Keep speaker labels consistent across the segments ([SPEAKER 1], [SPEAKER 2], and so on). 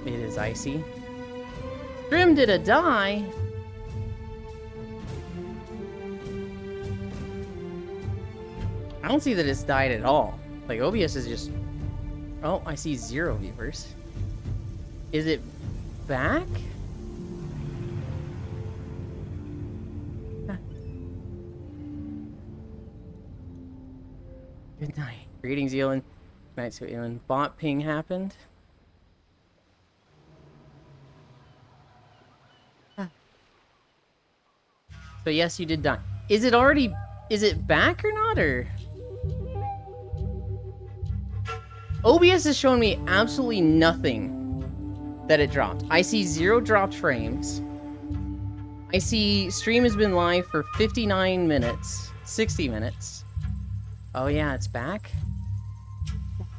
[SPEAKER 1] It is icy. Strim did a die. I don't see that it's died at all. Like, OBS is just... Oh, I see 0 viewers. Is it back? Huh. Good night. Greetings, Elon. Good night, sweet Elon. Bot ping happened. Huh. So yes, you did die. Is it already... Is it back or not, or... OBS is showing me absolutely nothing that it dropped. I see 0 dropped frames. I see stream has been live for 59 minutes, 60 minutes. Oh yeah, it's back?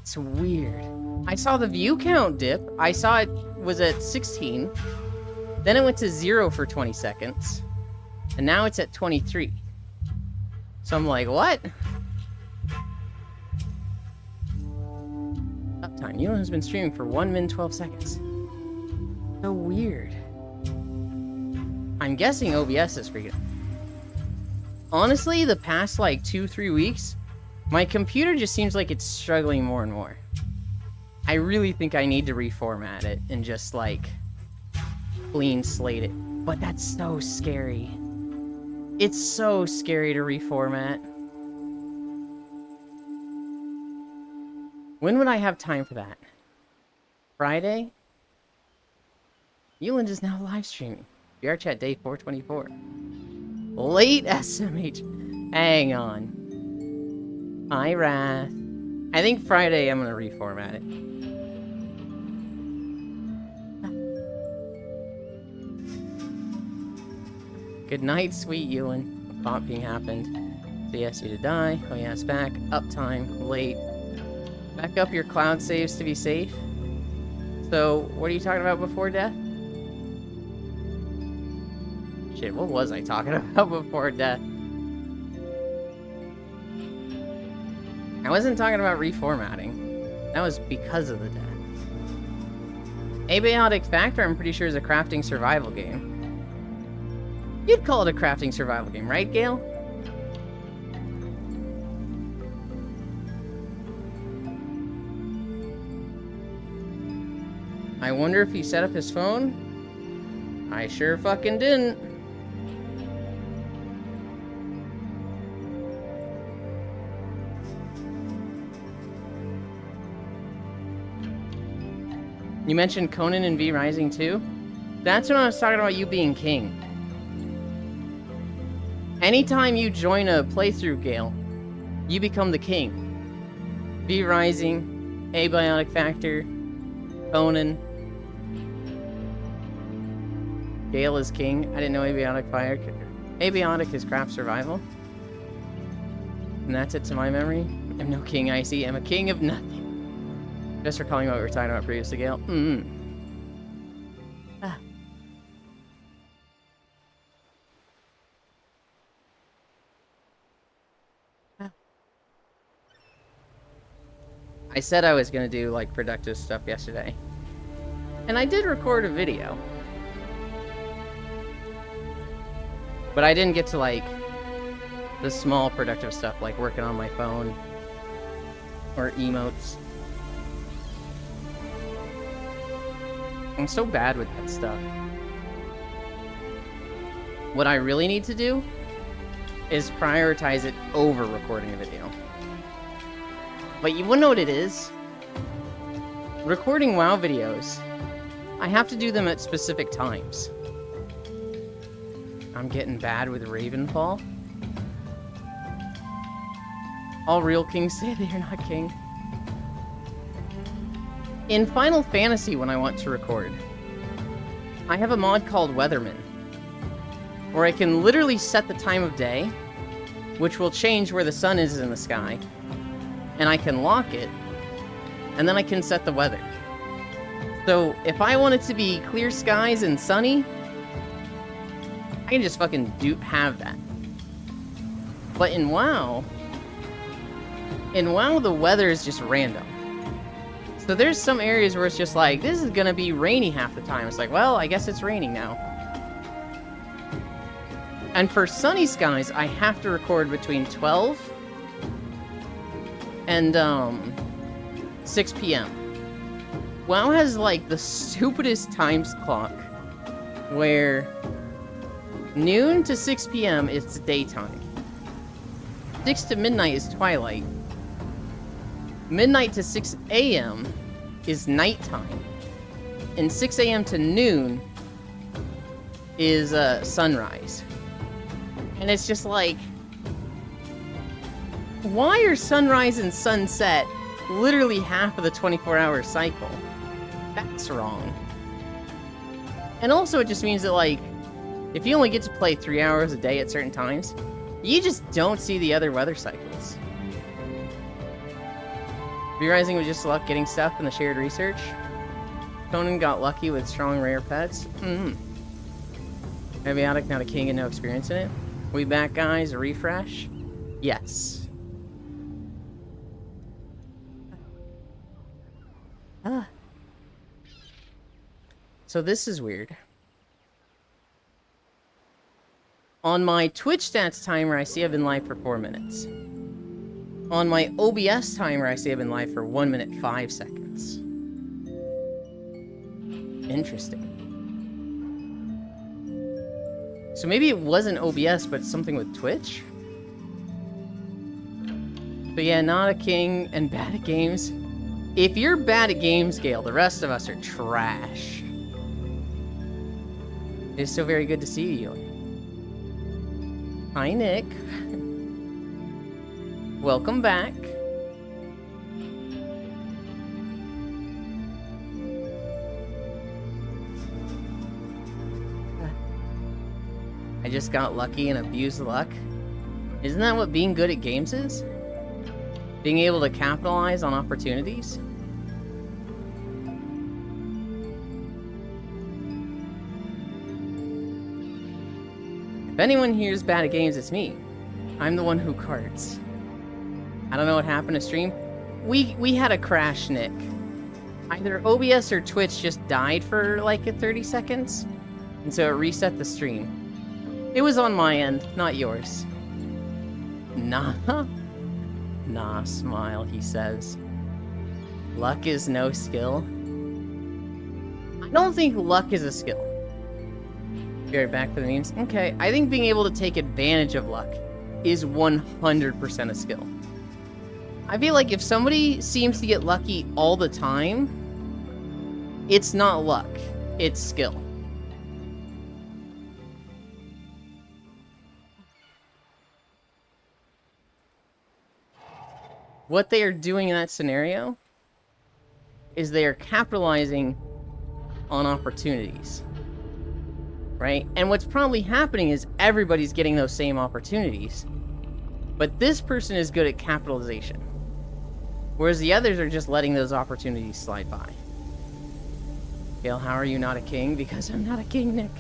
[SPEAKER 1] It's weird. I saw the view count dip. I saw it was at 16. Then it went to 0 for 20 seconds. And now it's at 23. So I'm like, what? Uptime. Elon has been streaming for 1 minute 12 seconds. So weird. I'm guessing OBS is freaking. Honestly, the past like 2-3 weeks, my computer just seems like it's struggling more and more. I really think I need to reformat it and just like clean slate it. But that's so scary. It's so scary to reformat. When would I have time for that? Friday? Euland is now live streaming. VR chat day 424. Late SMH. Hang on. Hi, Wrath. I think Friday I'm gonna reformat it. Good night, sweet Ewan. Popping happened. So yes, you to die. Oh yeah, it's back. Uptime. Late. Back up your cloud saves to be safe. So, what are you talking about before death? Shit, what was I talking about before death? I wasn't talking about reformatting. That was because of the death. Abiotic Factor, I'm pretty sure, is a crafting survival game. You'd call it a crafting survival game, right, Gale? I wonder if he set up his phone? I sure fucking didn't. You mentioned Conan and V Rising too? That's when I was talking about you being king. Anytime you join a playthrough, Gale, you become the king. V Rising, Abiotic Factor, Conan. Gale is king. I didn't know Abiotic Fire. Abiotic is craft survival. And that's it to my memory. I'm no king, Icy. I'm a king of nothing. Just recalling what we were talking about previously, Gale. Ah. Ah. I said I was gonna do like productive stuff yesterday. And I did record a video. But I didn't get to like the small productive stuff like working on my phone or emotes. I'm so bad with that stuff. What I really need to do is prioritize it over recording a video. But you wouldn't know what it is. Recording WoW videos, I have to do them at specific times. I'm getting bad with Ravenfall. All real kings say they're not king. In Final Fantasy, when I want to record, I have a mod called Weatherman, where I can literally set the time of day, which will change where the sun is in the sky, and I can lock it, and then I can set the weather. So if I want it to be clear skies and sunny, I can just fucking have that. But in WoW, the weather is just random. So there's some areas where it's just like, this is gonna be rainy half the time. It's like, well, I guess it's raining now. And for sunny skies, I have to record between 12 and 6 p.m. WoW has like the stupidest time clock where noon to 6 p.m. is daytime. 6 to midnight is twilight. Midnight to 6 a.m. is nighttime. And 6 a.m. to noon is sunrise. And it's just like, why are sunrise and sunset literally half of the 24-hour cycle? That's wrong. And also it just means that, like, if you only get to play 3 hours a day at certain times, you just don't see the other weather cycles. V-Rising was just luck getting stuff in the shared research. Conan got lucky with strong rare pets. Abiotic, not a king and no experience in it. We back, guys? A refresh? Yes. So this is weird. On my Twitch stats timer, I see I've been live for 4 minutes. On my OBS timer, I see I've been live for 1 minute 5 seconds. Interesting. So maybe it wasn't OBS, but something with Twitch? But yeah, not a king and bad at games. If you're bad at games, Gale, the rest of us are trash. It's so very good to see you. Hi, Nick. Welcome back. I just got lucky and abused luck. Isn't that what being good at games is? Being able to capitalize on opportunities? If anyone here is bad at games, it's me. I'm the one who cards. I don't know what happened to stream. We had a crash, Nick. Either OBS or Twitch just died for like 30 seconds, and so it reset the stream. It was on my end, not yours. Nah. Nah, smile, he says. Luck is no skill. I don't think luck is a skill. Be right back for the memes. Okay, I think being able to take advantage of luck is 100% a skill. I feel like if somebody seems to get lucky all the time, it's not luck, it's skill. What they are doing in that scenario is they are capitalizing on opportunities. Right? And what's probably happening is everybody's getting those same opportunities. But this person is good at capitalization. Whereas the others are just letting those opportunities slide by. Gale, how are you not a king? Because I'm not a king, Nick.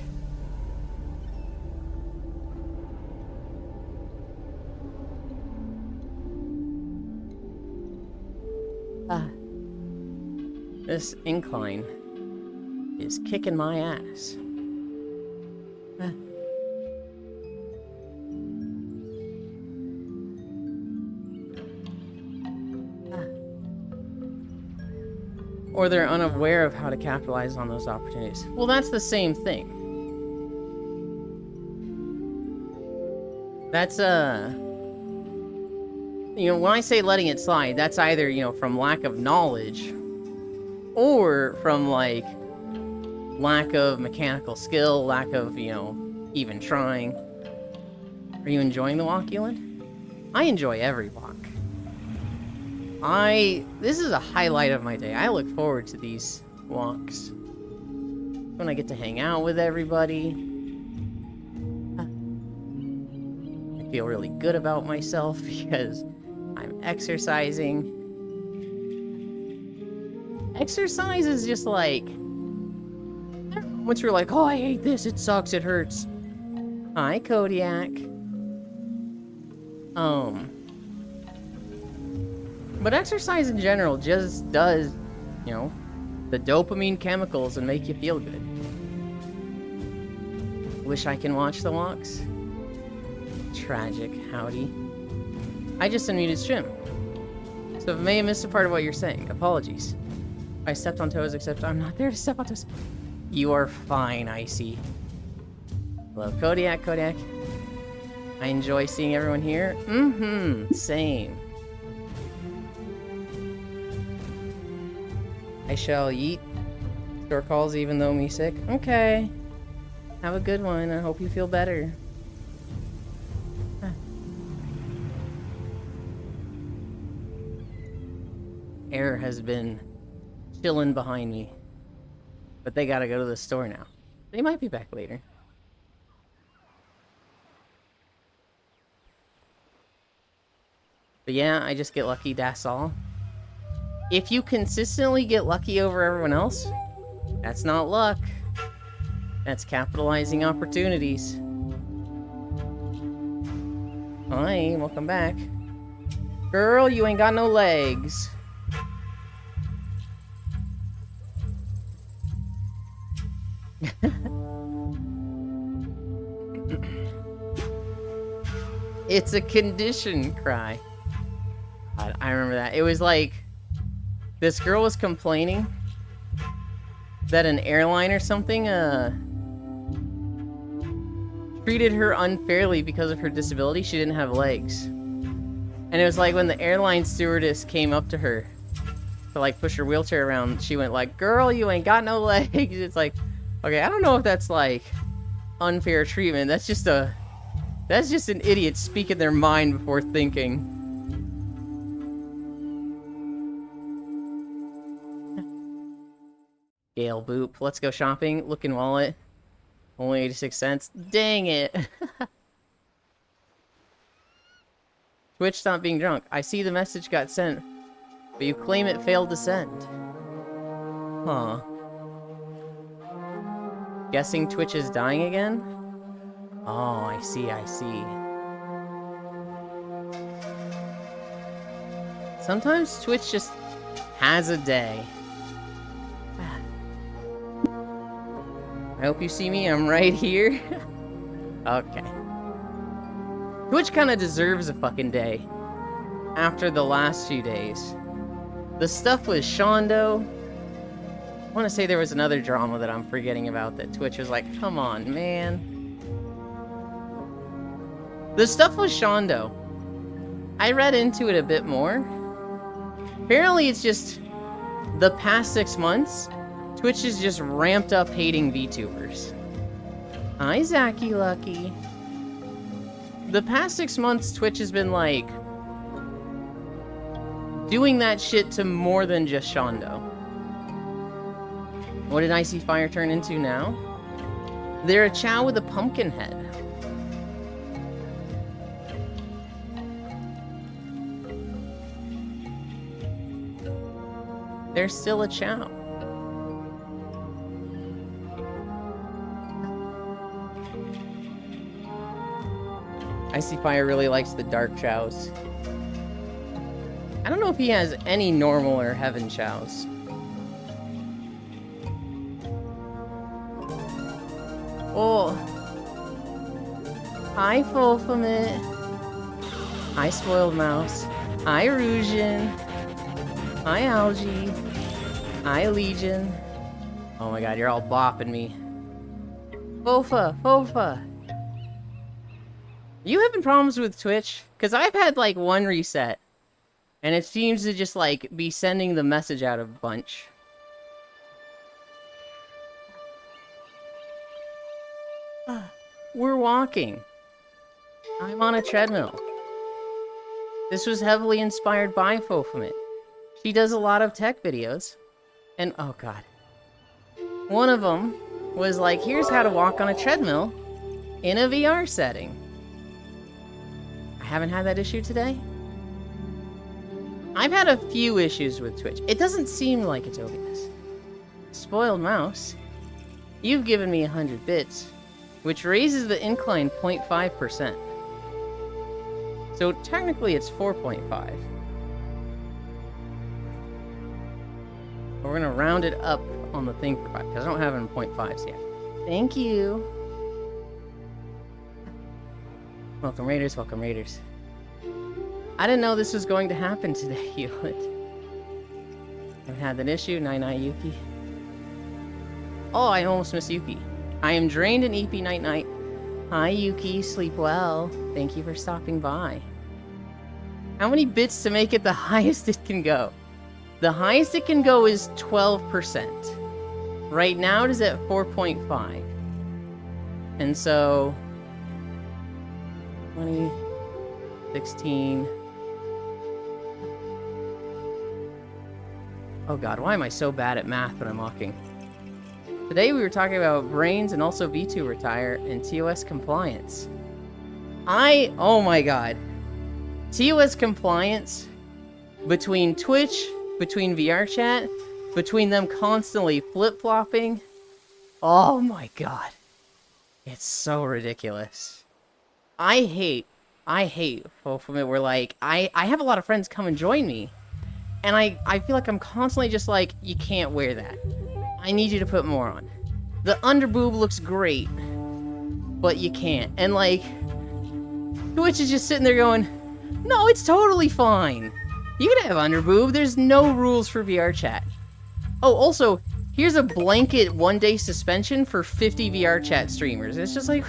[SPEAKER 1] This incline is kicking my ass. Or they're unaware of how to capitalize on those opportunities. Well, that's the same thing. That's, you know, when I say letting it slide, that's either, you know, from lack of knowledge or from, like, lack of mechanical skill, lack of, you know, even trying. Are you enjoying the walk, Ewan? I enjoy every walk. This is a highlight of my day. I look forward to these walks. When I get to hang out with everybody. I feel really good about myself because I'm exercising. Exercise is just like... Once you're like, oh, I hate this, it sucks, it hurts. Hi, Kodiak. But exercise in general just does You know, the dopamine chemicals and make you feel good. Wish I can watch the walks. Tragic, howdy. I just unmuted stream. So if I may have missed a part of what you're saying, apologies. I stepped on toes, except I'm not there to step on toes. You are fine, Icy. Hello, Kodiak. I enjoy seeing everyone here. Same. I shall eat. Store calls even though me sick. Okay. Have a good one. I hope you feel better. Air has been chilling behind me. But they gotta go to the store now. They might be back later. But yeah, I just get lucky, that's all. If you consistently get lucky over everyone else, that's not luck. That's capitalizing opportunities. Hi, welcome back. Girl, you ain't got no legs. It's a condition cry. God, I remember that. It was like, this girl was complaining that an airline or something treated her unfairly because of her disability. She didn't have legs. And it was like when the airline stewardess came up to her to like push her wheelchair around, she went like, girl, you ain't got no legs. It's like, okay, I don't know if that's like unfair treatment. That's just an idiot speaking their mind before thinking. Gale boop. Let's go shopping. Looking wallet. Only 86 cents. Dang it. Twitch stop being drunk. I see the message got sent, but you claim it failed to send. Huh. Guessing Twitch is dying again? Oh, I see. Sometimes Twitch just has a day. I hope you see me. I'm right here. Okay. Twitch kind of deserves a fucking day after the last few days. The stuff with Shondo. I want to say there was another drama that I'm forgetting about that Twitch was like, come on, man. The stuff with Shondo. I read into it a bit more. Apparently it's just the past 6 months, Twitch has just ramped up hating VTubers. Hi, Zacky Lucky. The past 6 months, Twitch has been, like, doing that shit to more than just Shondo. What did Icy Fire turn into now? They're a Chow with a pumpkin head. They're still a Chow. Icy Fire really likes the dark chows. I don't know if he has any normal or heaven chows. Oh. Hi, Fulfamit. Hi, Spoiled Mouse. Hi, Rusian. Hi, Algae. Hi, Legion. Oh my god, you're all bopping me. Fofa. You having problems with Twitch? Because I've had, like, one reset. And it seems to just, like, be sending the message out a bunch. We're walking. I'm on a treadmill. This was heavily inspired by Fofamit. She does a lot of tech videos. And, oh god. One of them was like, here's how to walk on a treadmill in a VR setting. I haven't had that issue today. I've had a few issues with Twitch. It doesn't seem like it's OBS. Spoiled Mouse, you've given me 100 bits, which raises the incline 0.5%. So technically it's 4.5. We're gonna round it up on the thing for 5, because I don't have it in 0.5s yet. Thank you. Welcome Raiders, welcome Raiders. I didn't know this was going to happen today, Hewlett. I've had that issue, night-night Yuki. Oh, I almost missed Yuki. I am drained in EP night-night. Hi Yuki, sleep well. Thank you for stopping by. How many bits to make it the highest it can go? The highest it can go is 12%. Right now it is at 4.5. And so 20, 16. Oh god, why am I so bad at math when I'm walking? Today we were talking about brains and also V2 retire and TOS compliance. Oh my god. TOS compliance between Twitch, between VRChat, between them constantly flip-flopping. Oh my god. It's so ridiculous. I hate fulfillment where like, I have a lot of friends come and join me. And I feel like I'm constantly just like, you can't wear that. I need you to put more on. The underboob looks great, but you can't. And like, Twitch is just sitting there going, no, it's totally fine. You can have underboob. There's no rules for VRChat. Oh, also, here's a blanket 1-day suspension for 50 VRChat streamers. It's just like,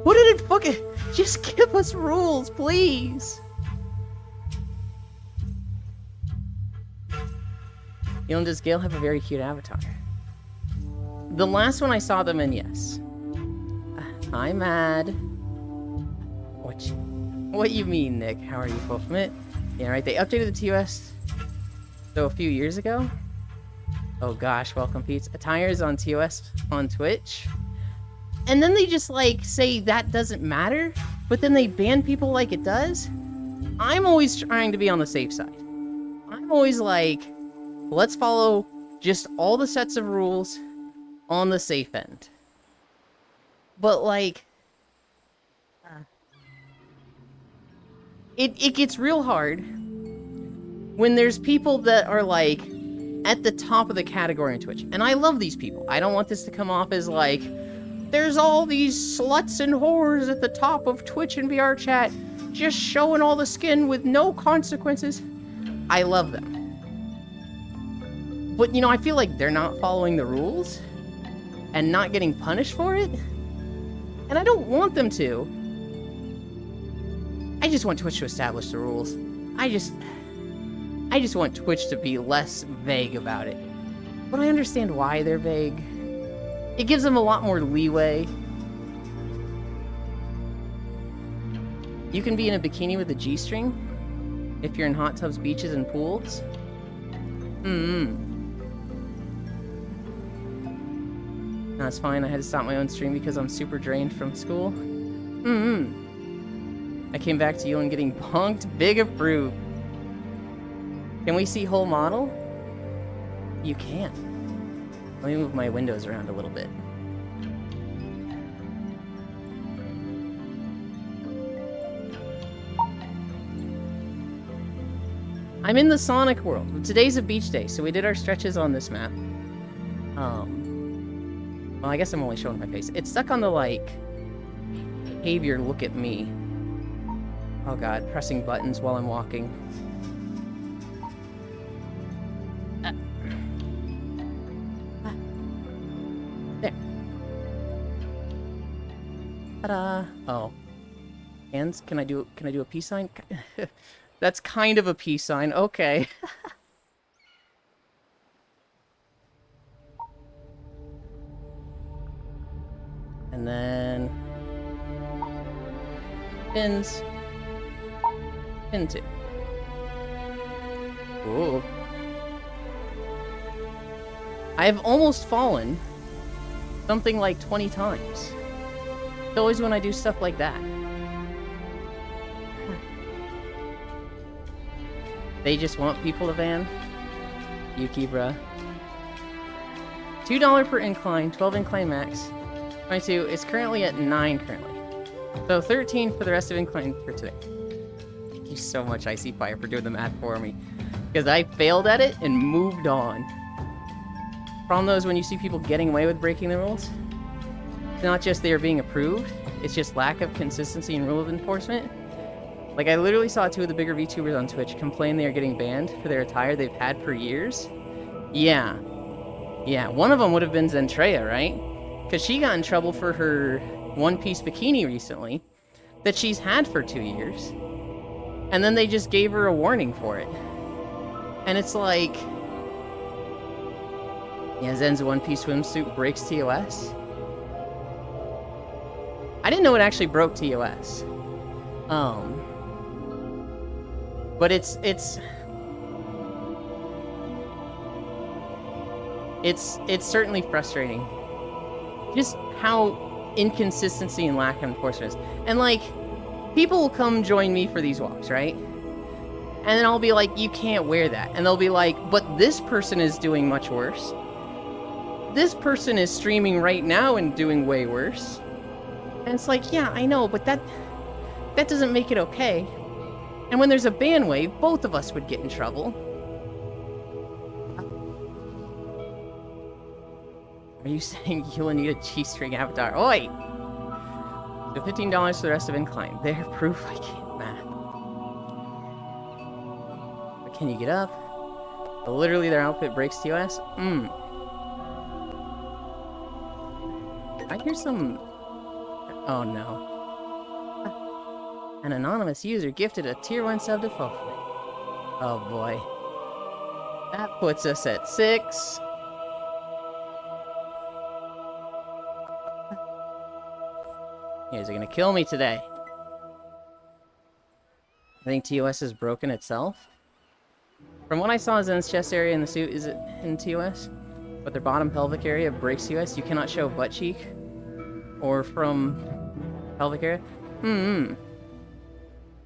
[SPEAKER 1] put it in fucking, just give us rules, please. Elon, does Gale have a very cute avatar? The last one I saw them in, yes. I'm mad. What you mean, Nick? How are you, Fulfillment? Yeah, right, they updated the TOS so a few years ago. Oh gosh, welcome Pete's. Attires on TOS on Twitch. And then they just like say that doesn't matter, but then they ban people like it does. I'm always trying to be on the safe side. I'm always like, let's follow just all the sets of rules on the safe end. But like, it gets real hard when there's people that are like at the top of the category on Twitch. And I love these people. I don't want this to come off as like, there's all these sluts and whores at the top of Twitch and VRChat just showing all the skin with no consequences. I love them. But, you know, I feel like they're not following the rules and not getting punished for it. And I don't want them to. I just want Twitch to establish the rules. I just want Twitch to be less vague about it. But I understand why they're vague. It gives them a lot more leeway. You can be in a bikini with a G-string if you're in hot tubs, beaches, and pools. That's fine, I had to stop my own stream because I'm super drained from school. I came back to you and getting punked. Big approved. Can we see whole model? You can. Let me move my windows around a little bit. I'm in the Sonic world. Today's a beach day, so we did our stretches on this map. Well, I guess I'm only showing my face. It's stuck on the, like, behavior look at me. Oh god, pressing buttons while I'm walking. There. Ta-da! Oh. Hands? Can I do a peace sign? That's kind of a peace sign. Okay. And then pins. Pin 2. Ooh. I have almost fallen something like 20 times. It's always when I do stuff like that. They just want people to ban? Yuki, bruh. $2 per incline, 12 incline max. 22 is currently at 9 currently. So 13 for the rest of incline for today. Thank you so much, Icy Fire, for doing the math for me. Because I failed at it and moved on. Problem though is when you see people getting away with breaking the rules, it's not just they are being approved, it's just lack of consistency in rule of enforcement. Like, I literally saw 2 of the bigger VTubers on Twitch complain they are getting banned for their attire they've had for years. Yeah, one of them would have been Zentreya, right? Because she got in trouble for her one-piece bikini recently that she's had for 2 years. And then they just gave her a warning for it. And it's like... Yeah, Zen's one-piece swimsuit breaks TOS. I didn't know it actually broke TOS. But it's certainly frustrating. Just how inconsistency and lack of enforcement is. And like, people will come join me for these walks, right? And then I'll be like, you can't wear that. And they'll be like, but this person is doing much worse. This person is streaming right now and doing way worse. And it's like, yeah, I know, but that doesn't make it okay. And when there's a ban wave, both of us would get in trouble. Are you saying you'll need a G-string avatar? Oi! So $15 for the rest of Incline. They're proof I can't math. But can you get up? But literally their outfit breaks TOS? I hear some... Oh no. An anonymous user gifted a tier 1 sub to Fofman. Oh boy. That puts us at 6. You guys are gonna kill me today. I think TOS is broken itself. From what I saw, Zen's chest area in the suit is in TOS, but their bottom pelvic area breaks TOS. You cannot show butt cheek or from pelvic area.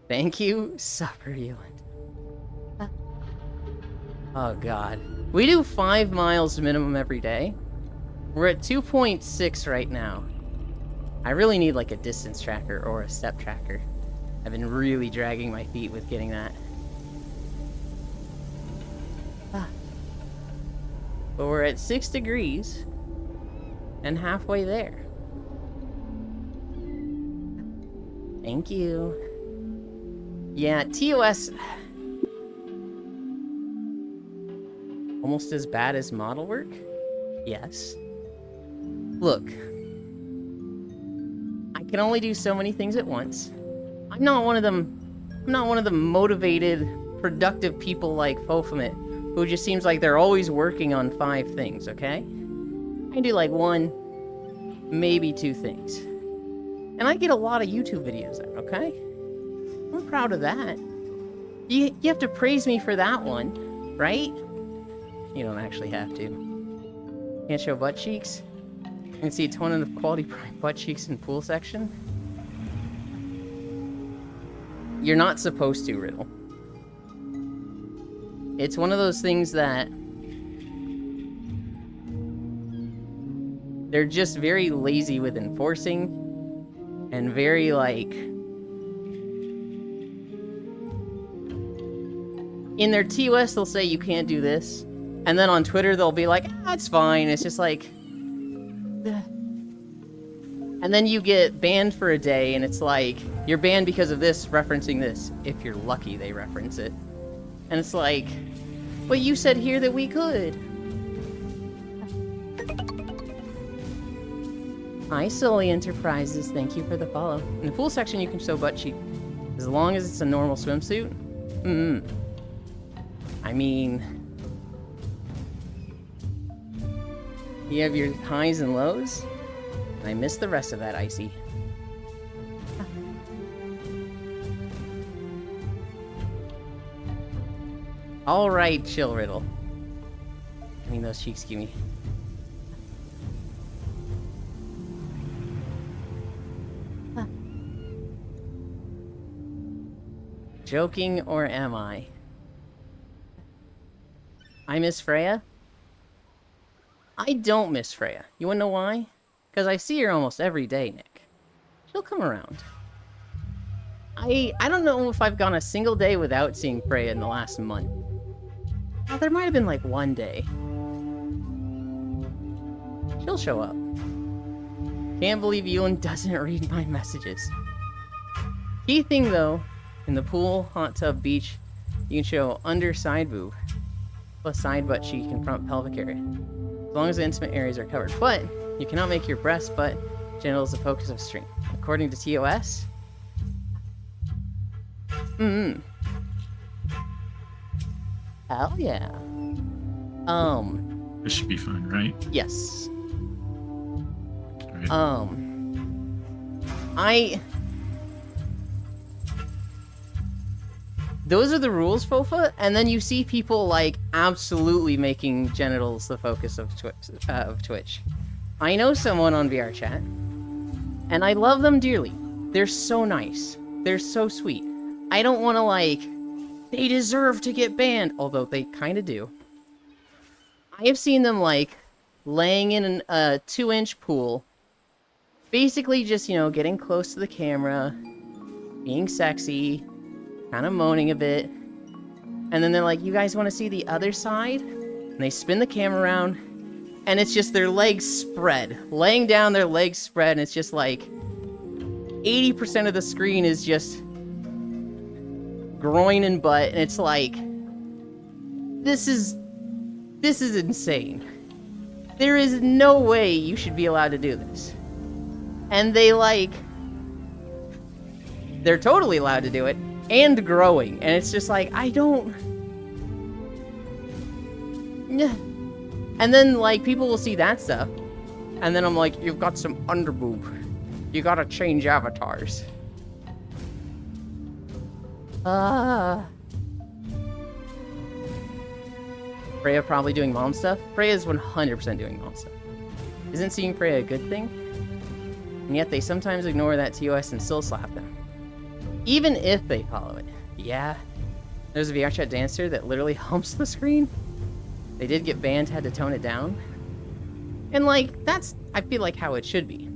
[SPEAKER 1] Thank you, Supper Euland. Oh god. We do 5 miles minimum every day. We're at 2.6 right now. I really need like a distance tracker or a step tracker. I've been really dragging my feet with getting that. But we're at 6 degrees and halfway there. Thank you. Yeah, TOS... Almost as bad as model work? Yes. Look. I can only do so many things at once. I'm not one of them motivated, productive people like Fofamit, who just seems like they're always working on 5 things, okay? I can do like 1, maybe 2 things. And I get a lot of YouTube videos out, okay? I'm proud of that. You have to praise me for that one, right? You don't actually have to. Can't show butt cheeks? You can see a ton of quality butt cheeks in pool section. You're not supposed to, Riddle. It's one of those things that they're just very lazy with enforcing and very like in their TOS they'll say you can't do this, and then on Twitter they'll be like, ah, it's fine. It's just like, and then you get banned for a day and it's like you're banned because of this referencing this. If you're lucky they reference it. And it's like, but you said here that we could. Hi, Sully Enterprises. Thank you for the follow. In the pool section, you can show butt cheek. As long as it's a normal swimsuit. I mean... You have your highs and lows? And I missed the rest of that, Icy. Alright, chill, Riddle. I mean, those cheeks give me... Joking, or am I? I miss Freya? I don't miss Freya. You wanna know why? Because I see her almost every day, Nick. She'll come around. I don't know if I've gone a single day without seeing Freya in the last month. Oh, there might have been like one day. She'll show up. Can't believe Ewan doesn't read my messages. Key thing though, in the pool, hot tub, beach, you can show under side boob, plus side butt cheek and front pelvic area, as long as the intimate areas are covered. But you cannot make your breast, butt, genitals the focus of stream. According to TOS. Hell yeah.
[SPEAKER 2] This should be fun, right?
[SPEAKER 1] Yes.
[SPEAKER 2] Right.
[SPEAKER 1] Those are the rules, Fofa, and then you see people like absolutely making genitals the focus of Twitch. I know someone on VR chat, and I love them dearly. They're so nice. They're so sweet. I don't want to like, they deserve to get banned, although they kind of do. I have seen them like laying in a 2-inch pool, basically just, you know, getting close to the camera, being sexy, kind of moaning a bit, and then they're like, you guys want to see the other side? And they spin the camera around, and it's just their legs spread, laying down, their legs spread, and it's just like 80% of the screen is just groin and butt, and it's like, this is insane. There is no way you should be allowed to do this. And they're totally allowed to do it, and growing, and it's just like, I don't... And then, like, people will see that stuff, and then I'm like, you've got some underboob. You gotta change avatars. Freya probably doing mom stuff? Freya's 100% doing mom stuff. Isn't seeing Freya a good thing? And yet they sometimes ignore that TOS and still slap them. Even if they follow it. Yeah. There's a VR chat dancer that literally humps the screen. They did get banned, had to tone it down. And like, that's, I feel like, how it should be.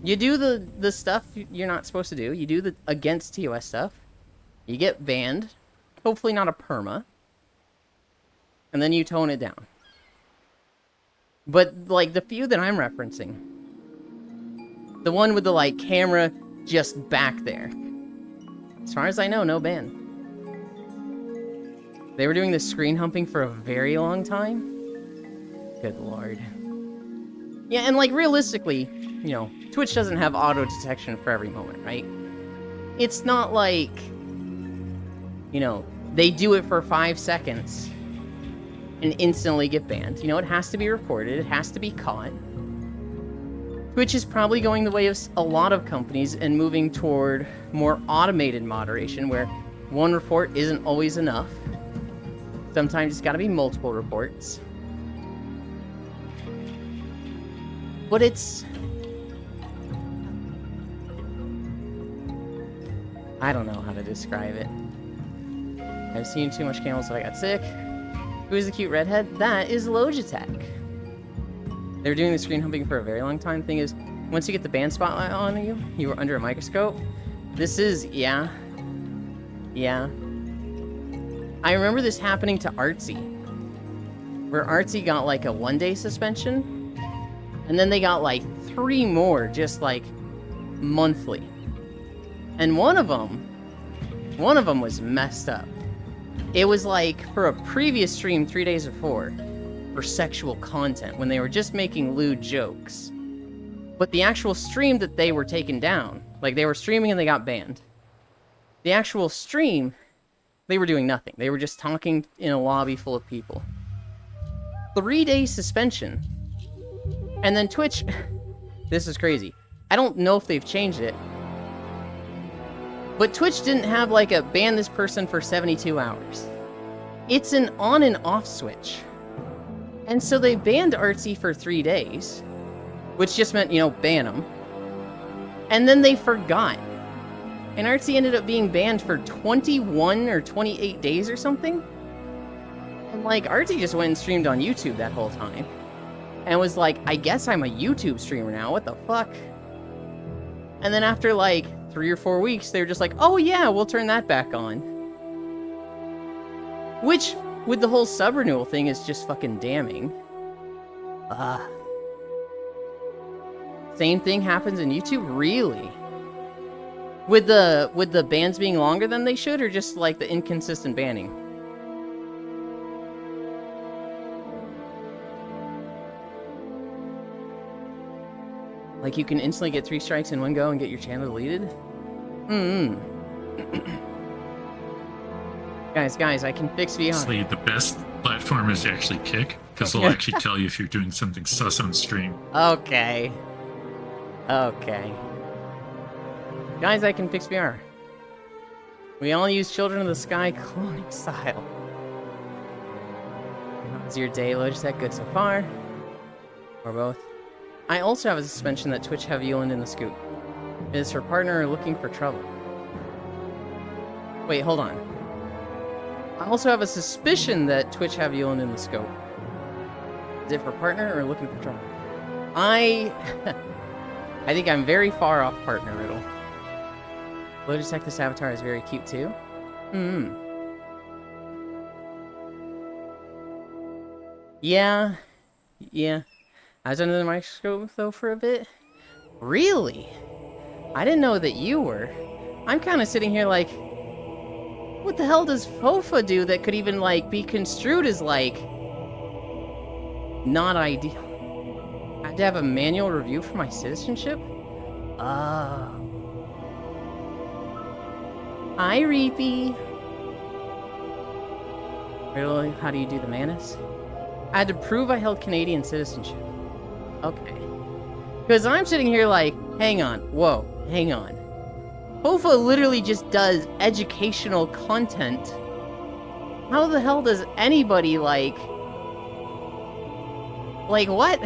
[SPEAKER 1] You do the stuff you're not supposed to do. You do the against TOS stuff. You get banned. Hopefully not a perma. And then you tone it down. But like the few that I'm referencing, the one with the like camera just back there, as far as I know, no ban. They were doing the screen humping for a very long time. Good lord. Yeah, and like realistically, you know, Twitch doesn't have auto detection for every moment, right? It's not like, you know, they do it for 5 seconds and instantly get banned. You know, it has to be reported, it has to be caught. Twitch is probably going the way of a lot of companies and moving toward more automated moderation where one report isn't always enough. Sometimes it's gotta be multiple reports. But it's... I don't know how to describe it. I've seen too much camels, so I got sick. Who's the cute redhead? That is Logitech. They were doing the screen humping for a very long time. Thing is, once you get the band spotlight on you, you were under a microscope. This is, yeah. I remember this happening to Artsy, where Artsy got like a 1-day suspension, and then they got like 3 more, just like monthly. And one of them was messed up. It was like for a previous stream 3 days before, for sexual content, when they were just making lewd jokes. But the actual stream that they were taken down, like they were streaming and they got banned. The actual stream, they were doing nothing. They were just talking in a lobby full of people. 3-day suspension. And then Twitch, this is crazy. I don't know if they've changed it. But Twitch didn't have like a ban this person for 72 hours. It's an on and off switch. And so they banned Artsy for 3 days, which just meant, you know, ban him. And then they forgot. And Artsy ended up being banned for 21 or 28 days or something. And like, Artsy just went and streamed on YouTube that whole time. And was like, I guess I'm a YouTube streamer now, what the fuck? And then after like 3 or 4 weeks, they were just like, oh yeah, we'll turn that back on. Which with the whole sub-renewal thing is just fucking damning. Same thing happens in YouTube? Really? With the bans being longer than they should, or just like the inconsistent banning? Like you can instantly get 3 strikes in one go and get your channel deleted? Guys, I can fix VR.
[SPEAKER 2] Honestly, the best platform is actually Kick, because they'll actually tell you if you're doing something sus on stream.
[SPEAKER 1] Okay. Guys, I can fix VR. We all use Children of the Sky cloning style. How's your day, Logitech? Good so far? Or both? I also have a suspension that Twitch have Euland in the scoop. Is her partner looking for trouble? Wait, hold on. I also have a suspicion that Twitch have Euland in the scope. Is it for partner or looking for trouble? I think I'm very far off partner riddle. Logitech this avatar is very cute too. Yeah. I was under the microscope though for a bit. Really? I didn't know that you were. I'm kind of sitting here like, what the hell does FOFA do that could even like be construed as like not ideal? I had to have a manual review for my citizenship? Hi, Reapy. Really? How do you do the Manus? I had to prove I held Canadian citizenship. Okay. Because I'm sitting here like, hang on. FOFA literally just does educational content. How the hell does anybody like what?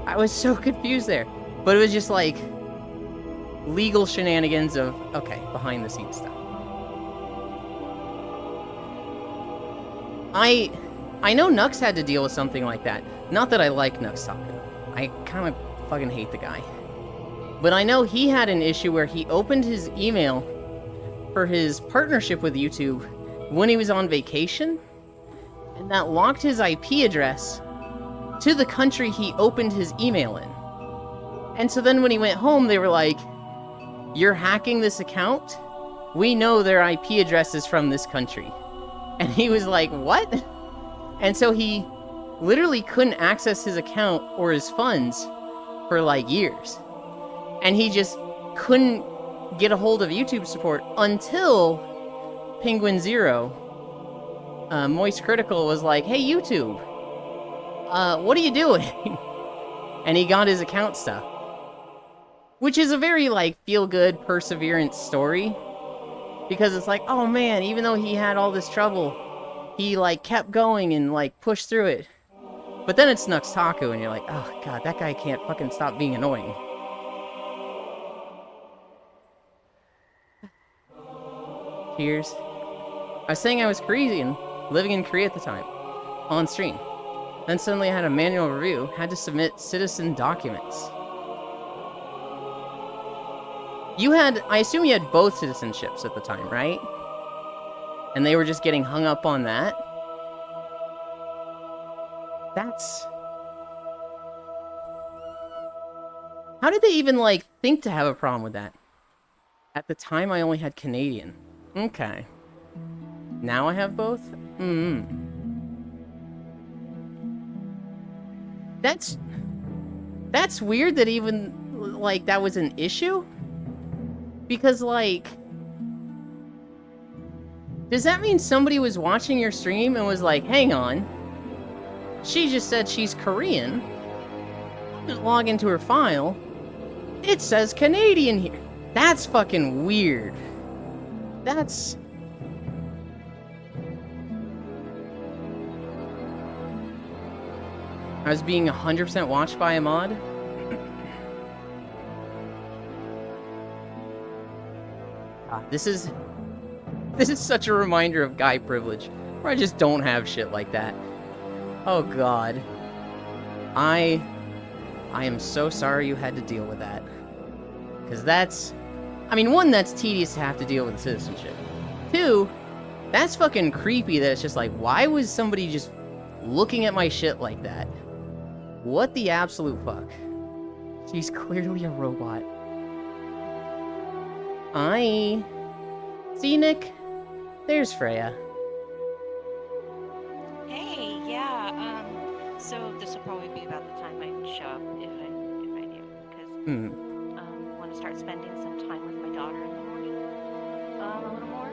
[SPEAKER 1] I was so confused there. But it was just like legal shenanigans of, okay, behind the scenes stuff. I know Nux had to deal with something like that. Not that I like Nux Taku. I kind of fucking hate the guy. But I know he had an issue where he opened his email for his partnership with YouTube when he was on vacation, and that locked his IP address to the country he opened his email in. And so then when he went home, they were like, "You're hacking this account? We know their IP address is from this country." And he was like, "What?" And so he literally couldn't access his account or his funds for like years. And he just couldn't get a hold of YouTube support until Penguin Zero, Moist Critical, was like, "Hey YouTube, what are you doing?" And he got his account stuff. Which is a very like feel-good perseverance story. Because it's like, oh man, even though he had all this trouble, he like kept going and like pushed through it. But then it's Nux Taku and you're like, oh god, that guy can't fucking stop being annoying. Cheers. I was saying I was crazy and living in Korea at the time, on stream. Then suddenly I had a manual review, had to submit citizen documents. You had, I assume you had both citizenships at the time, right? And they were just getting hung up on that? That's... How did they even, like, think to have a problem with that? At the time, I only had Canadian. Okay. Now I have both? That's weird that even, like, that was an issue? Because, like... Does that mean somebody was watching your stream and was like, hang on, she just said she's Korean. Just log into her file. It says Canadian here. That's fucking weird. That's... I was being 100% watched by a mod? This is such a reminder of guy privilege, where I just don't have shit like that. Oh god. I am so sorry you had to deal with that. Because that's... I mean, one, that's tedious to have to deal with citizenship. Two, That's fucking creepy that it's just like, why was somebody just looking at my shit like that? What the absolute fuck? She's clearly a robot. See, Nick? There's Freya.
[SPEAKER 3] Hey, yeah, so this will probably be about the time I'd show up if I do, because, want to start spending some time with my daughter in the morning, a little more.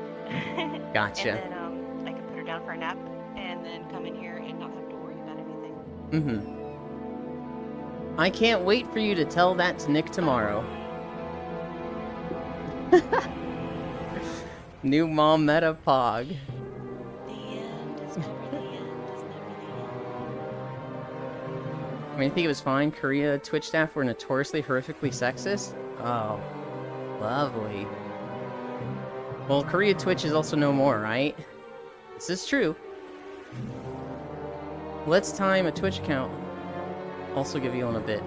[SPEAKER 1] Gotcha.
[SPEAKER 3] And then, I can put her down for a nap, and then come in here and not have to worry about anything.
[SPEAKER 1] I can't wait for you to tell that to Nick tomorrow. New mom meta Pog.
[SPEAKER 3] The end is never the end, is never the end.
[SPEAKER 1] I mean, I think it was fine. Korea Twitch staff were notoriously horrifically sexist. Oh, lovely. Well, Korea Twitch is also no more, right? This is true. Let's time a Twitch account. Also give you on a bit.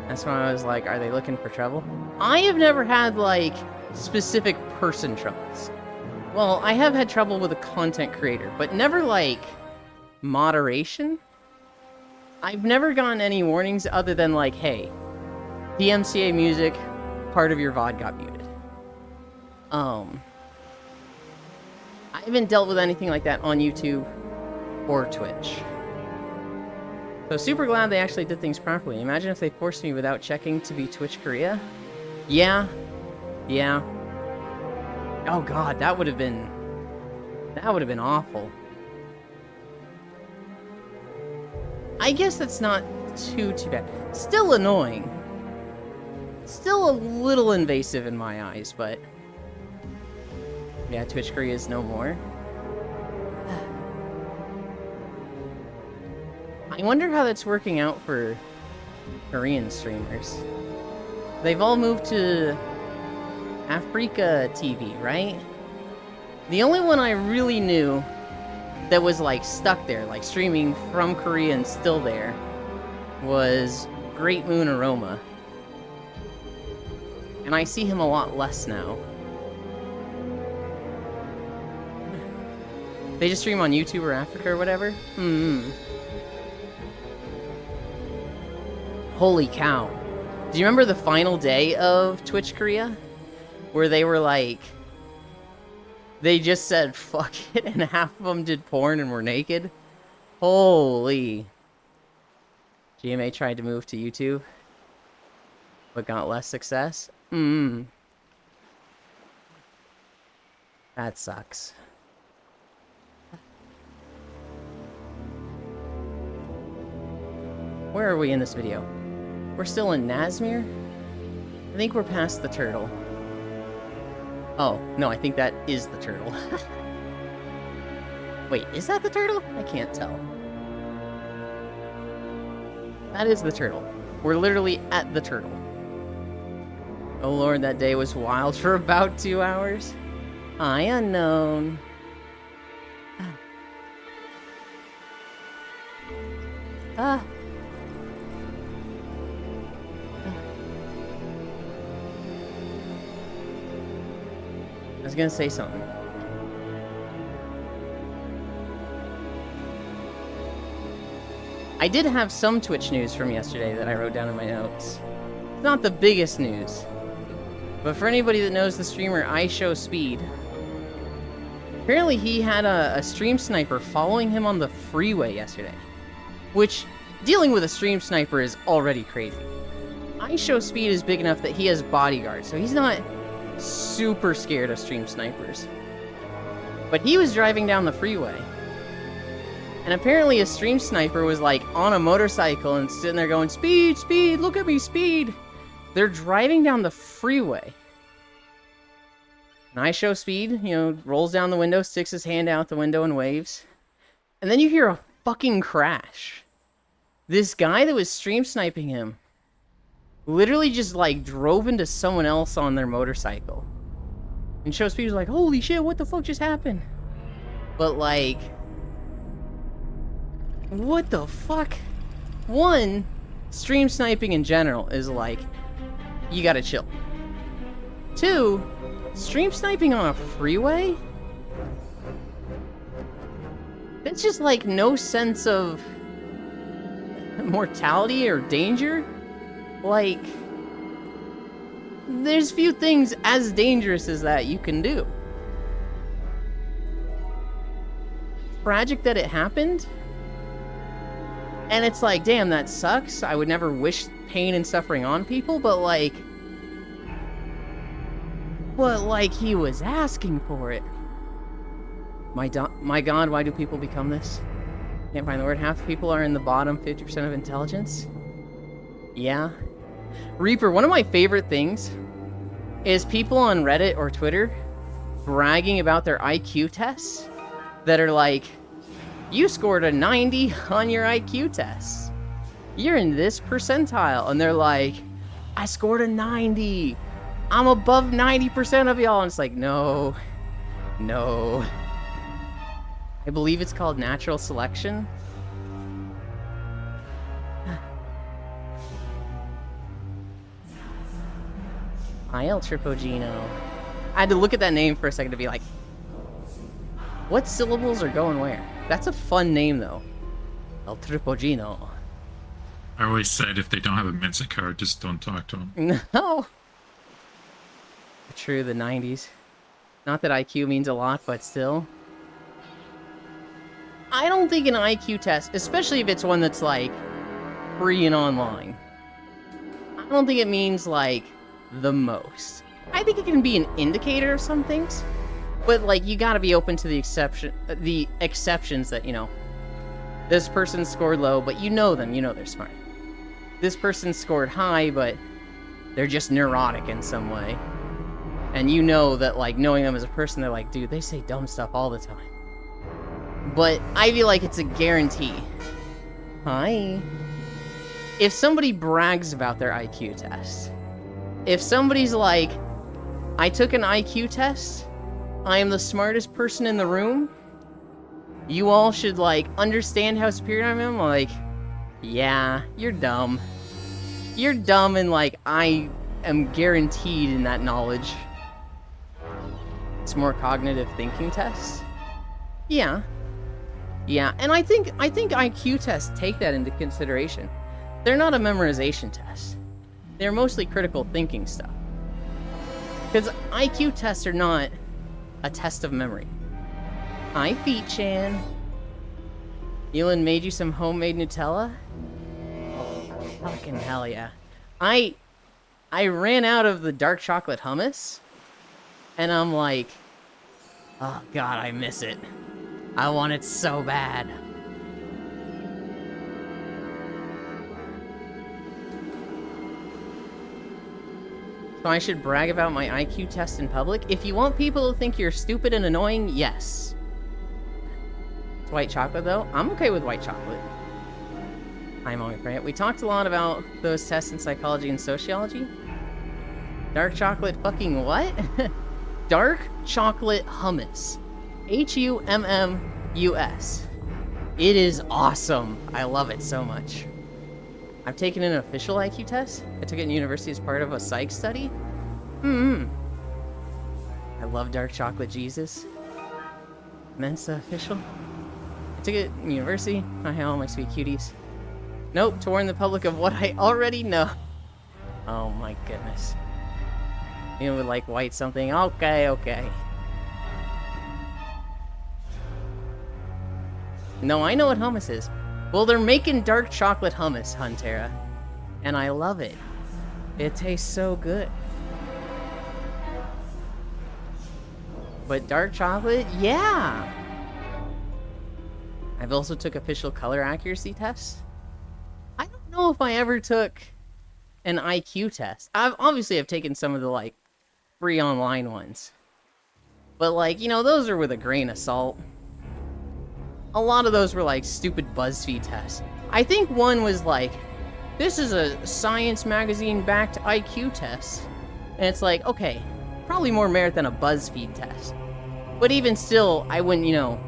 [SPEAKER 1] That's why I was like, are they looking for trouble? I have never had, like, specific person troubles. Well, I have had trouble with a content creator, but never, like, moderation? I've never gotten any warnings other than, like, hey, DMCA music, part of your VOD got muted. I haven't dealt with anything like that on YouTube or Twitch. So super glad they actually did things properly. Imagine if they forced me without checking to be Twitch Korea. Yeah. Oh god, that would have been awful. I guess that's not too bad. Still annoying. Still a little invasive in my eyes, but yeah, Twitch Korea is no more. I wonder how that's working out for Korean streamers. They've all moved to Africa TV, right? The only one I really knew that was like stuck there, like streaming from Korea and still there, was Great Moon Aroma. And I see him a lot less now. They just stream on YouTube or Africa or whatever? Holy cow. Do you remember the final day of Twitch Korea? Where they were like... They just said, fuck it, and half of them did porn and were naked? Holy. GMA tried to move to YouTube, but got less success? That sucks. Where are we in this video? We're still in Nazmir? I think we're past the turtle. Oh, no, I think that is the turtle. Wait, is that the turtle? I can't tell. That is the turtle. We're literally at the turtle. Oh lord, that day was wild for about 2 hours. I unknown. I was gonna say something. I did have some Twitch news from yesterday that I wrote down in my notes. It's not the biggest news, but for anybody that knows the streamer IShowSpeed, apparently he had a stream sniper following him on the freeway yesterday. Which, dealing with a stream sniper is already crazy. IShowSpeed is big enough that he has bodyguards, so he's not super scared of stream snipers. But he was driving down the freeway. And apparently a stream sniper was like on a motorcycle and sitting there going, speed, speed, look at me, speed. They're driving down the freeway. And IShowSpeed, you know, rolls down the window, sticks his hand out the window and waves. And then you hear a fucking crash. This guy that was stream sniping him literally just like drove into someone else on their motorcycle. And IShowSpeed was like, holy shit, what the fuck just happened? But like, what the fuck? One, stream sniping in general is like, you gotta chill. Two, Stream sniping on a freeway? That's just like no sense of mortality or danger. Like, there's few things as dangerous as that you can do. Tragic that it happened. And it's like, damn, that sucks. I would never wish pain and suffering on people, but like he was asking for it. My God, why do people become this? Can't find the word. Half the people are in the bottom 50% of intelligence. Yeah. Reaper, one of my favorite things is people on Reddit or Twitter bragging about their IQ tests that are like, you scored a 90 on your IQ test. You're in this percentile. And they're like, I scored a 90. I'm above 90% of y'all. And it's like, no. I believe it's called natural selection. Hi, El Tripogino. I had to look at that name for a second to be like, what syllables are going where? That's a fun name, though. El Tripogino.
[SPEAKER 2] I always said if they don't have a Mensa card, just don't talk to them.
[SPEAKER 1] No. True, the 90s. Not that IQ means a lot, but still. I don't think an IQ test, especially if it's one that's like free and online, I don't think it means like the most. I think it can be an indicator of some things, but like you gotta be open to the exceptions that, you know, this person scored low, but you know them, you know they're smart. This person scored high, but they're just neurotic in some way. And you know that, like, knowing them as a person, they're like, dude, they say dumb stuff all the time. But I feel like it's a guarantee. Hi. If somebody brags about their IQ test, if somebody's like, I took an IQ test, I am the smartest person in the room, you all should, like, understand how superior I am. Like, yeah, you're dumb. You're dumb, and, like, I am guaranteed in that knowledge. It's more cognitive thinking tests. Yeah, and I think IQ tests take that into consideration. They're not a memorization test. They're mostly critical thinking stuff. Because IQ tests are not a test of memory. Hi, Feet-chan. Elon made you some homemade Nutella? Fucking hell yeah. I ran out of the dark chocolate hummus, and I'm like, oh god, I miss it. I want it so bad. So I should brag about my IQ test in public? If you want people to think you're stupid and annoying, yes. It's white chocolate, though. I'm okay with white chocolate. I'm only right. We talked a lot about those tests in psychology and sociology. Dark chocolate fucking what? Dark chocolate hummus. Hummus. It is awesome. I love it so much. I've taken an official IQ test. I took it in university as part of a psych study. I love dark chocolate Jesus. Mensa official. I took it in university. Hi, all my sweet cuties. Nope, to warn the public of what I already know. Oh my goodness. You would like white something. Okay. No, I know what hummus is. Well, they're making dark chocolate hummus, Huntera. And I love it. It tastes so good. But dark chocolate? Yeah! I've also took official color accuracy tests. I don't know if I ever took an IQ test. I've taken some of the, like, free online ones. But, like, you know, those are with a grain of salt. A lot of those were, like, stupid BuzzFeed tests. I think one was, like, this is a Science magazine-backed IQ test. And it's like, okay, probably more merit than a BuzzFeed test. But even still, I wouldn't, you know,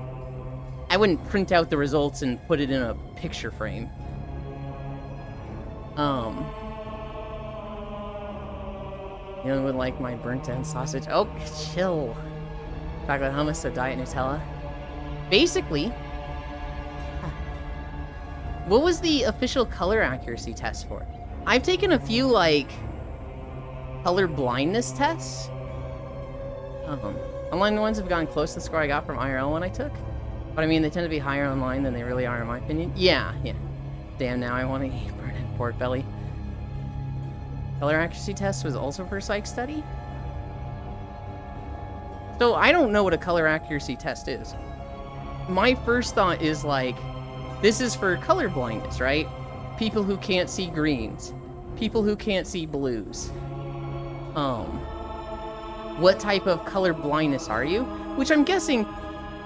[SPEAKER 1] I wouldn't print out the results and put it in a picture frame. Anyone would like my burnt end sausage? Oh, chill. Chocolate hummus, so diet Nutella. Basically, what was the official color accuracy test for? I've taken a few, like, color blindness tests. Online ones have gotten close to the score I got from IRL one I took. But I mean, they tend to be higher online than they really are in my opinion. Yeah. Damn, now I want to eat burnt pork belly. Color accuracy test was also for a psych study? So I don't know what a color accuracy test is. My first thought is like, this is for color blindness, right? People who can't see greens. People who can't see blues. What type of color blindness are you? Which I'm guessing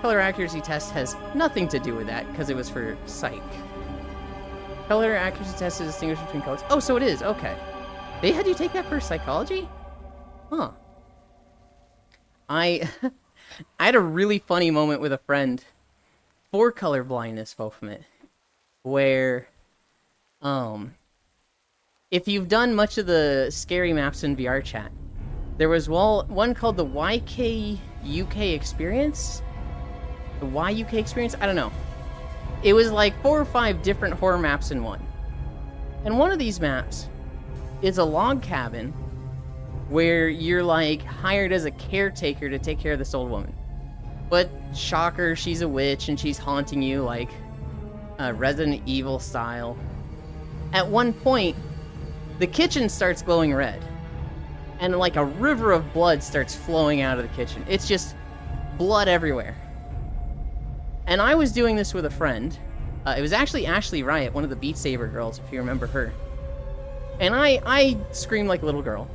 [SPEAKER 1] color accuracy test has nothing to do with that because it was for psych. Color accuracy test is distinguished between colors. Oh, so it is. Okay. They had you take that for psychology? Huh. I had a really funny moment with a friend for color blindness, Bophomet, where, if you've done much of the scary maps in VR chat, there was one called the YK experience? The YUK experience? I don't know. It was like 4 or 5 different horror maps in one. And one of these maps is a log cabin where you're like hired as a caretaker to take care of this old woman. But shocker, she's a witch and she's haunting you like Resident Evil style. At one point, the kitchen starts glowing red. And like a river of blood starts flowing out of the kitchen. It's just blood everywhere. And I was doing this with a friend. It was actually Ashley Riot, one of the Beat Saber girls, if you remember her. And I screamed like a little girl.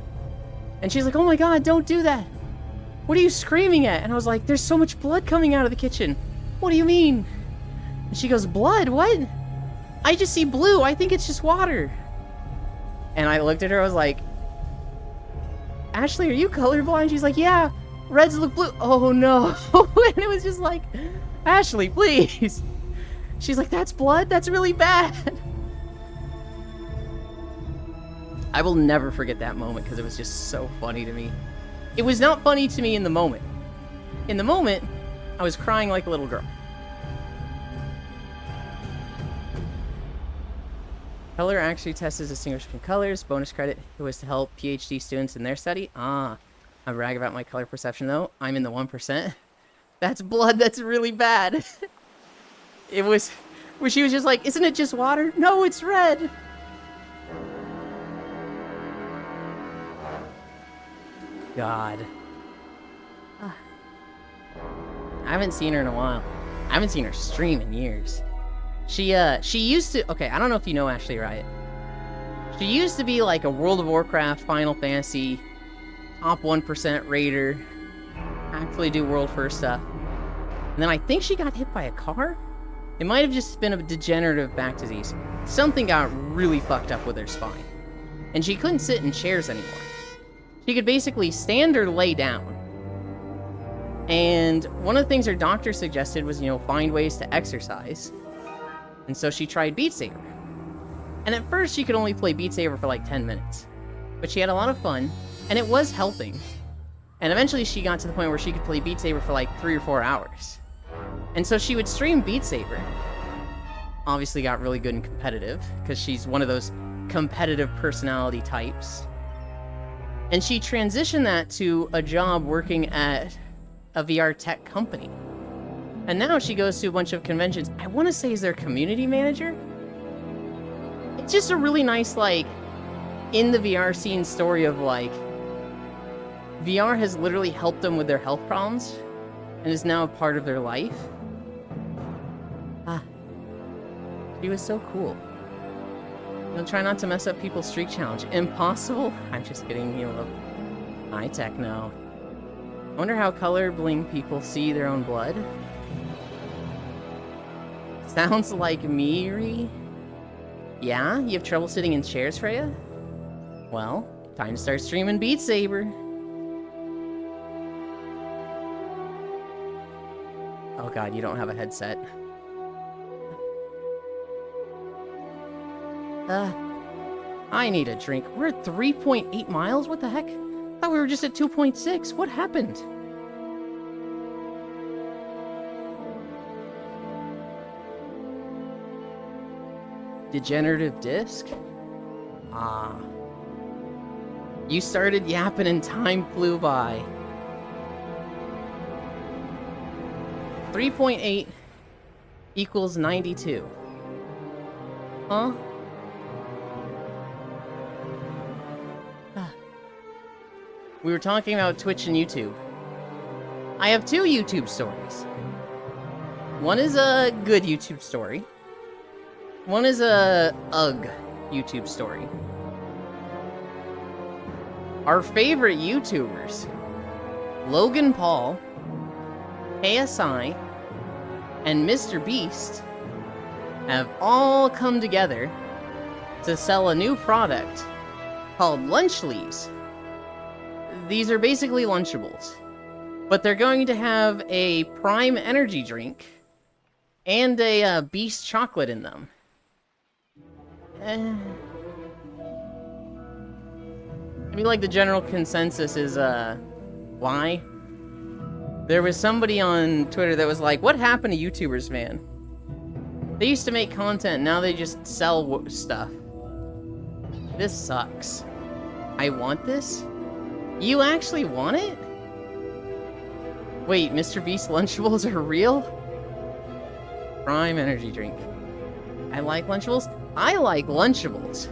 [SPEAKER 1] And she's like, oh my god, don't do that. What are you screaming at? And I was like, there's so much blood coming out of the kitchen. What do you mean? And she goes, blood? What? I just see blue. I think it's just water. And I looked at her, I was like, Ashley, are you colorblind? She's like, yeah, reds look blue. Oh no. And it was just like, Ashley, please. She's like, that's blood? That's really bad. I will never forget that moment because it was just so funny to me. It was not funny to me in the moment. In the moment, I was crying like a little girl. Color actually tests as distinguished from colors. Bonus credit. It was to help PhD students in their study. I brag about my color perception though. I'm in the 1%. That's blood. That's really bad. It was where she was just like, isn't it just water? No, it's red. God. I haven't seen her in a while. I haven't seen her stream in years. She used to... Okay, I don't know if you know Ashley Riot. She used to be like a World of Warcraft, Final Fantasy, top 1% raider, actually do world first stuff. And then I think she got hit by a car? It might have just been a degenerative back disease. Something got really fucked up with her spine. And she couldn't sit in chairs anymore. She could basically stand or lay down. And one of the things her doctor suggested was, find ways to exercise. And so she tried Beat Saber. And at first she could only play Beat Saber for like 10 minutes. But she had a lot of fun, and it was helping. And eventually she got to the point where she could play Beat Saber for like 3 or 4 hours. And so she would stream Beat Saber. Obviously got really good and competitive, because she's one of those competitive personality types. And she transitioned that to a job working at a VR tech company. And now she goes to a bunch of conventions. I want to say is their community manager? It's just a really nice, like, in the VR scene story of, like, VR has literally helped them with their health problems and is now a part of their life. She was so cool. Try not to mess up people's streak challenge. Impossible? I'm just kidding, Hilo. High tech, no. I wonder how colorblind people see their own blood. Sounds like me. Yeah? You have trouble sitting in chairs, Freya? Well, time to start streaming Beat Saber. Oh god, you don't have a headset. I need a drink. We're at 3.8 miles? What the heck? thought we were just at 2.6. What happened? Degenerative disc? Ah. You started yapping and time flew by. 3.8 equals 92. Huh? We were talking about Twitch and YouTube. I have 2 YouTube stories. One is a good YouTube story. One is a UGG YouTube story. Our favorite YouTubers, Logan Paul, KSI, and Mr. Beast, have all come together to sell a new product called Lunchleys. These are basically Lunchables, but they're going to have a Prime energy drink and a Beast chocolate in them. I mean, like, the general consensus is, why? There was somebody on Twitter that was like, what happened to YouTubers, man? They used to make content, now they just sell stuff. This sucks. I want this? You actually want it? Wait, Mr. Beast Lunchables are real? Prime energy drink. I like Lunchables? I like Lunchables.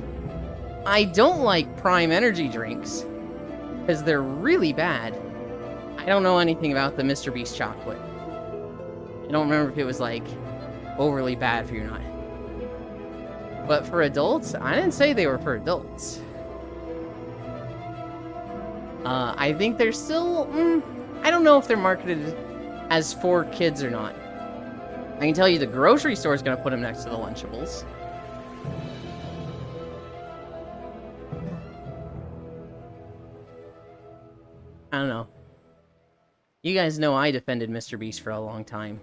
[SPEAKER 1] I don't like Prime energy drinks, because they're really bad. I don't know anything about the Mr. Beast chocolate. I don't remember if it was, like, overly bad for you or not. But for adults, I didn't say they were for adults. I think they're still... I don't know if they're marketed as for kids or not. I can tell you the grocery store is going to put them next to the Lunchables. I don't know. You guys know I defended Mr. Beast for a long time.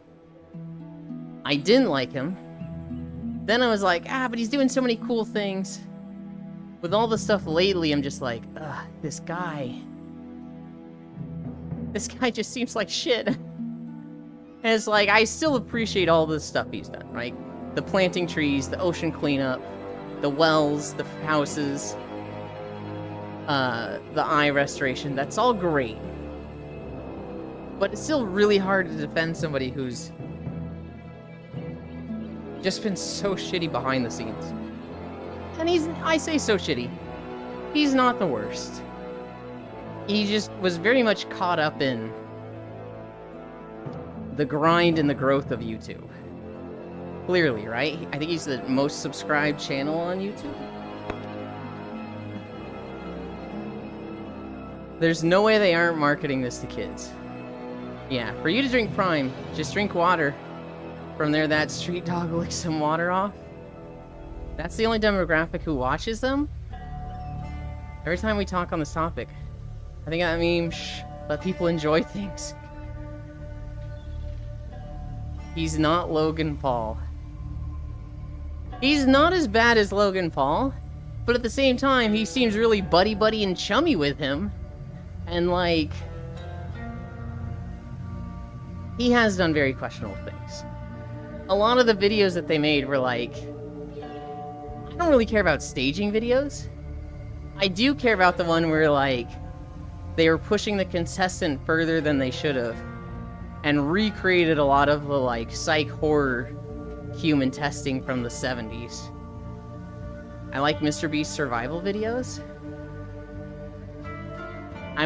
[SPEAKER 1] I didn't like him. Then I was like, but he's doing so many cool things. With all the stuff lately, I'm just like, this guy. This guy just seems like shit. And it's like, I still appreciate all the stuff he's done, right? The planting trees, the ocean cleanup, the wells, the houses, the eye restoration. That's all great. But it's still really hard to defend somebody who's just been so shitty behind the scenes. And I say so shitty. He's not the worst. He just was very much caught up in the grind and the growth of YouTube. Clearly, right? I think he's the most subscribed channel on YouTube. There's no way they aren't marketing this to kids. Yeah, for you to drink Prime, just drink water. From there, that street dog licks some water off. That's the only demographic who watches them. Every time we talk on this topic, I think that meme, let people enjoy things. He's not Logan Paul. He's not as bad as Logan Paul, but at the same time, he seems really buddy-buddy and chummy with him. And, like, he has done very questionable things. A lot of the videos that they made were like, I don't really care about staging videos. I do care about the one where, like, they were pushing the contestant further than they should have and recreated a lot of the, like, psych horror human testing from the 70s. I like Mr. Beast survival videos. Okay,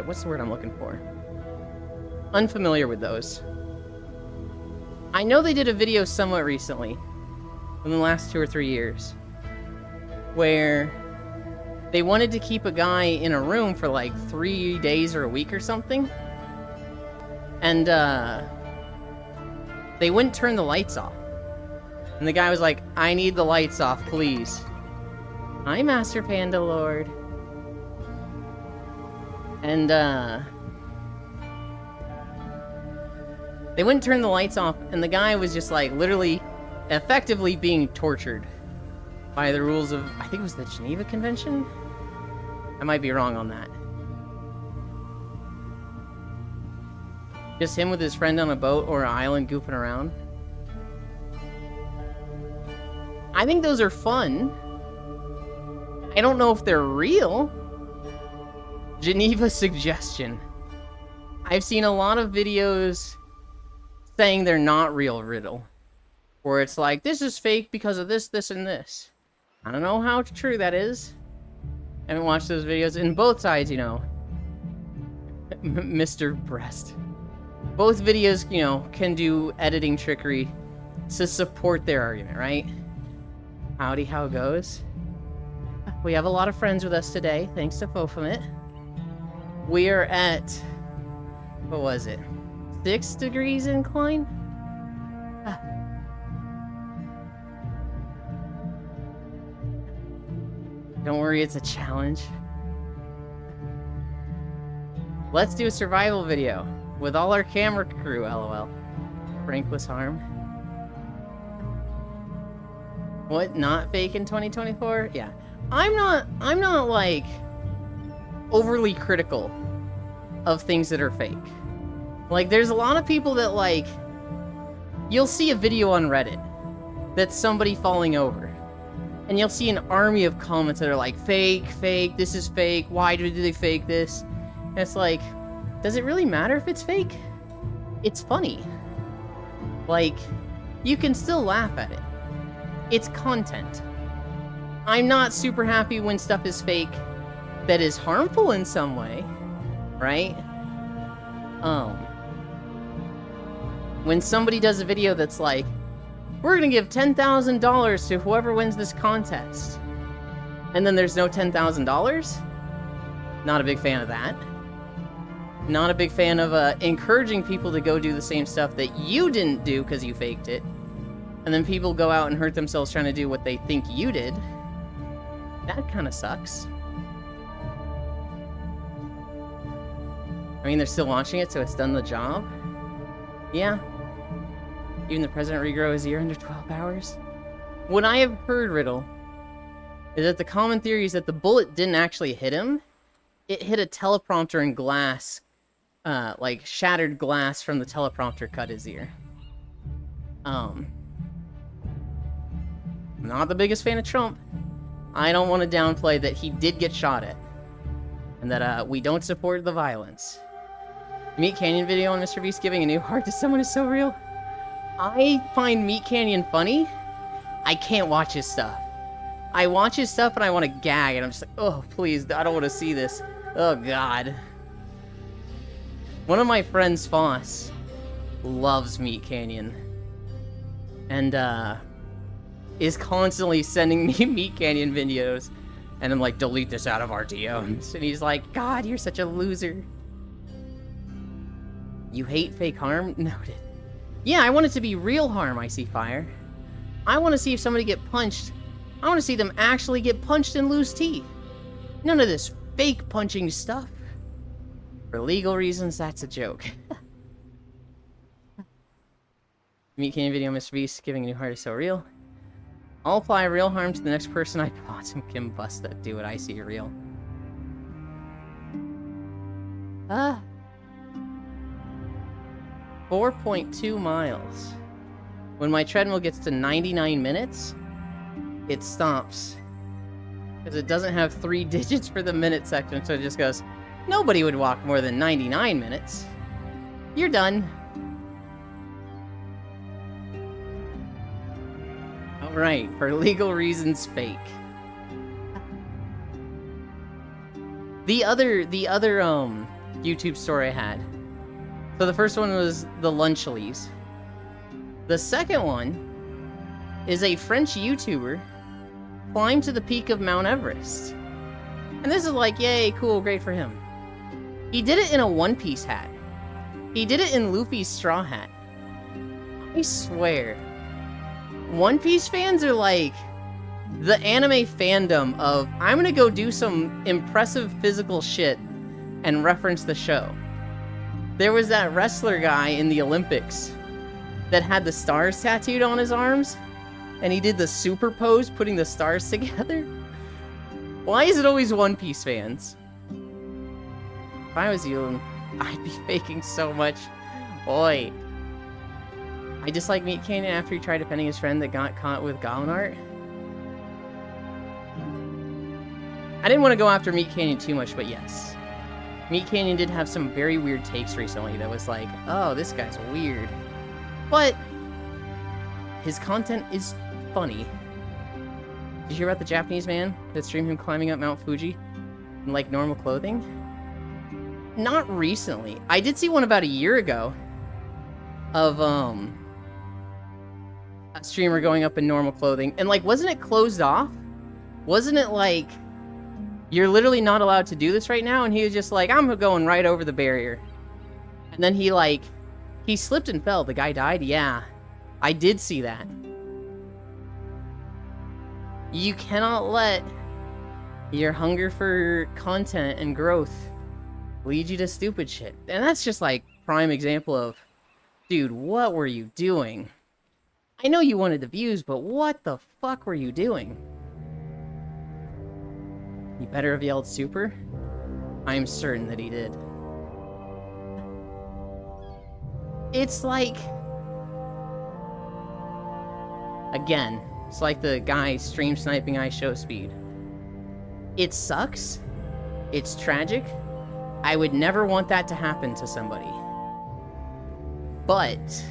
[SPEAKER 1] what's the word I'm looking for? Unfamiliar with those. I know they did a video somewhat recently, in the last 2 or 3 years, where they wanted to keep a guy in a room for like 3 days or a week or something, and they wouldn't turn the lights off. And the guy was like, I need the lights off, please. Hi, Master Panda Lord. And, they wouldn't turn the lights off, and the guy was just, like, literally, effectively being tortured by the rules of, I think it was the Geneva Convention? I might be wrong on that. Just him with his friend on a boat or an island goofing around. I think those are fun. I don't know if they're real. Geneva suggestion. I've seen a lot of videos saying they're not real riddle. Where it's like, this is fake because of this, this, and this. I don't know how true that is. I haven't watched those videos. And both sides, you know. Mr. Breast. Both videos, you know, can do editing trickery to support their argument, right? Howdy, how it goes. We have a lot of friends with us today, thanks to Fofamit. We are at, what was it? 6 degrees incline? Don't worry, it's a challenge. Let's do a survival video with all our camera crew, lol. Frankless harm. What, not fake in 2024? Yeah. I'm not like overly critical of things that are fake. Like, there's a lot of people that, like, you'll see a video on Reddit that's somebody falling over. And you'll see an army of comments that are like, fake, fake, this is fake, why do they fake this? And it's like, does it really matter if it's fake? It's funny. Like, you can still laugh at it. It's content. I'm not super happy when stuff is fake that is harmful in some way, right? When somebody does a video that's like, we're gonna give $10,000 to whoever wins this contest, and then there's no $10,000, not a big fan of that. Not a big fan of encouraging people to go do the same stuff that you didn't do because you faked it, and then people go out and hurt themselves trying to do what they think you did. That kind of sucks. I mean, they're still watching it, so it's done the job. Yeah. Even the president regrow his ear under 12 hours. What I have heard, Riddle, is that the common theory is that the bullet didn't actually hit him. It hit a teleprompter and glass, like shattered glass from the teleprompter cut his ear. I'm not the biggest fan of Trump. I don't want to downplay that he did get shot at. And that we don't support the violence. Meat Canyon video on Mr. Beast giving a new heart to someone is so real. I find Meat Canyon funny. I can't watch his stuff. I watch his stuff and I want to gag, and I'm just like, oh, please, I don't want to see this. Oh, God. One of my friends, Foss, loves Meat Canyon. And, is constantly sending me Meat Canyon videos. And I'm like, delete this out of our DMs. And he's like, God, you're such a loser. You hate fake harm? Noted. Yeah, I want it to be real harm, I see fire. I want to see if somebody get punched. I want to see them actually get punched and lose teeth. None of this fake punching stuff. For legal reasons, that's a joke. Meat Canyon video, Mr. Beast giving a new heart is so real. I'll apply real harm to the next person I bought and can bust that. Do it, I see real. 4.2 miles. When my treadmill gets to 99 minutes, it stops. Because it doesn't have 3 digits for the minute section, so it just goes, nobody would walk more than 99 minutes. You're done. Alright, for legal reasons, fake. The other YouTube story I had. So the first one was the Lunchleys. The second one is a French YouTuber climbed to the peak of Mount Everest. And this is like, yay, cool, great for him. He did it in a One Piece hat. He did it in Luffy's straw hat. I swear. One Piece fans are like the anime fandom of, I'm gonna go do some impressive physical shit and reference the show. There was that wrestler guy in the Olympics that had the stars tattooed on his arms. and he did the super pose putting the stars together? Why is it always One Piece fans? If I was you, I'd be faking so much. Oi. I dislike Meat Canyon after he tried defending his friend that got caught with goblin art. I didn't want to go after Meat Canyon too much, but yes. Meat Canyon did have some very weird takes recently that was like, oh, this guy's weird. But his content is funny. Did you hear about the Japanese man that streamed him climbing up Mount Fuji in like normal clothing? Not recently. I did see one about a year ago of a streamer going up in normal clothing, and like, wasn't it closed off? Wasn't it like, you're literally not allowed to do this right now? And he was just like, I'm going right over the barrier. And then he slipped and fell. The guy died? Yeah. I did see that. You cannot let your hunger for content and growth lead you to stupid shit. And that's just like prime example of, dude, what were you doing? I know you wanted the views, but what the fuck were you doing? He better have yelled super? I am certain that he did. It's like... Again, it's like the guy stream sniping IShow speed. It sucks. It's tragic. I would never want that to happen to somebody. But...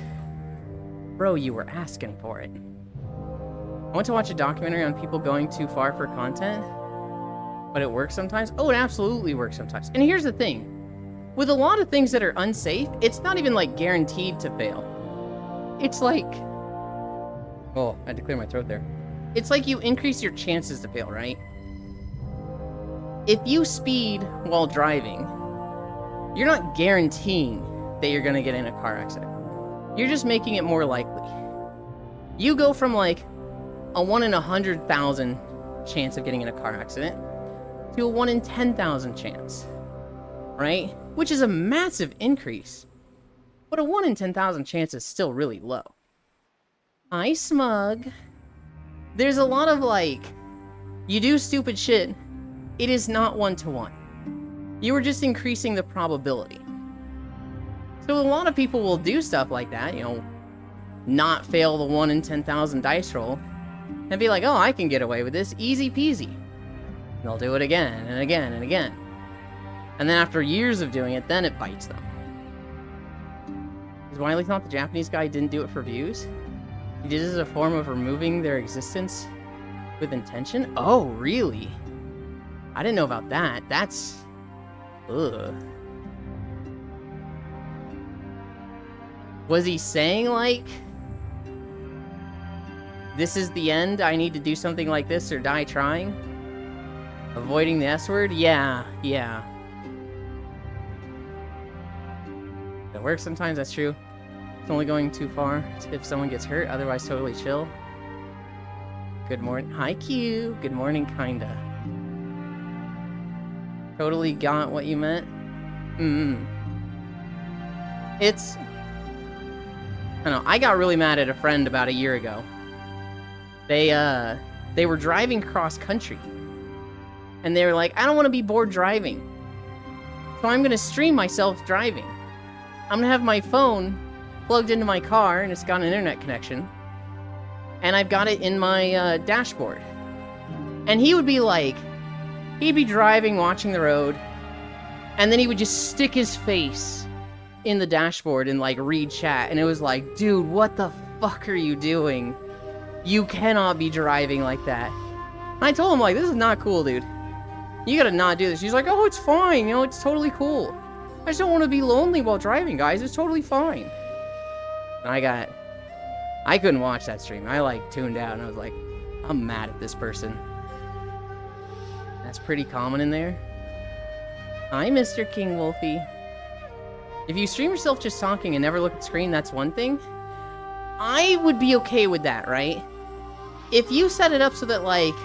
[SPEAKER 1] Bro, you were asking for it. I want to watch a documentary on people going too far for content. But it works sometimes? Oh, it absolutely works sometimes. And here's the thing. With a lot of things that are unsafe, it's not even, like, guaranteed to fail. It's like... Oh, I had to clear my throat there. It's like you increase your chances to fail, right? If you speed while driving, you're not guaranteeing that you're gonna get in a car accident. You're just making it more likely. You go from, like, a 1 in 100,000 chance of getting in a car accident to a 1 in 10,000 chance, right? Which is a massive increase. But a 1 in 10,000 chance is still really low. Hi, Smug. There's a lot of, like, you do stupid shit, it is not 1-to-1. You are just increasing the probability. So a lot of people will do stuff like that, you know, not fail the 1 in 10,000 dice roll, and be like, oh, I can get away with this, easy peasy. They'll do it again and again and again. And then after years of doing it, then it bites them. Is Wiley thought the Japanese guy didn't do it for views? He did it as a form of removing their existence with intention? Oh, really? I didn't know about that. That's... Ugh. Was he saying, like... This is the end, I need to do something like this or die trying? Avoiding the S-word? Yeah. It works sometimes, that's true. It's only going too far if someone gets hurt, otherwise totally chill. Good morning. Hi, Q. Good morning, kinda. Totally got what you meant. It's... I don't know, I got really mad at a friend about a year ago. They were driving cross country. And they were like, I don't want to be bored driving. So I'm going to stream myself driving. I'm going to have my phone plugged into my car, and it's got an internet connection. And I've got it in my dashboard. And he would be like, he'd be driving, watching the road, and then he would just stick his face in the dashboard and like read chat. And it was like, dude, what the fuck are you doing? You cannot be driving like that. And I told him, like, this is not cool, dude. You gotta not do this. He's like, oh, it's fine, you know, it's totally cool. I just don't want to be lonely while driving, guys. It's totally fine. And I couldn't watch that stream. I, like, tuned out, and I was like, I'm mad at this person. That's pretty common in there. Hi, Mr. King Wolfie. If you stream yourself just talking and never look at the screen, that's one thing. I would be okay with that, right? If you set it up so that, like,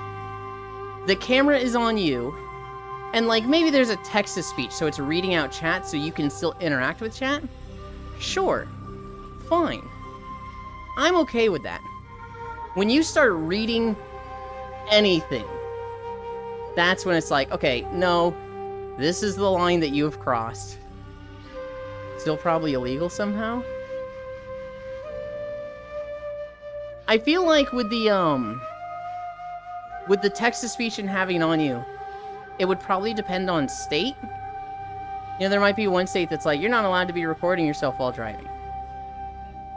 [SPEAKER 1] the camera is on you, and, like, maybe there's a text-to-speech, so it's reading out chat so you can still interact with chat, sure. Fine. I'm okay with that. When you start reading anything, that's when it's like, okay, no, this is the line that you have crossed. Still probably illegal somehow. I feel like with the text-to-speech and having on you, it would probably depend on state. You know, there might be one state that's like, you're not allowed to be recording yourself while driving.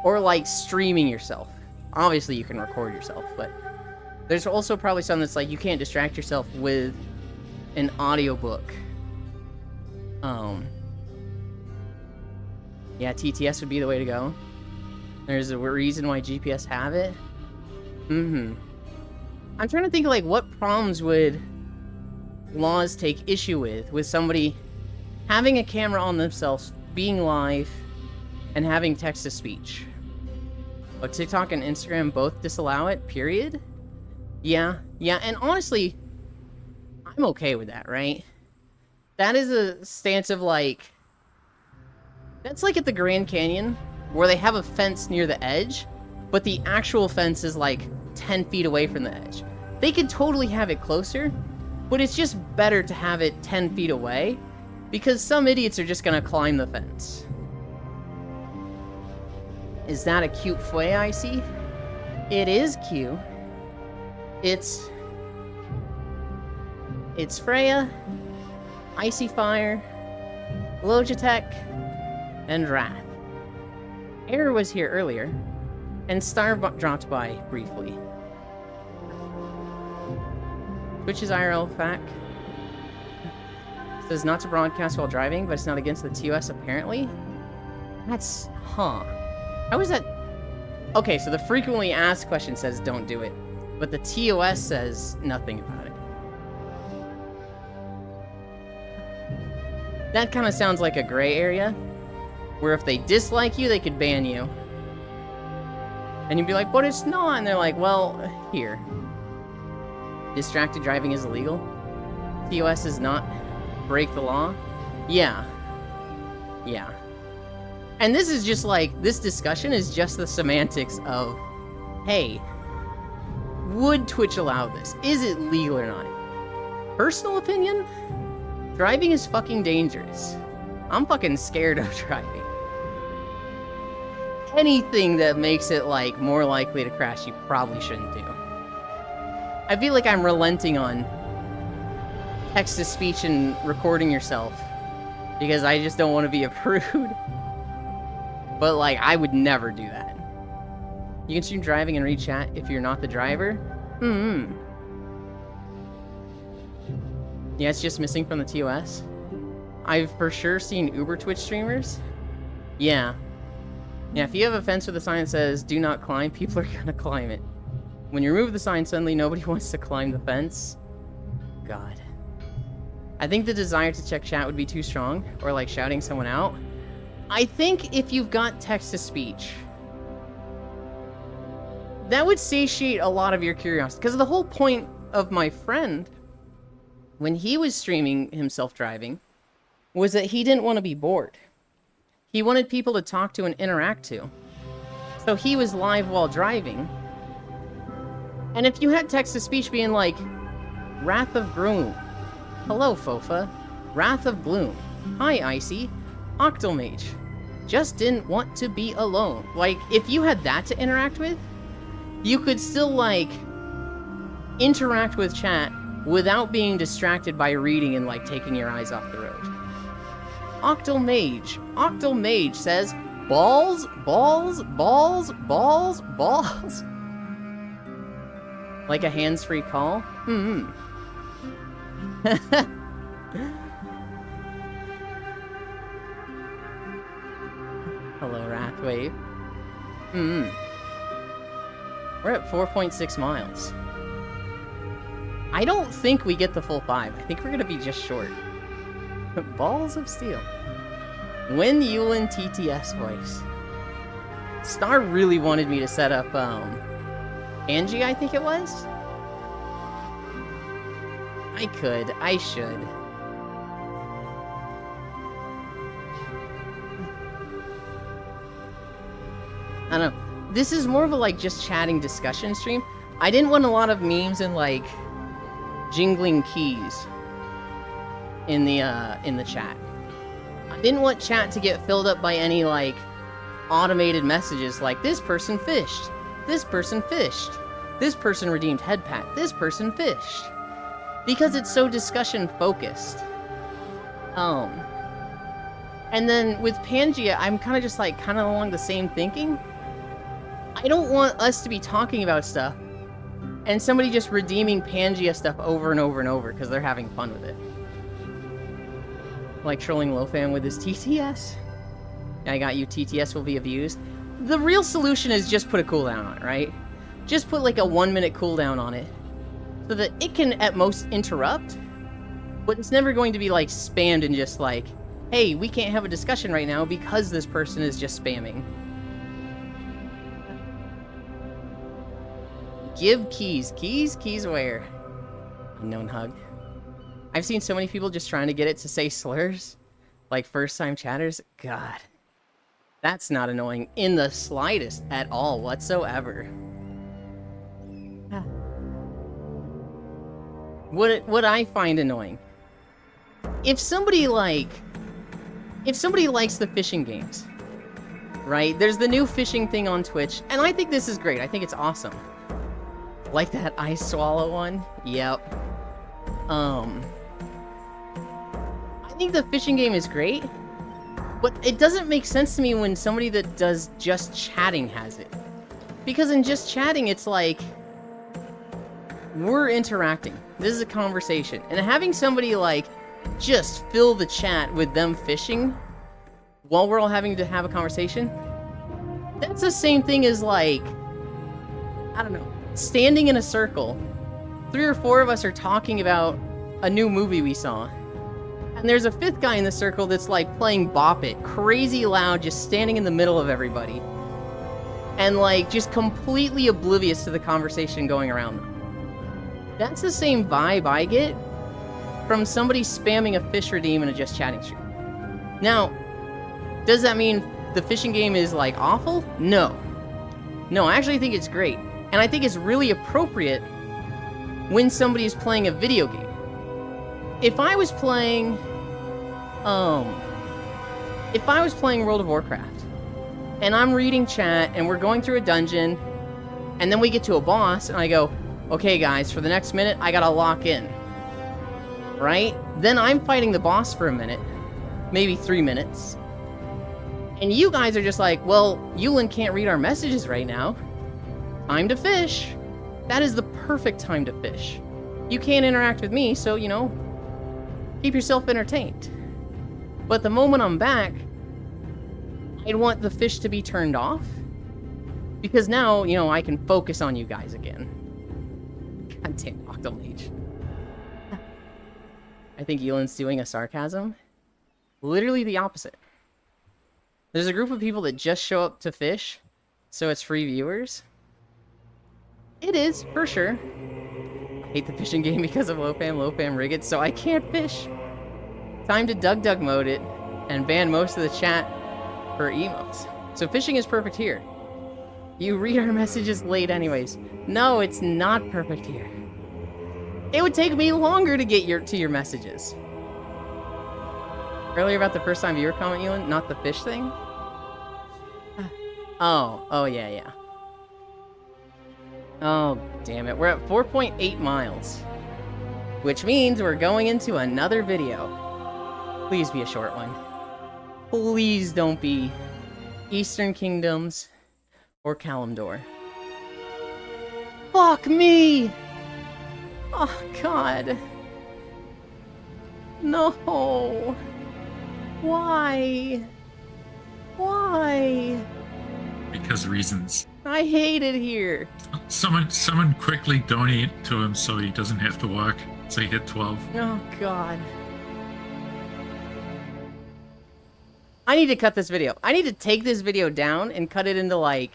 [SPEAKER 1] Or like streaming yourself. Obviously you can record yourself, but there's also probably some that's like, you can't distract yourself with an audiobook. Yeah, TTS would be the way to go. There's a reason why GPS have it. I'm trying to think, like, what problems would laws take issue with somebody having a camera on themselves, being live, and having text-to-speech. But TikTok and Instagram both disallow it, period? Yeah, and honestly, I'm okay with that, right? That is a stance of, like... That's like at the Grand Canyon, where they have a fence near the edge, but the actual fence is like 10 feet away from the edge. They could totally have it closer, but it's just better to have it 10 feet away, because some idiots are just gonna climb the fence. Is that a cute foyer I see? It is cute. It's Freya, Icy Fire, Logitech, and Wrath. Air was here earlier, and Star dropped by briefly. Twitch's IRL fact says not to broadcast while driving, but it's not against the TOS apparently. That's... How is that... Okay, so the frequently asked question says don't do it, but the TOS says nothing about it. That kind of sounds like a gray area, where if they dislike you, they could ban you. And you'd be like, but it's not. And they're like, well, here. Distracted driving is illegal. TOS is not break the law. Yeah. And this is just like, this discussion is just the semantics of, hey, would Twitch allow this? Is it legal or not? Personal opinion? Driving is fucking dangerous. I'm fucking scared of driving. Anything that makes it, like, more likely to crash, you probably shouldn't do. I feel like I'm relenting on text-to-speech and recording yourself, because I just don't want to be a prude. But, like, I would never do that. You can stream driving and read chat if you're not the driver? Yeah, it's just missing from the TOS. I've for sure seen Uber Twitch streamers. Yeah, if you have a fence with a sign that says, do not climb, people are gonna climb it. When you remove the sign, suddenly nobody wants to climb the fence. God. I think the desire to check chat would be too strong, or like shouting someone out. I think if you've got text-to-speech, that would satiate a lot of your curiosity. Because the whole point of my friend, when he was streaming himself driving, was that he didn't want to be bored. He wanted people to talk to and interact to. So he was live while driving. And if you had text-to-speech being like, Wrath of Gloom, hello Fofa, Wrath of Gloom, hi Icy, Octomage, just didn't want to be alone. Like, if you had that to interact with, you could still, like, interact with chat without being distracted by reading and, like, taking your eyes off the road. Octomage says, balls. Like a hands-free call? Hello, Wrathwave. We're at 4.6 miles. I don't think we get the full 5. I think we're gonna be just short. Balls of steel. When Yulin TTS voice. Star really wanted me to set up, Angie, I think it was? I should. I don't know. this is more of a like just chatting discussion stream. I didn't want a lot of memes and like jingling keys in the chat. I didn't want chat to get filled up by any like automated messages like this person fished, this person fished, this person redeemed head pack, this person fished, because it's so discussion focused. And then with Pangea, I'm kind of just like kind of along the same thinking. I don't want us to be talking about stuff and somebody just redeeming Pangea stuff over and over and over because they're having fun with it. Like trolling Lofam with his TTS. I got you, TTS will be abused. The real solution is just put a cooldown on it, right? Just put like a 1-minute cooldown on it so that it can at most interrupt, but it's never going to be like spammed and just like, hey, we can't have a discussion right now because this person is just spamming. Give keys. Keys where? Unknown hug. I've seen so many people just trying to get it to say slurs. Like first-time chatters. God. That's not annoying in the slightest at all whatsoever. What I find annoying. If somebody likes the fishing games, right? There's the new fishing thing on Twitch, and I think this is great. I think it's awesome. Like that ice swallow one? Yep. I think the fishing game is great, but it doesn't make sense to me when somebody that does just chatting has it. Because in just chatting, it's like, we're interacting. This is a conversation. And having somebody like, just fill the chat with them fishing while we're all having to have a conversation, that's the same thing as like, I don't know, standing in a circle. 3 or 4 of us are talking about a new movie we saw. And there's a 5th guy in the circle that's like playing Bop It, crazy loud, just standing in the middle of everybody. And like just completely oblivious to the conversation going around them. That's the same vibe I get from somebody spamming a fish redeem in a just chatting stream. Now, does that mean the fishing game is like awful? No. No, I actually think it's great. And I think it's really appropriate when somebody is playing a video game. If I was playing World of Warcraft, and I'm reading chat, and we're going through a dungeon, and then we get to a boss, and I go, okay guys, for the next minute, I gotta lock in. Right? Then I'm fighting the boss for a minute, maybe 3 minutes. And you guys are just like, well, Yulin can't read our messages right now. Time to fish. That is the perfect time to fish. You can't interact with me, so, you know, keep yourself entertained. But the moment I'm back, I'd want the fish to be turned off. Because now, you know, I can focus on you guys again. God damn, Octomage. I think Yulin's doing a sarcasm. Literally the opposite. There's a group of people that just show up to fish, so it's free viewers. It is, for sure. I hate the fishing game because of Lofam rig it, so I can't fish. Time to Dug mode it, and ban most of the chat for emotes. So fishing is perfect here. You read our messages late anyways. No, it's not perfect here. It would take me longer to get to your messages. Earlier about the first time viewer comment, Yulin, not the fish thing? Oh yeah. Oh, damn it. We're at 4.8 miles. Which means we're going into another video. Please be a short one. Please don't be Eastern Kingdoms or Kalimdor. Fuck me! Oh, God. No. Why? Why?
[SPEAKER 2] Because reasons.
[SPEAKER 1] I hate it here.
[SPEAKER 2] Someone quickly donate to him so he doesn't have to walk. So he hit 12.
[SPEAKER 1] Oh, God. I need to cut this video. I need to take this video down and cut it into, like,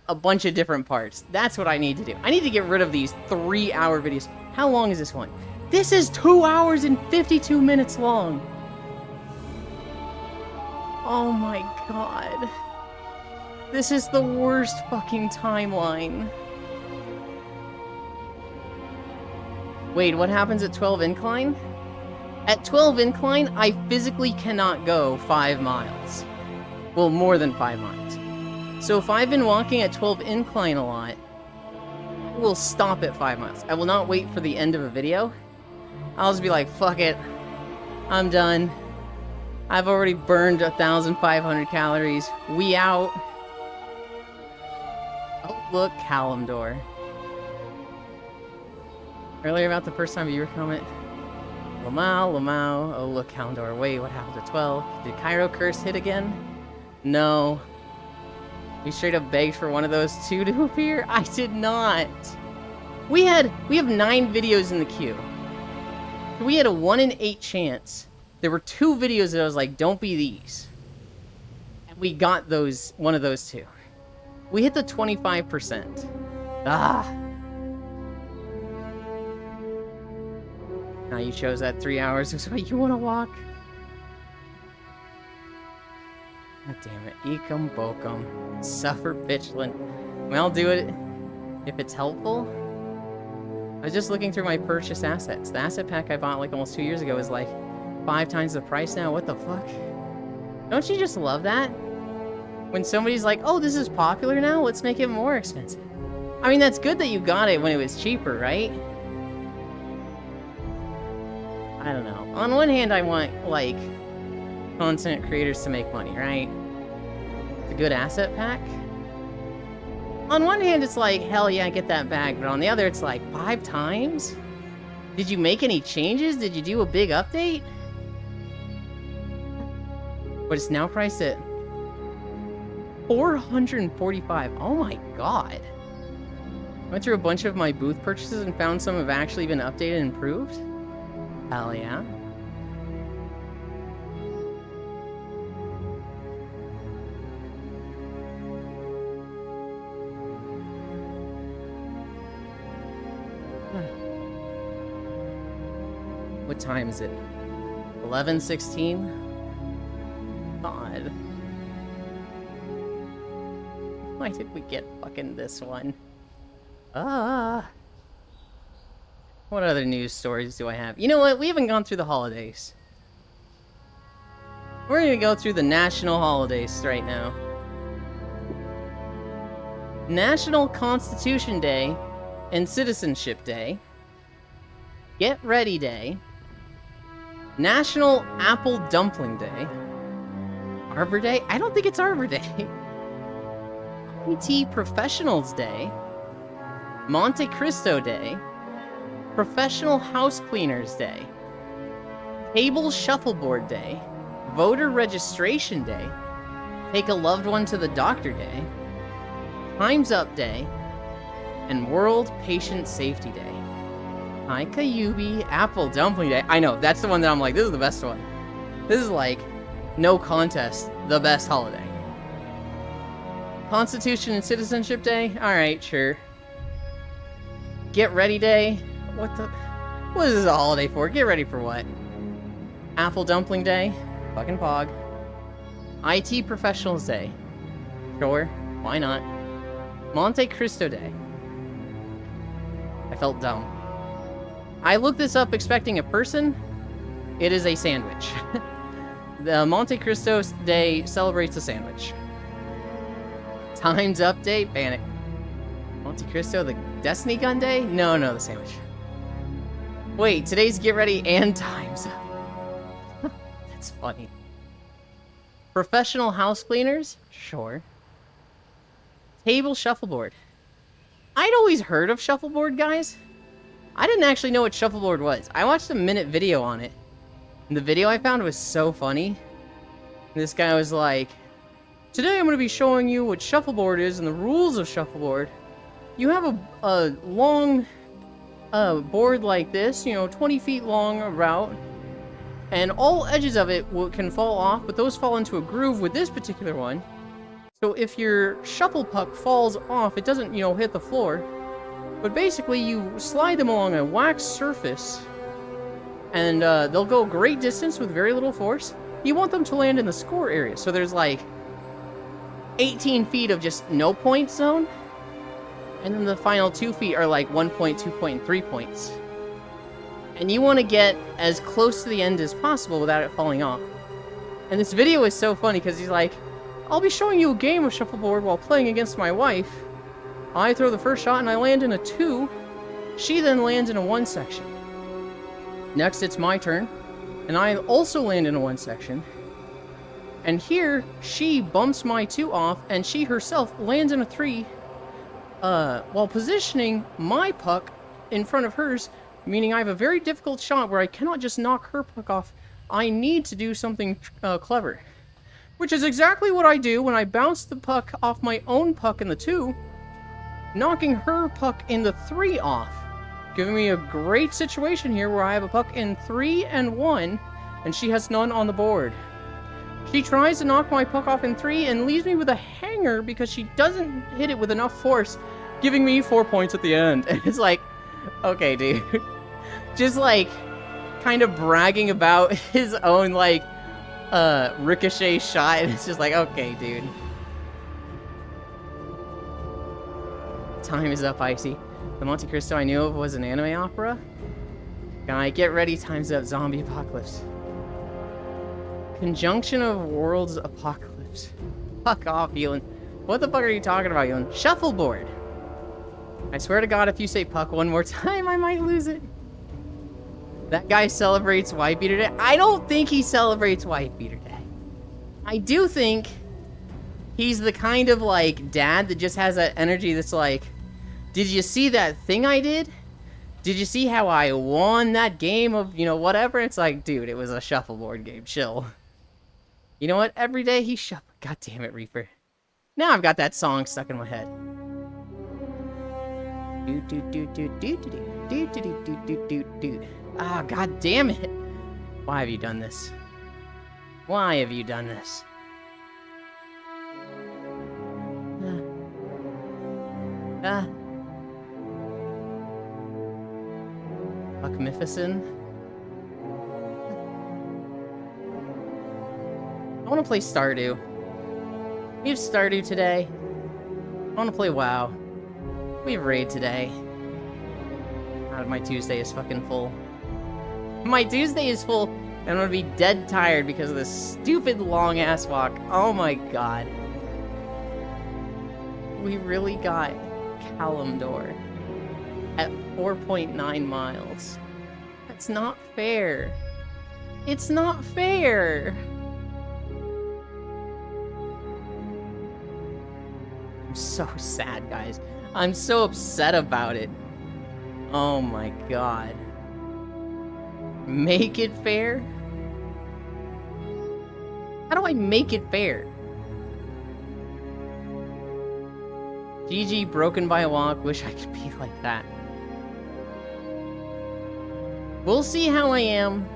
[SPEAKER 1] a bunch of different parts. That's what I need to do. I need to get rid of these 3-hour videos. How long is this one? This is 2 hours and 52 minutes long. Oh my God. This is the worst fucking timeline. Wait, what happens at 12 incline? At 12 incline, I physically cannot go 5 miles. Well, more than 5 miles. So if I've been walking at 12 incline a lot, I will stop at 5 miles. I will not wait for the end of a video. I'll just be like, fuck it. I'm done. I've already burned 1,500 calories. We out. Oh, look, Kalimdor. Earlier about the first time viewer comment. Lamau. Oh, look, Kalimdor. Wait, what happened to 12? Did Cairo Curse hit again? No. You straight up begged for one of those two to appear? I did not. We have 9 videos in the queue. We had a 1 in 8 chance. There were 2 videos that I was like, don't be these. And we got one of those 2. We hit the 25%. Ah. Now you chose that 3 hours. So what you want to walk? God damn it. Ecum bokum. Suffer bitchland. I mean, I'll do it if it's helpful. I was just looking through my purchased assets. The asset pack I bought like almost 2 years ago is like 5 times the price now. What the fuck? Don't you just love that? When somebody's like, oh, this is popular now, let's make it more expensive. I mean, that's good that you got it when it was cheaper, right? I don't know. On one hand, I want, like, content creators to make money, right? It's a good asset pack. On one hand, it's like, hell yeah, get that bag. But on the other, it's like, 5 times? Did you make any changes? Did you do a big update? But it's now priced at $445. Oh my god. I went through a bunch of my booth purchases and found some have actually been updated and improved. Hell yeah. What time is it? 11:16? God. Why did we get fucking this one? What other news stories do I have? You know what? We haven't gone through the holidays. We're gonna go through the national holidays right now. National Constitution Day and Citizenship Day. Get Ready Day. National Apple Dumpling Day. Arbor Day? I don't think it's Arbor Day. IT Professionals Day. Monte Cristo Day. Professional House Cleaners Day. Table Shuffleboard Day. Voter Registration Day. Take a Loved One to the Doctor Day. Time's Up Day. And World Patient Safety Day. Hi, Kayubi. Apple Dumpling Day. I know, that's the one that I'm like, this is the best one. This is like, no contest, the best holiday. Constitution and Citizenship Day? Alright, sure. Get Ready Day? What is this a holiday for? Get ready for what? Apple Dumpling Day? Fucking pog. IT Professionals Day? Sure, why not? Monte Cristo Day? I felt dumb. I looked this up expecting a person. It is a sandwich. The Monte Cristo Day celebrates a sandwich. Time's Up Day? Panic. Monte Cristo, the Destiny Gun Day? No, the sandwich. Wait, today's Get Ready and Time's Up. That's funny. Professional House Cleaners? Sure. Table Shuffleboard. I'd always heard of Shuffleboard, guys. I didn't actually know what Shuffleboard was. I watched a minute video on it. And the video I found was so funny. This guy was like, today I'm going to be showing you what Shuffleboard is and the rules of Shuffleboard. You have a long board like this, 20 feet long route. And all edges of it can fall off, but those fall into a groove with this particular one. So if your shuffle puck falls off, it doesn't, hit the floor. But basically, you slide them along a wax surface, and they'll go a great distance with very little force. You want them to land in the score area, so there's like 18 feet of just no point zone. And then the final 2 feet are like 1 point, 2 point, 3 points. And you want to get as close to the end as possible without it falling off. And this video is so funny because he's like, I'll be showing you a game of shuffleboard while playing against my wife. I throw the first shot and I land in a 2. She then lands in a 1 section. Next, it's my turn. And I also land in a 1 section. And here, she bumps my 2 off and she herself lands in a 3. While positioning my puck in front of hers, meaning I have a very difficult shot where I cannot just knock her puck off. I need to do something clever. Which is exactly what I do when I bounce the puck off my own puck in the 2, knocking her puck in the 3 off, giving me a great situation here where I have a puck in 3 and 1, and she has none on the board. She tries to knock my puck off in 3 and leaves me with a hanger because she doesn't hit it with enough force, giving me 4 points at the end. And it's like, okay, dude. Just like, kind of bragging about his own, like, ricochet shot. And it's just like, okay, dude. Time is up, Icy. The Monte Cristo I knew of was an anime opera. Guy, get ready, time's up. Zombie apocalypse. Conjunction of worlds apocalypse. Fuck off, Elon. What the fuck are you talking about, Elon? Shuffleboard. I swear to God, if you say puck one more time, I might lose it. That guy celebrates Wife Beater Day. I don't think he celebrates Wife Beater Day. I do think he's the kind of, like, dad that just has that energy that's like, did you see that thing I did? Did you see how I won that game of, you know, whatever? It's like, dude, it was a shuffleboard game. Chill. You know what? Every day he shuffle. God damn it, Reaper. Now I've got that song stuck in my head. Ah, god damn it. Why have you done this? Why have you done this? Buckmifficin. I want to play Stardew. We have Stardew today. I want to play WoW. We have Raid today. God, my Tuesday is fucking full. My Tuesday is full, and I'm gonna be dead tired because of this stupid long-ass walk. Oh my god. We really got Kalimdor at 4.9 miles. That's not fair. It's not fair. I'm so sad, guys. I'm so upset about it. Oh my god. Make it fair? How do I make it fair? GG, broken by a walk. Wish I could be like that. We'll see how I am.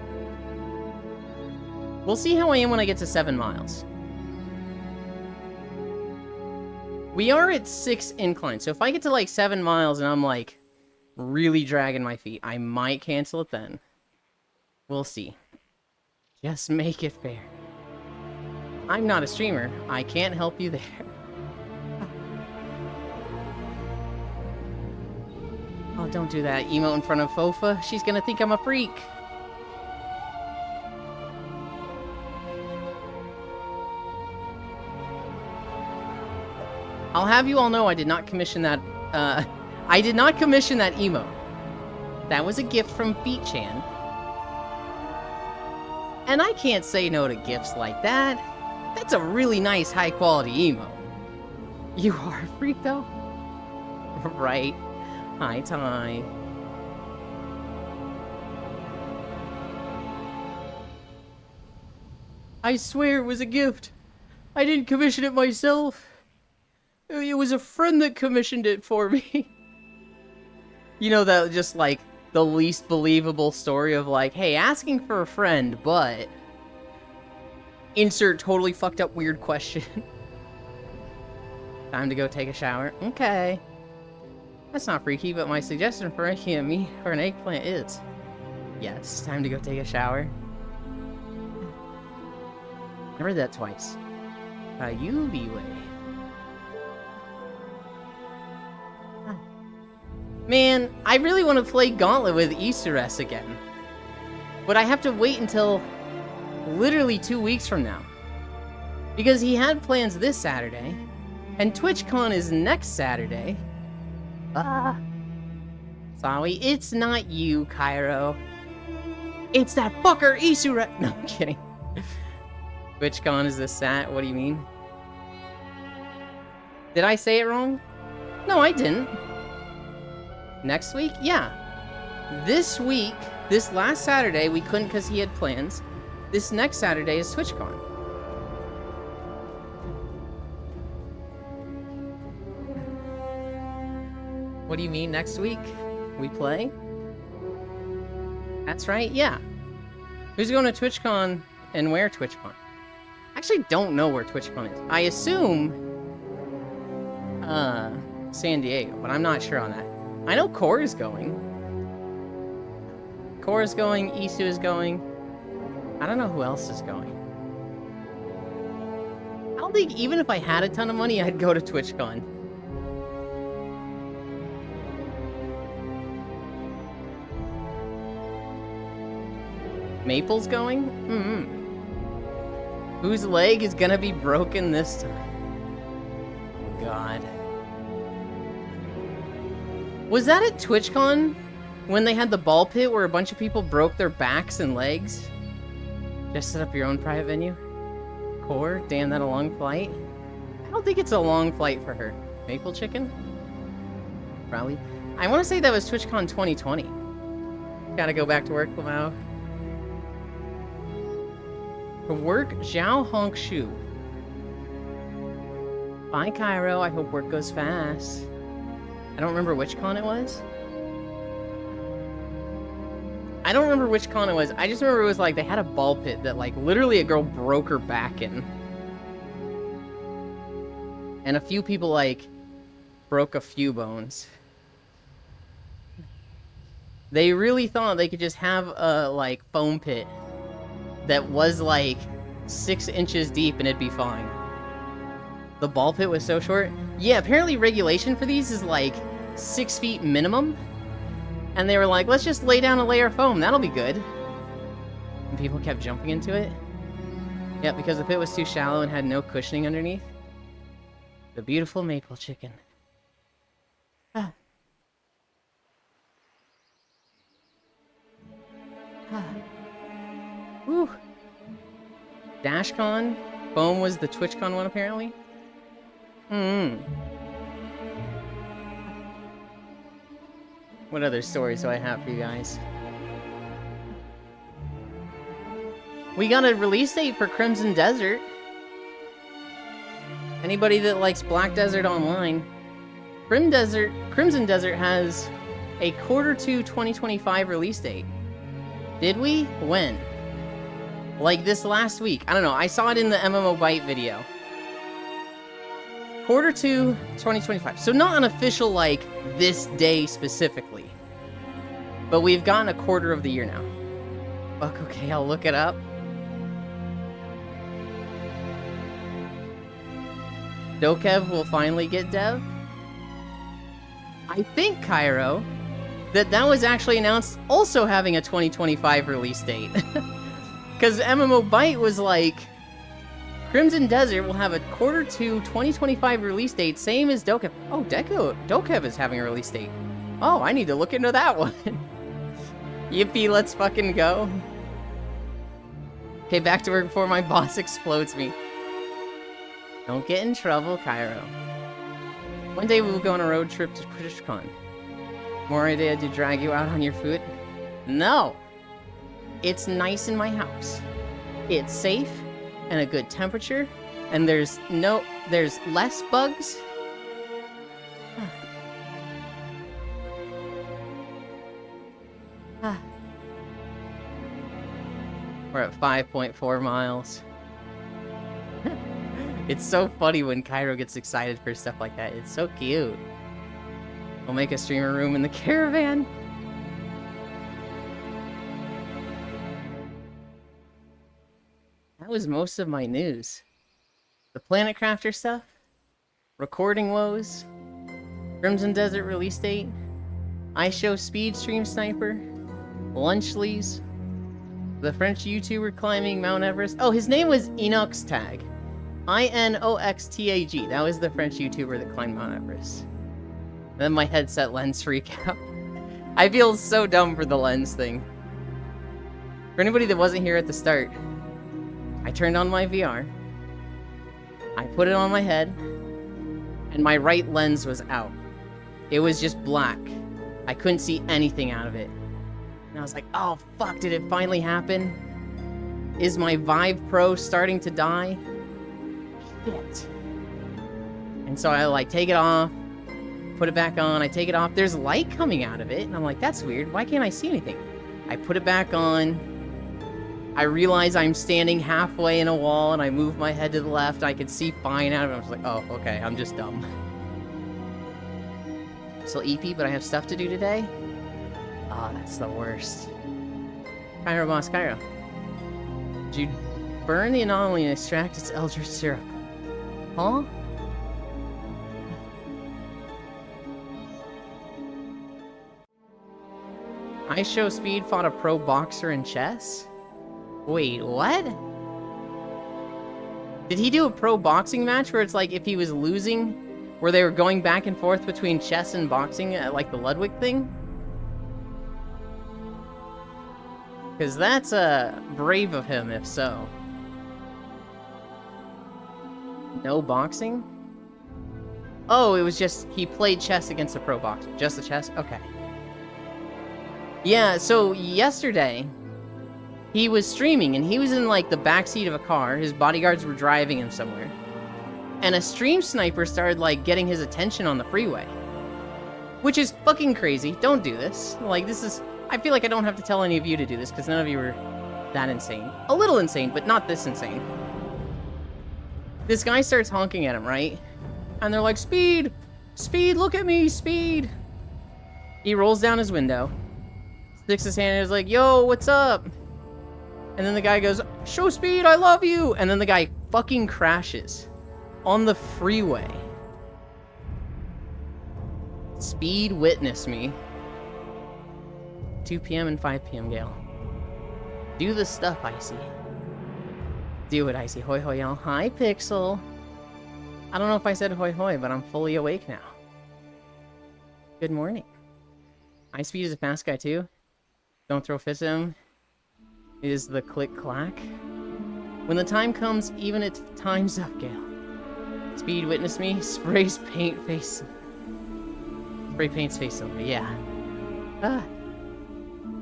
[SPEAKER 1] We'll see how I am when I get to 7 miles. We are at 6 incline, so if I get to like 7 miles and I'm like really dragging my feet, I might cancel it then. We'll see. Just make it fair. I'm not a streamer. I can't help you there. Oh, don't do that. Emote in front of Fofa. She's gonna think I'm a freak. I'll have you all know I did not commission that, I did not commission that emote. That was a gift from Feetchan. And I can't say no to gifts like that. That's a really nice, high-quality emote. You are a freak, though? Right. Hi, Ty. I swear it was a gift. I didn't commission it myself. It was a friend that commissioned it for me. You know, that just, like, the least believable story of, like, hey, asking for a friend, but... insert totally fucked up weird question. Time to go take a shower. Okay. That's not freaky, but my suggestion for making a meat or an eggplant is... yes, time to go take a shower. I read that twice. Yuli way. Man, I really want to play Gauntlet with Easter-S again. But I have to wait until literally 2 weeks from now. Because he had plans this Saturday, and TwitchCon is next Saturday. Sorry, it's not you, Cairo. It's that fucker Isura. No, I'm kidding. TwitchCon is this Sat? What do you mean? Did I say it wrong? No, I didn't. Next week? Yeah. This week, this last Saturday, we couldn't because he had plans. This next Saturday is TwitchCon. What do you mean next week? We play? That's right, yeah. Who's going to TwitchCon and where TwitchCon? I actually don't know where TwitchCon is. I assume San Diego, but I'm not sure on that. I know Core is going. Core is going, Isu is going. I don't know who else is going. I don't think even if I had a ton of money, I'd go to TwitchCon. Maple's going? Whose leg is gonna be broken this time? Oh, God. Was that at TwitchCon? When they had the ball pit where a bunch of people broke their backs and legs? Just set up your own private venue? Core? Damn, that a long flight? I don't think it's a long flight for her. Maple Chicken? Probably. I want to say that was TwitchCon 2020. Gotta go back to work, Lamau. To work, Zhao Honk Shu. Bye, Cairo. I hope work goes fast. I don't remember which con it was. I don't remember which con it was. I just remember it was like they had a ball pit that like literally a girl broke her back in. And a few people like broke a few bones. They really thought they could just have a like foam pit that was like 6 inches deep and it'd be fine. The ball pit was so short. Yeah, apparently regulation for these is like 6 feet minimum. And they were like, let's just lay down a layer of foam, that'll be good. And people kept jumping into it. Yeah, because the pit was too shallow and had no cushioning underneath. The beautiful Maple Chicken. Ah. Ah. Woo. DashCon? Foam was the TwitchCon one, apparently? What other stories do I have for you guys? We got a release date for Crimson Desert. Anybody that likes Black Desert Online. Crimson Desert has a Q2 2025 release date. Did we? When? Like this last week. I don't know. I saw it in the MMO Byte video. Q2 2025. So not an official, like, this day specifically. But we've gotten a quarter of the year now. Fuck, okay, I'll look it up. Dokev will finally get dev. I think, Cairo, that was actually announced also having a 2025 release date. Because MMO Byte was like, Crimson Desert will have a Q2 2025 release date, same as Dokev. Oh, Dokev is having a release date. Oh, I need to look into that one. Yippee, let's fucking go. Okay, back to work before my boss explodes me. Don't get in trouble, Cairo. One day we will go on a road trip to TwitchCon. More idea to drag you out on your foot? No! It's nice in my house. It's safe and a good temperature, and there's less bugs. We're at 5.4 miles. It's so funny when Cairo gets excited for stuff like that. It's so cute. We'll make a streamer room in the caravan. That was most of my news. The Planet Crafter stuff, recording woes, Crimson Desert release date, I Show Speed Stream Sniper, Lunchleys, the French YouTuber climbing Mount Everest. Oh, his name was Inoxtag. Inoxtag. That was the French YouTuber that climbed Mount Everest. And then my headset lens freak out. I feel so dumb for the lens thing. For anybody that wasn't here at the start, I turned on my VR, I put it on my head, and my right lens was out. It was just black. I couldn't see anything out of it. And I was like, oh fuck, did it finally happen? Is my Vive Pro starting to die? Shit. And so I like take it off, put it back on, I take it off, there's light coming out of it, and I'm like, that's weird, why can't I see anything? I put it back on, I realize I'm standing halfway in a wall, and I move my head to the left, I can see fine out of it, I was like, oh, okay, I'm just dumb. Still EP, but I have stuff to do today? Oh, that's the worst. Cairo Boss, Cairo. Did you burn the anomaly and extract its Eldritch Syrup? Huh? I Show Speed fought a pro boxer in chess? Wait, what? Did he do a pro boxing match where it's like if he was losing, where they were going back and forth between chess and boxing, like the Ludwig thing? Because that's brave of him, if so. No boxing? Oh, it was just, he played chess against a pro boxer. Just the chess? Okay. Yeah, so yesterday, he was streaming, and he was in, like, the backseat of a car. His bodyguards were driving him somewhere. And a stream sniper started, like, getting his attention on the freeway. Which is fucking crazy. Don't do this. Like, this is... I feel like I don't have to tell any of you to do this, because none of you are that insane. A little insane, but not this insane. This guy starts honking at him, right? And they're like, Speed! Speed, look at me, Speed! He rolls down his window, sticks his hand in, and is like, yo, what's up? And then the guy goes, Show Speed, I love you! And then the guy fucking crashes on the freeway. Speed witness me. 2 p.m. and 5 p.m. Gale. Do the stuff, Icy. Do it, Icy. Hoi hoi y'all. Hi, Pixel. I don't know if I said hoi hoi, but I'm fully awake now. Good morning. Ice Speed is a fast guy too. Don't throw fists at him. Is the click clack. When the time comes, even if time's up, Gale. Speed witness me. Sprays paint face. Spray paint's face over. Yeah. Ah.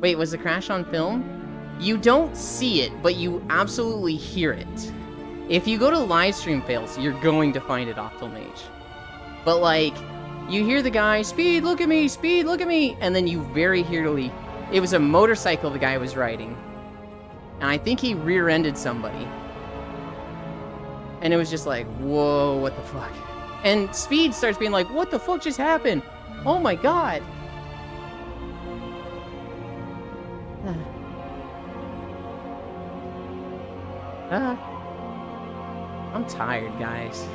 [SPEAKER 1] Wait, was the crash on film? You don't see it, but you absolutely hear it. If you go to livestream fails, you're going to find it, Octal Mage. But like, you hear the guy, Speed, look at me, Speed, look at me, and then you very hearily, it was a motorcycle the guy was riding. And I think he rear-ended somebody. And it was just like, whoa, what the fuck? And Speed starts being like, what the fuck just happened? Oh my god. I'm tired, guys.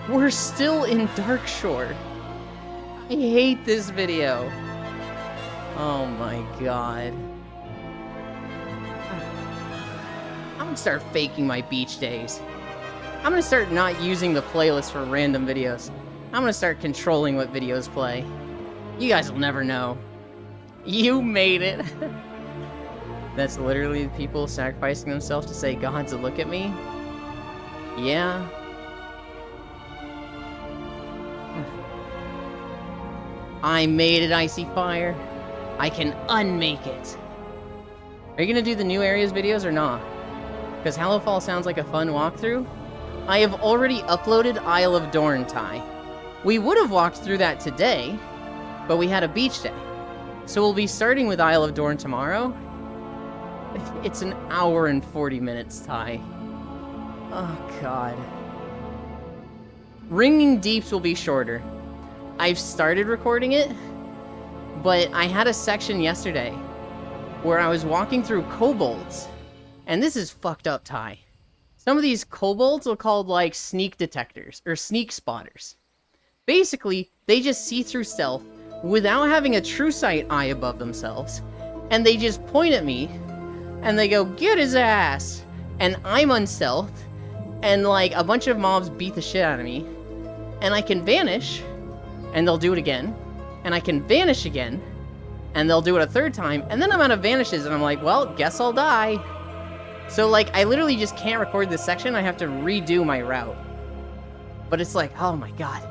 [SPEAKER 1] We're still in Darkshore. I hate this video. Oh my god. I'm gonna start faking my beach days. I'm gonna start not using the playlist for random videos. I'm gonna start controlling what videos play. You guys will never know. You made it. That's literally people sacrificing themselves to say, Gods, look at me? Yeah. I made it, Icy Fire. I can unmake it. Are you gonna do the new areas videos or not? Because Hallowfall sounds like a fun walkthrough. I have already uploaded Isle of Dorn, Ty. We would have walked through that today, but we had a beach day. So we'll be starting with Isle of Dorn tomorrow. It's an hour and 40 minutes, Ty. Oh, God. Ringing Deeps will be shorter. I've started recording it, but I had a section yesterday where I was walking through kobolds. And this is fucked up, Ty. Some of these kobolds are called, like, sneak detectors, or sneak spotters. Basically, they just see through stealth without having a true sight eye above themselves, and they just point at me, and they go, "Get his ass!" And I'm unstealthed, and like a bunch of mobs beat the shit out of me, and I can vanish, and they'll do it again, and I can vanish again, and they'll do it a third time, and then I'm out of vanishes, and I'm like, well, guess I'll die. So like, I literally just can't record this section, I have to redo my route. But it's like, oh my god.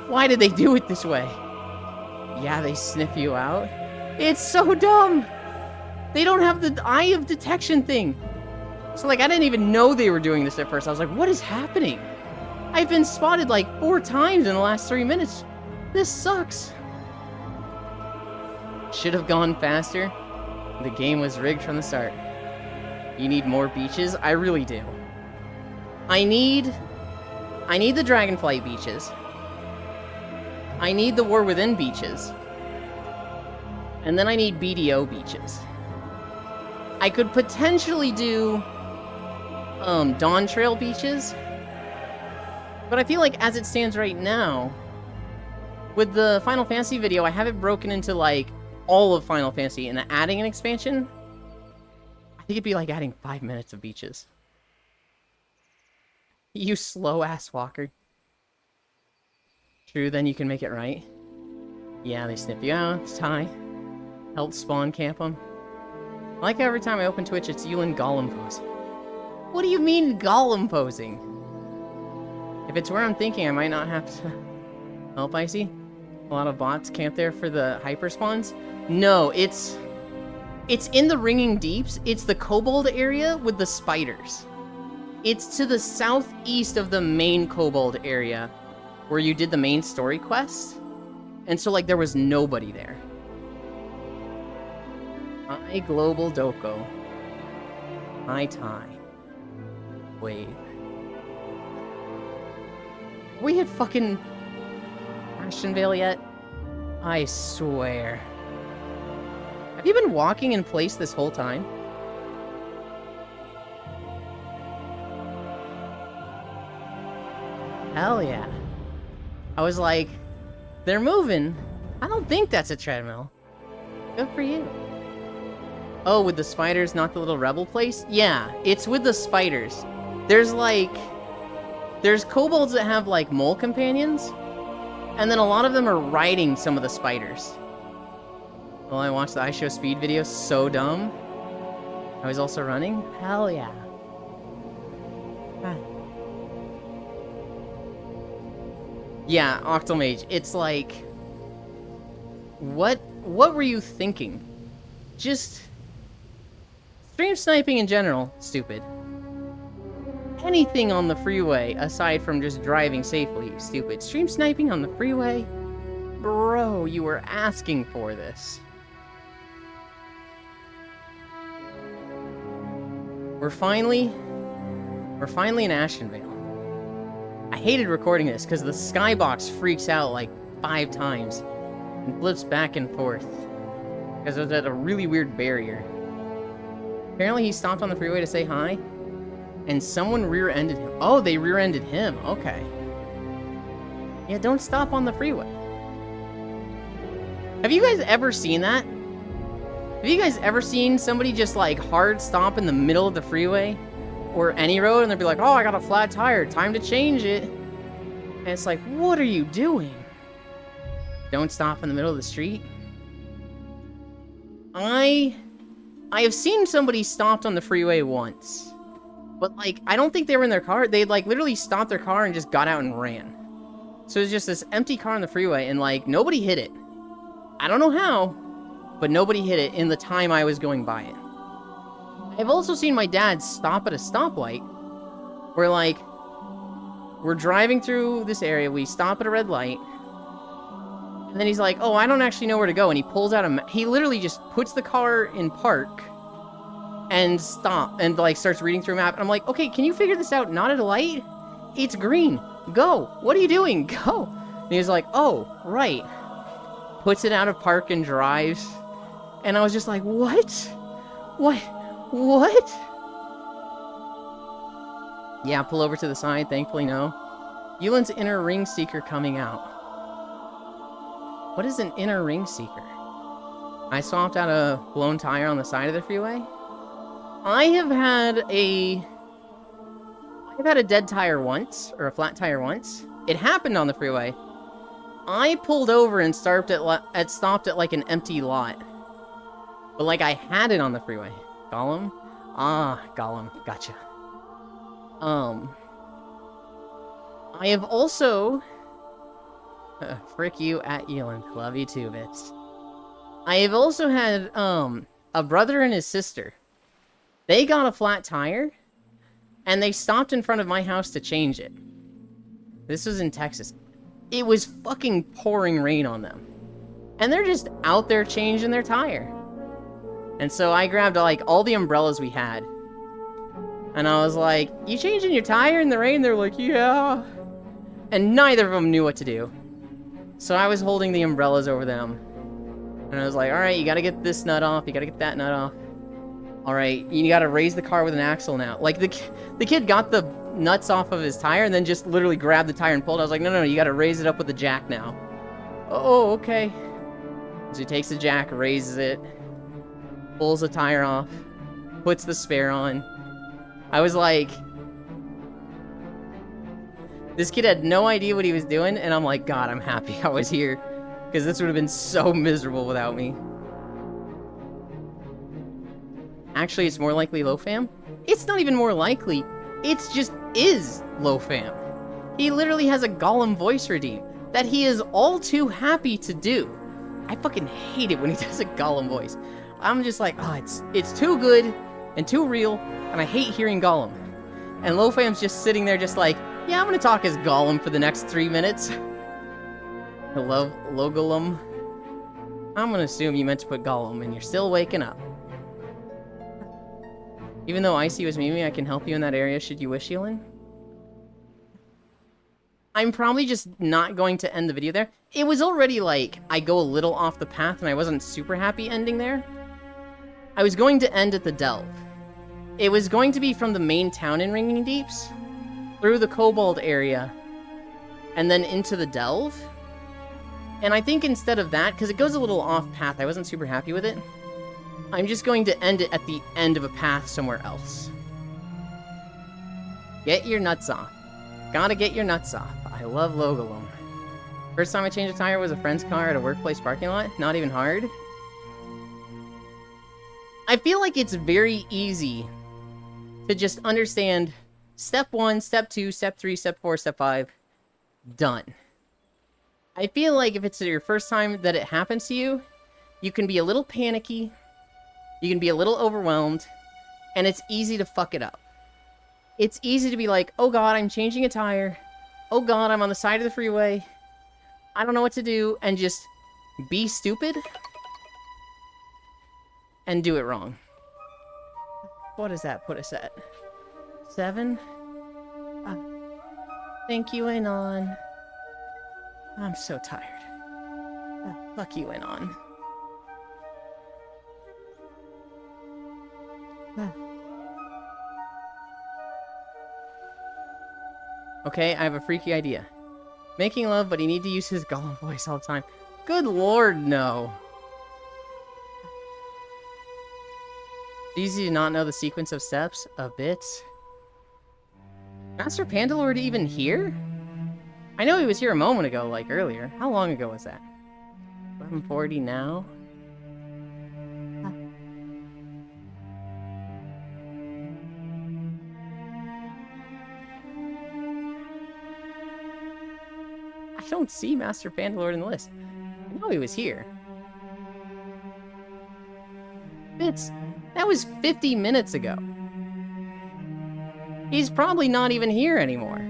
[SPEAKER 1] Why did they do it this way? Yeah, they sniff you out. It's so dumb! They don't have the eye of detection thing. So like, I didn't even know they were doing this at first. I was like, what is happening? I've been spotted like 4 times in the last 3 minutes. This sucks. Should have gone faster. The game was rigged from the start. You need more beaches? I really do. I need the Dragonflight beaches. I need the War Within beaches. And then I need BDO beaches. I could potentially do Dawn Trail beaches. But I feel like as it stands right now, with the Final Fantasy video, I have it broken into like all of Final Fantasy, and adding an expansion, I think it'd be like adding 5 minutes of beaches. You slow-ass walker. True, then you can make it right. Yeah, they sniff you out, it's Ty. Help spawn camp them. I like how every time I open Twitch, it's you and Gollum posing. What do you mean, Gollum posing? If it's where I'm thinking, I might not have to help, Icy. A lot of bots camp there for the hyper spawns. No, it's in the Ringing Deeps. It's the Kobold area with the spiders. It's to the southeast of the main Kobold area, where you did the main story quest. And so, like, there was nobody there. Hi, Global Doko. Hi, Ty. Wave. We hit fucking Ashenvale yet? I swear. Have you been walking in place this whole time? Hell yeah. I was like, they're moving. I don't think that's a treadmill. Good for you. Oh, with the spiders, not the little rebel place? Yeah, it's with the spiders. There's kobolds that have like mole companions, and then a lot of them are riding some of the spiders. Well, I watched the iShow Speed video, so dumb. I was also running? Hell yeah. Ah. Yeah, Octomage, it's like... What were you thinking? Just... Stream sniping in general, stupid. Anything on the freeway, aside from just driving safely, stupid. Stream sniping on the freeway? Bro, you were asking for this. We're finally in Ashenvale. I hated recording this because the skybox freaks out like 5 times and flips back and forth because it was at a really weird barrier. Apparently he stopped on the freeway to say hi, and someone rear-ended him. Oh, they rear-ended him. Okay. Yeah, don't stop on the freeway. Have you guys ever seen that? Have you guys ever seen somebody just like hard stop in the middle of the freeway or any road and they'll be like, oh, I got a flat tire, time to change it. And it's like, what are you doing? Don't stop in the middle of the street. I have seen somebody stopped on the freeway once, but like, I don't think they were in their car. They like literally stopped their car and just got out and ran. So it's just this empty car on the freeway and like nobody hit it. I don't know how, but nobody hit it in the time I was going by it. I've also seen my dad stop at a stoplight where like, we're driving through this area, we stop at a red light, and then he's like, oh, I don't actually know where to go, and he pulls out he literally just puts the car in park and like starts reading through a map, and I'm like, okay, can you figure this out? Not at a light? It's green. Go. What are you doing? Go. And he was like, oh, right. Puts it out of park and drives. And I was just like, what? What? Yeah, pull over to the side. Thankfully, no. Yulin's inner ring seeker coming out. What is an inner ring seeker? I swapped out a blown tire on the side of the freeway. I've had a dead tire once, or a flat tire once. It happened on the freeway. I pulled over and stopped at like an empty lot. But like I had it on the freeway. Gollum? Ah, Gollum. Gotcha. I have also... frick you at Elon. Love you too, bits. I have also had, a brother and his sister. They got a flat tire, and they stopped in front of my house to change it. This was in Texas. It was fucking pouring rain on them. And they're just out there changing their tire. And so I grabbed, like, all the umbrellas we had. And I was like, you changing your tire in the rain? They're like, yeah. And neither of them knew what to do. So I was holding the umbrellas over them. And I was like, alright, you gotta get this nut off. You gotta get that nut off. Alright, you gotta raise the car with an axle now. Like, the kid got the nuts off of his tire and then just literally grabbed the tire and pulled. I was like, no, you gotta raise it up with the jack now. Oh, okay. So he takes the jack, raises it, pulls the tire off, puts the spare on. I was like... This kid had no idea what he was doing, and I'm like, God, I'm happy I was here. Because this would have been so miserable without me. Actually, it's more likely low fam. It's not even more likely. It's just is low fam. He literally has a Gollum voice redeem that he is all too happy to do. I fucking hate it when he does a Gollum voice. I'm just like, oh, it's too good and too real, and I hate hearing Gollum. And low fam's just sitting there just like, yeah, I'm gonna talk as Gollum for the next 3 minutes. I love Logolum. I'm gonna assume you meant to put Gollum, and you're still waking up. Even though Icy was Mimi, I can help you in that area should you wish, Elin. I'm probably just not going to end the video there. It was already like, I go a little off the path, and I wasn't super happy ending there. I was going to end at the Delve. It was going to be from the main town in Ringing Deeps, through the Kobold area, and then into the Delve. And I think instead of that, because it goes a little off path, I wasn't super happy with it, I'm just going to end it at the end of a path somewhere else. Get your nuts off. Gotta get your nuts off. I love Logolum. First time I changed a tire was a friend's car at a workplace parking lot. Not even hard. I feel like it's very easy to just understand step 1, step 2, step 3, step 4, step 5. Done. I feel like if it's your first time that it happens to you, you can be a little panicky, you can be a little overwhelmed, and it's easy to fuck it up. It's easy to be like, oh god, I'm changing a tire. Oh god, I'm on the side of the freeway. I don't know what to do, and just be stupid and do it wrong. What does that put us at? 7? Thank you, Anon. I'm so tired. Fuck you, Anon. Okay, I have a freaky idea. Making love, but you need to use his Gollum voice all the time. Good lord, no. Easy to not know the sequence of steps a bit. Master Pandalord even here? I know he was here a moment ago, like earlier. How long ago was that? 11:40 now? I don't see Master Pandalord in the list. I know he was here. That was 50 minutes ago. He's probably not even here anymore.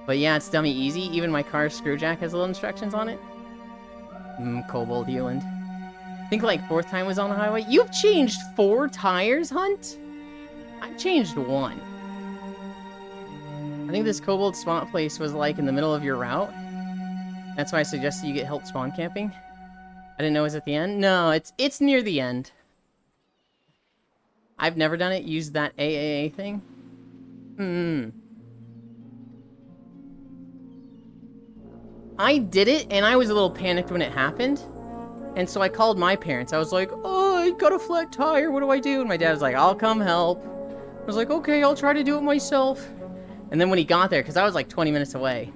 [SPEAKER 1] But yeah, it's dummy easy. Even my car's screwjack has little instructions on it. Kobold Euland. I think like 4th time was on the highway. You've changed 4 tires, Hunt? I've changed 1. I think this Kobold spawn place was like in the middle of your route. That's why I suggested you get help spawn camping. I didn't know it was at the end. No, it's near the end. I've never done it. Used that AAA thing. I did it, and I was a little panicked when it happened. And so I called my parents. I was like, oh, I got a flat tire. What do I do? And my dad was like, I'll come help. I was like, okay, I'll try to do it myself. And then when he got there, because I was like 20 minutes away,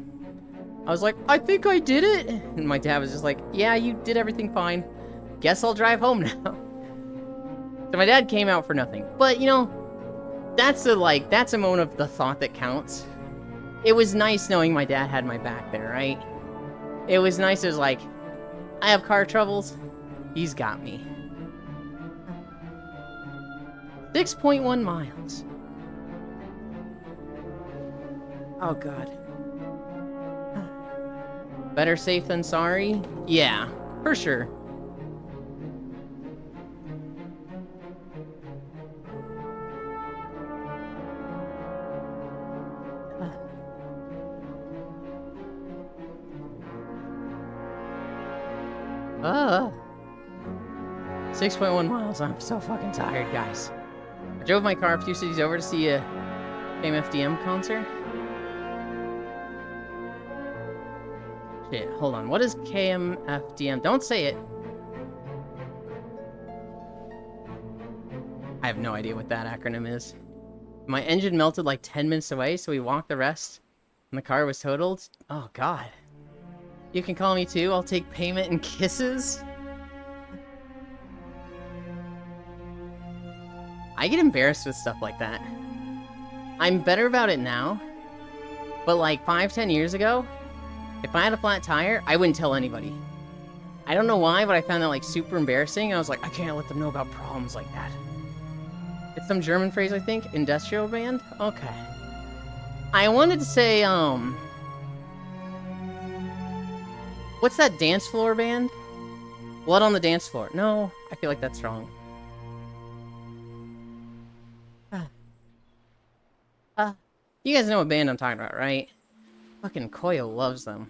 [SPEAKER 1] I was like, I think I did it. And my dad was just like, yeah, you did everything fine. Guess I'll drive home now. So my dad came out for nothing. But, you know, that's a moment of the thought that counts. It was nice knowing my dad had my back there, right? It was nice. It was like, I have car troubles. He's got me. 6.1 miles. Oh, God. Better safe than sorry? Yeah, for sure. Uh, 6.1 miles. I'm so fucking tired, guys. I drove my car a few cities over to see a KMFDM concert. Shit, hold on. What is KMFDM? Don't say it. I have no idea what that acronym is. My engine melted like 10 minutes away, so we walked the rest, and the car was totaled. Oh, God. You can call me too. I'll take payment and kisses. I get embarrassed with stuff like that. I'm better about it now, but like 5-10 years ago, if I had a flat tire, I wouldn't tell anybody. I don't know why, but I found that like super embarrassing. I was like, I can't let them know about problems like that. It's some German phrase, I think. Industrial band? Okay. I wanted to say, what's that dance floor band? Blood on the Dance Floor. No, I feel like that's wrong. You guys know what band I'm talking about, right? Fucking Koyo loves them.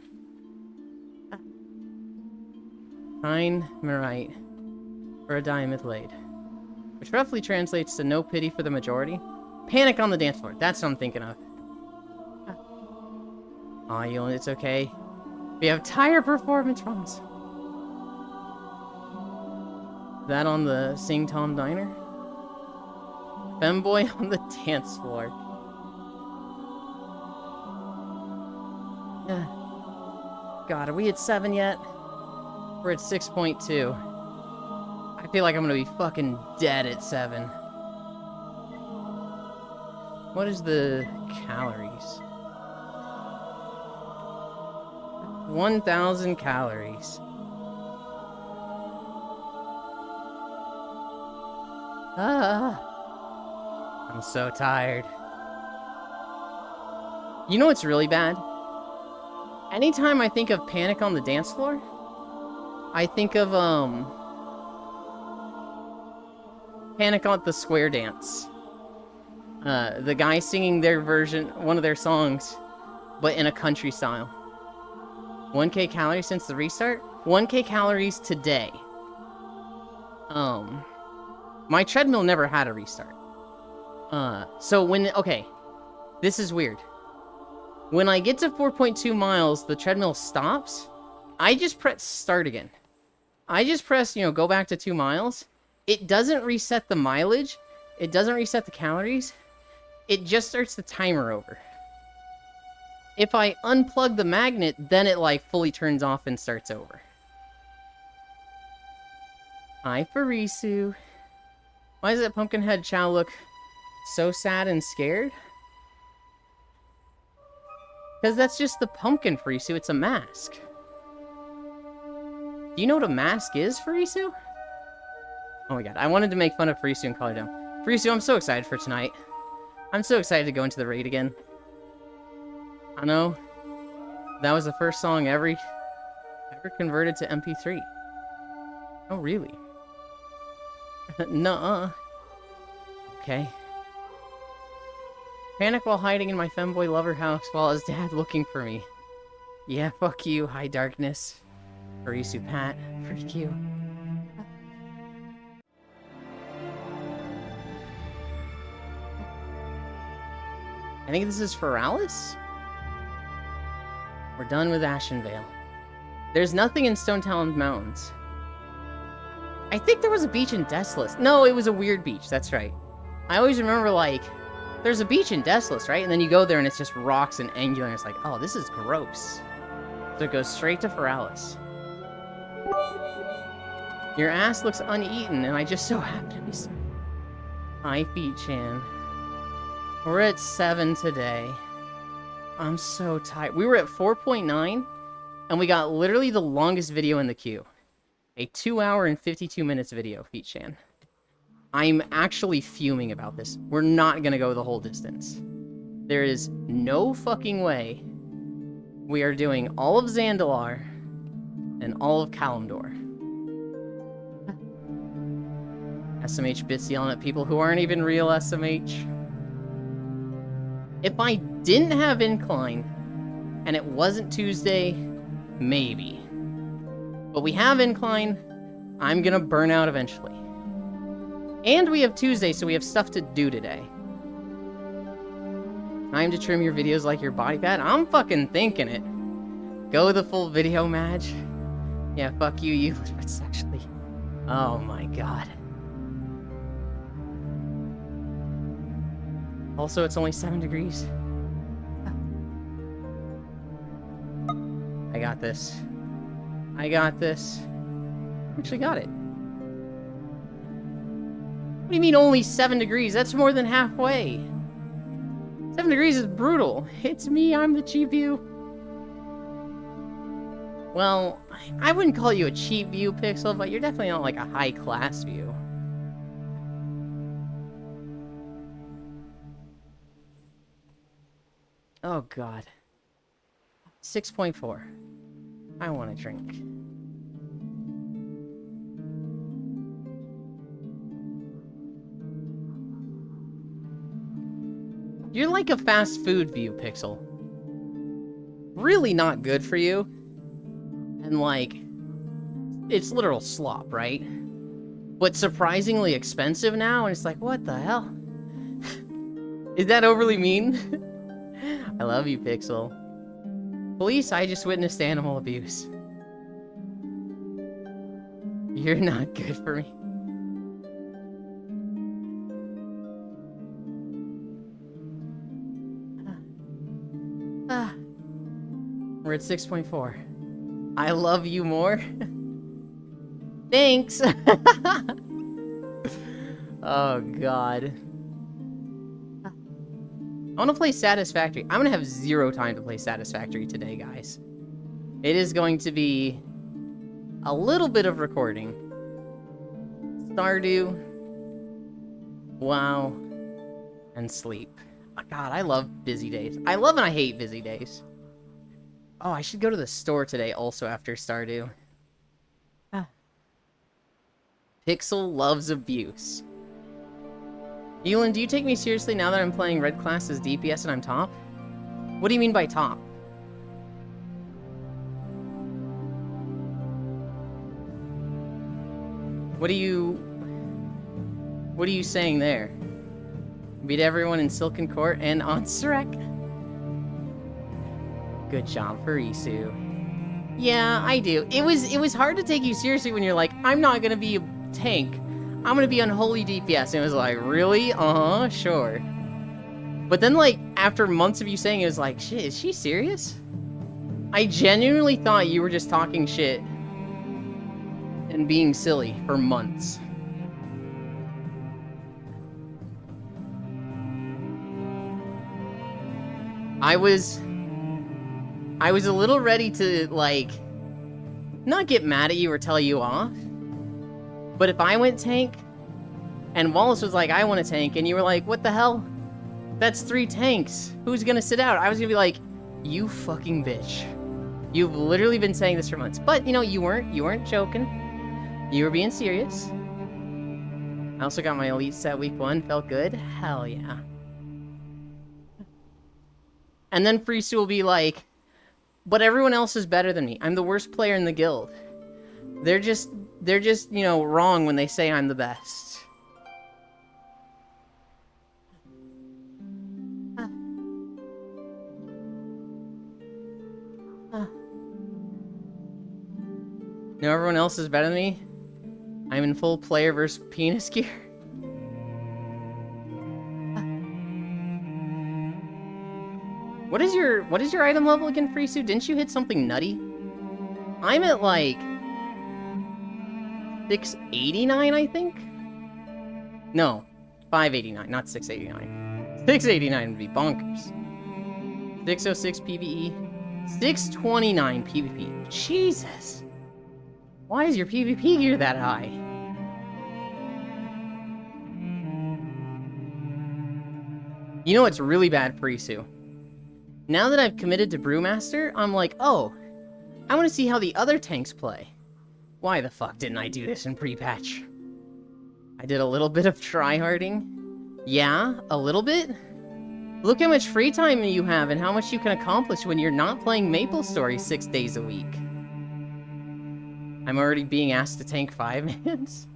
[SPEAKER 1] Pine Marite. Or a dimethyl, which roughly translates to no pity for the majority. Panic on the Dance Floor. That's what I'm thinking of. Aw, you know, it's okay. We have tire performance runs. That on the Sing Tom Diner? Femboy on the dance floor. Yeah. God, are we at 7 yet? We're at 6.2. I feel like I'm gonna be fucking dead at 7. What is the calories? 1,000 calories. I'm so tired. You know what's really bad? Anytime I think of Panic on the Dance Floor, I think of, Panic on the Square Dance. The guy singing their version, one of their songs, but in a country style. 1K calories since the restart? 1K calories today. My treadmill never had a restart. So when, okay, this is weird. When I get to 4.2 miles, the treadmill stops. I just press start again. I just press, you know, go back to 2 miles. It doesn't reset the mileage. It doesn't reset the calories. It just starts the timer over. If I unplug the magnet, then it like fully turns off and starts over. Hi, Farisu. Why does that Pumpkinhead Chow look so sad and scared? Because that's just the pumpkin, Farisu. It's a mask. Do you know what a mask is, Farisu? Oh my god, I wanted to make fun of Farisu and call her down. Farisu, I'm so excited for tonight. I'm so excited to go into the raid again. I know. That was the first song ever converted to MP3. Oh, really? Nuh-uh. Okay. Panic while hiding in my femboy lover house while his dad looking for me. Yeah, fuck you, High Darkness. Farisu Pat, freak you. I think this is for Alice? We're done with Ashenvale. There's nothing in Stone Talon Mountains. I think there was a beach in Desolus. No, it was a weird beach. That's right. I always remember, like, there's a beach in Desolus, right? And then you go there and it's just rocks and angular, and it's like, oh, this is gross. So it goes straight to Feralis. Your ass looks uneaten, and I just so happen to be... Hi, Feet-chan. We're at 7 today. I'm so tired. We were at 4.9, and we got literally the longest video in the queue. A 2 hour and 52 minutes video, Feet-chan. I'm actually fuming about this. We're not gonna go the whole distance. There is no fucking way we are doing all of Zandalar and all of Kalimdor. SMH bits yelling at people who aren't even real SMH. If I didn't have Incline, and it wasn't Tuesday, maybe. But we have Incline, I'm gonna burn out eventually. And we have Tuesday, so we have stuff to do today. Time to trim your videos like your body fat? I'm fucking thinking it. Go the full video match. Yeah, fuck you, you but sexually. Oh my god. Also, it's only 7 degrees. I got this. I got this. Actually got it. What do you mean only 7 degrees? That's more than halfway. 7 degrees is brutal. It's me, I'm the cheap view. Well, I wouldn't call you a cheap view, Pixel, but you're definitely not like a high-class view. Oh, God. 6.4. I want a drink. You're like a fast food view, Pixel. Really not good for you. And like, it's literal slop, right? But surprisingly expensive now, and it's like, what the hell? Is that overly mean? I love you, Pixel. Police, I just witnessed animal abuse. You're not good for me. We're at 6.4. I love you more. Thanks. Oh, God. I want to play Satisfactory. I'm going to have 0 time to play Satisfactory today, guys. It is going to be a little bit of recording. Stardew. WoW. And sleep. Oh, God, I love busy days. I love and I hate busy days. Oh, I should go to the store today also after Stardew. Pixel loves abuse. Elin, do you take me seriously now that I'm playing Red Class as DPS and I'm top? What do you mean by top? What are you saying there? Beat everyone in Silken Court and on Surek? Good job for Isu. Yeah, I do. It was hard to take you seriously when you're like, I'm not gonna be a tank. I'm gonna be unholy DPS. And it was like, really? Uh-huh, sure. But then, like, after months of you saying it, was like, shit, is she serious? I genuinely thought you were just talking shit and being silly for months. I was a little ready to, like, not get mad at you or tell you off. But if I went tank, and Wallace was like, I want a tank, and you were like, what the hell? That's 3 tanks. Who's gonna sit out? I was gonna be like, you fucking bitch. You've literally been saying this for months. But, you know, you weren't joking. You were being serious. I also got my elite set week 1. Felt good. Hell yeah. And then Freestu will be like, but everyone else is better than me. I'm the worst player in the guild. They're just, you know, wrong when they say I'm the best. No, everyone else is better than me. I'm in full player versus penis gear. What is your item level again, Frisu? Didn't you hit something nutty? I'm at like 689, I think? No, 589, not 689. 689 would be bonkers. 606 PvE, 629 PvP. Jesus. Why is your PvP gear that high? You know what's really bad, Frisu? Now that I've committed to Brewmaster, I'm like, oh, I want to see how the other tanks play. Why the fuck didn't I do this in pre-patch? I did a little bit of tryharding. Yeah, a little bit. Look how much free time you have and how much you can accomplish when you're not playing MapleStory 6 days a week. I'm already being asked to tank 5-mans?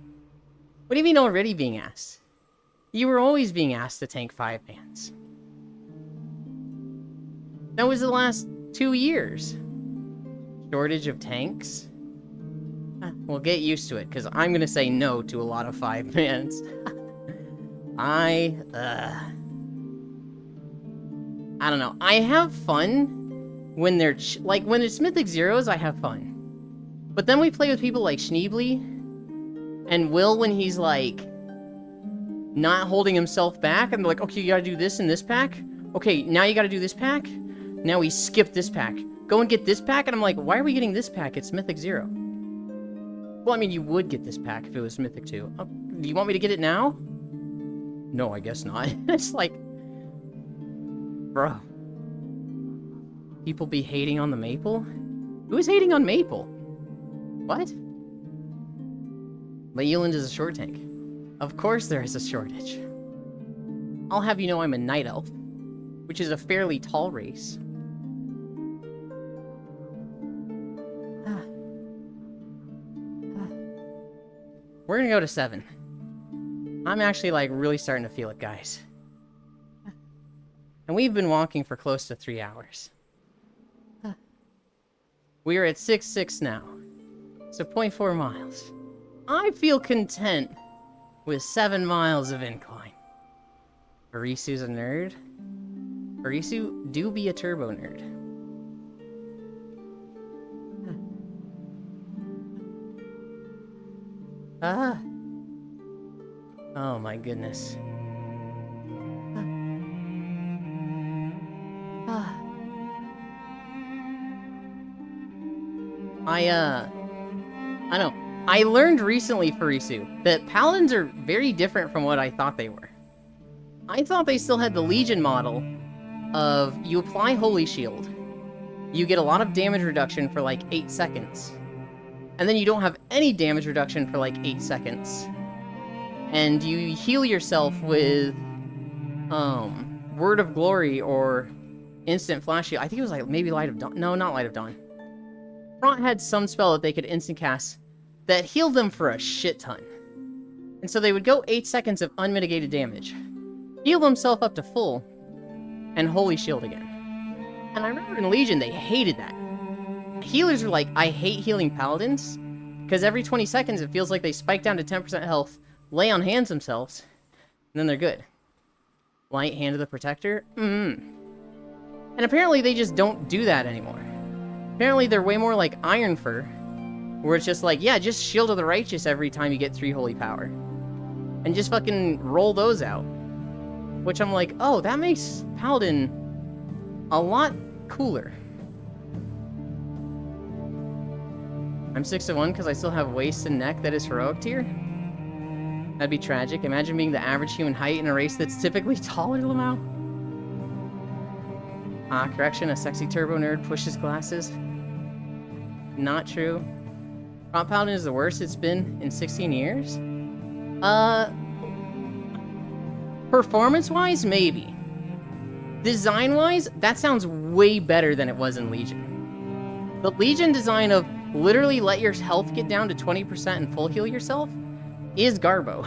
[SPEAKER 1] What do you mean already being asked? You were always being asked to tank 5-mans. That was the last 2 years. Shortage of tanks? Well, get used to it, because I'm going to say no to a lot of 5-mans. I don't know. I have fun when they're... like, when it's Mythic Zeros, I have fun. But then we play with people like Schneebly and Will when he's, like, not holding himself back. And they're like, okay, you gotta do this in this pack. Okay, now you gotta do this pack. Now we skip this pack. Go and get this pack. And I'm like, why are we getting this pack? It's Mythic 0. Well, I mean, you would get this pack if it was Mythic 2. Oh, do you want me to get it now? No, I guess not. It's like... bro. People be hating on the Maple? Who's hating on Maple? What? Leoland is a short tank. Of course there is a shortage. I'll have you know I'm a Night Elf, which is a fairly tall race. We're gonna go to 7. I'm actually, like, really starting to feel it, guys. And we've been walking for close to 3 hours. We are at 6.6 now. So 0.4 miles. I feel content with 7 miles of incline. Arisu's a nerd. Arisu, do be a turbo nerd. Oh my goodness. I don't know. I learned recently, Farisu, that Paladins are very different from what I thought they were. I thought they still had the Legion model of you apply Holy Shield, you get a lot of damage reduction for like 8 seconds, and then you don't have any damage reduction for like 8 seconds. And you heal yourself with, Word of Glory or Instant Flash Heal. I think it was like maybe Light of Dawn. No, not Light of Dawn. Front had some spell that they could instant cast that healed them for a shit ton. And so they would go 8 seconds of unmitigated damage, heal themselves up to full, and Holy Shield again. And I remember in Legion, they hated that. Healers were like, I hate healing Paladins, because every 20 seconds it feels like they spike down to 10% health, lay on hands themselves, and then they're good. Light Hand of the Protector? And apparently they just don't do that anymore. Apparently they're way more like Ironfur, where it's just like, yeah, just Shield of the Righteous every time you get 3 Holy Power. And just fucking roll those out. Which I'm like, oh, that makes Paladin a lot cooler. I'm 6-1 because I still have waist and neck that is heroic tier? That'd be tragic. Imagine being the average human height in a race that's typically taller, Lamau. Correction, a sexy turbo nerd pushes glasses. Not true. Front Paladin is the worst it's been in 16 years? Performance-wise, maybe. Design-wise, that sounds way better than it was in Legion. The Legion design of literally let your health get down to 20% and full heal yourself is Garbo.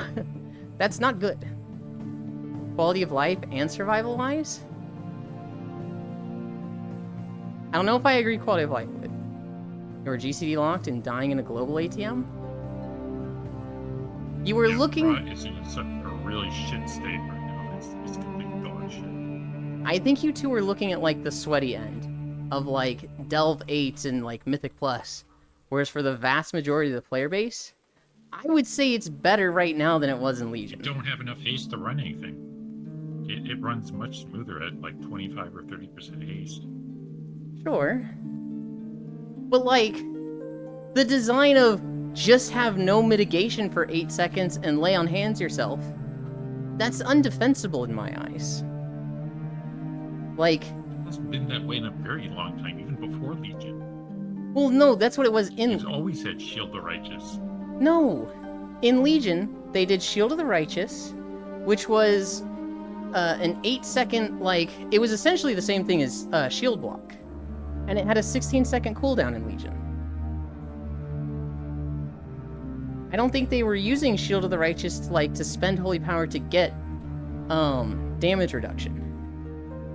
[SPEAKER 1] That's not good. Quality of life and survival-wise? I don't know if I agree quality of life with it. You were GCD locked and dying in a global ATM? You were
[SPEAKER 2] Yeah,
[SPEAKER 1] looking...
[SPEAKER 2] Ra is in a really shit state right now. It's complete dog shit.
[SPEAKER 1] I think you two were looking at, like, the sweaty end of, like, Delve 8 and, like, Mythic Plus. Whereas for the vast majority of the player base, I would say it's better right now than it was in Legion.
[SPEAKER 2] You don't have enough haste to run anything. It runs much smoother at like 25 or 30% haste.
[SPEAKER 1] Sure. But, like, the design of just have no mitigation for 8 seconds and lay on hands yourself, that's undefensible in my eyes. Like...
[SPEAKER 2] It's been that way in a very long time, even before Legion.
[SPEAKER 1] Well, no, that's what it was in...
[SPEAKER 2] He's always had Shield the Righteous.
[SPEAKER 1] No. In Legion, they did Shield of the Righteous, which was an 8-second, like... It was essentially the same thing as Shield Block. And it had a 16-second cooldown in Legion. I don't think they were using Shield of the Righteous to spend Holy Power to get damage reduction.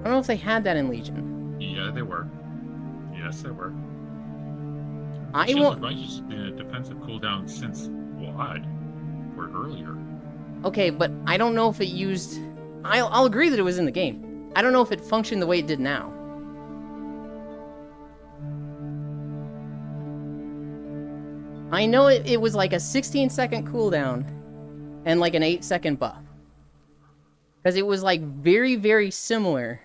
[SPEAKER 1] I don't know if they had that in Legion.
[SPEAKER 2] Yeah, they were. Yes, they were.
[SPEAKER 1] I
[SPEAKER 2] Shield
[SPEAKER 1] want...
[SPEAKER 2] of Righteous has been a defensive cooldown since WoD, or earlier.
[SPEAKER 1] Okay, but I don't know if it used... I'll agree that it was in the game. I don't know if it functioned the way it did now. I know it was like a 16-second cooldown and like an 8-second buff. Because it was like very, very similar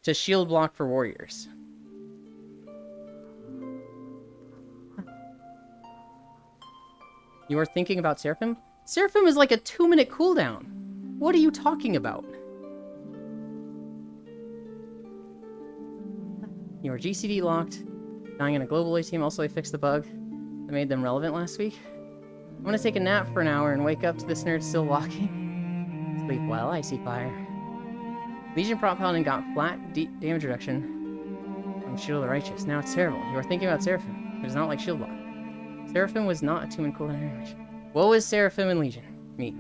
[SPEAKER 1] to Shield Block for Warriors. You are thinking about Seraphim? Seraphim is like a 2-minute cooldown. What are you talking about? You are GCD locked. Dying in a global ATM. Also, I fixed the bug that made them relevant last week. I'm gonna take a nap for an hour and wake up to this nerd still walking. Sleep well, I see fire. Legion Prop Paladin got flat damage reduction from Shield of the Righteous. Now it's terrible. You are thinking about Seraphim. It is not like Shield Block. Seraphim was not a 2-minute cooldown damage. What was Seraphim in Legion? Me.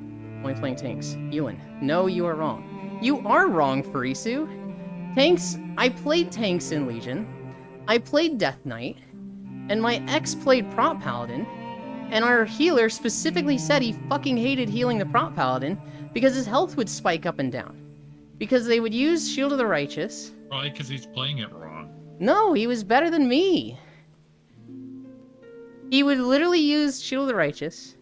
[SPEAKER 1] Only playing tanks. Elin. No, you are wrong. You are wrong, Farisu. Tanks, I played tanks in Legion. I played Death Knight. And my ex played Prop Paladin. And our healer specifically said he fucking hated healing the Prop Paladin because his health would spike up and down. Because they would use Shield of the Righteous.
[SPEAKER 2] Probably because he's playing it wrong.
[SPEAKER 1] No, he was better than me. He would literally use Shield of the Righteous.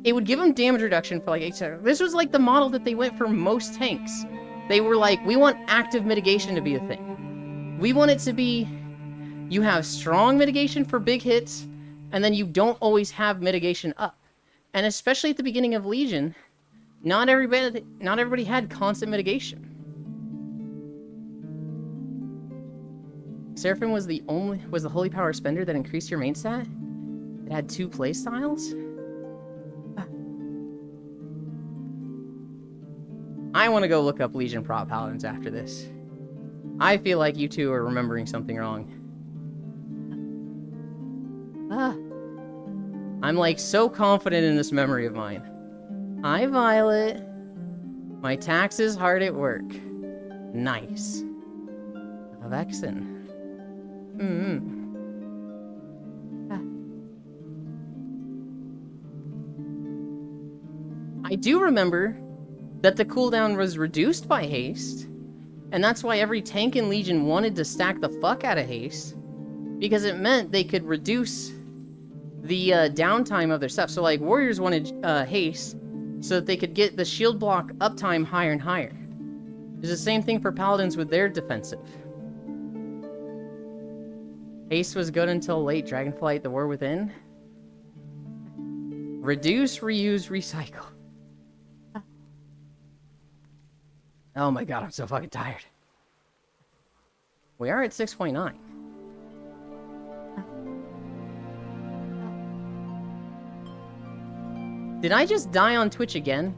[SPEAKER 1] It would give him damage reduction for like 8 seconds. This was like the model that they went for most tanks. They were like, we want active mitigation to be a thing. We want it to be, you have strong mitigation for big hits, and then you don't always have mitigation up. And especially at the beginning of Legion, not everybody had constant mitigation. Seraphim was the Holy Power spender that increased your main stat? It had 2 playstyles? I want to go look up Legion Prop Paladins after this. I feel like you two are remembering something wrong. I'm like so confident in this memory of mine. Hi, Violet. My tax is hard at work. Nice. Vexen. I do remember that the cooldown was reduced by haste, and that's why every tank in Legion wanted to stack the fuck out of haste, because it meant they could reduce the downtime of their stuff. So like Warriors wanted haste so that they could get the shield block uptime higher and higher. It's the same thing for Paladins with their defensive. Haste was good until late Dragonflight, the War Within. Reduce, reuse, recycle. Oh my god, I'm so fucking tired. We are at 6.9. Did I just die on Twitch again?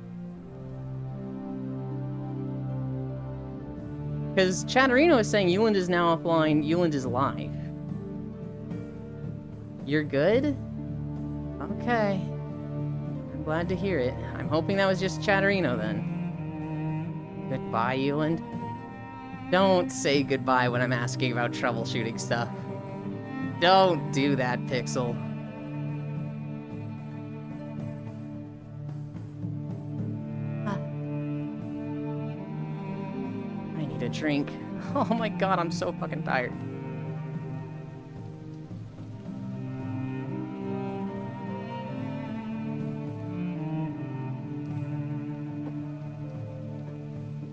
[SPEAKER 1] Because Chatterino is saying Euland is now offline, Euland is live. You're good? Okay. I'm glad to hear it. I'm hoping that was just Chatterino then. Goodbye, Euland. Don't say goodbye when I'm asking about troubleshooting stuff. Don't do that, Pixel. I need a drink. Oh my god, I'm so fucking tired.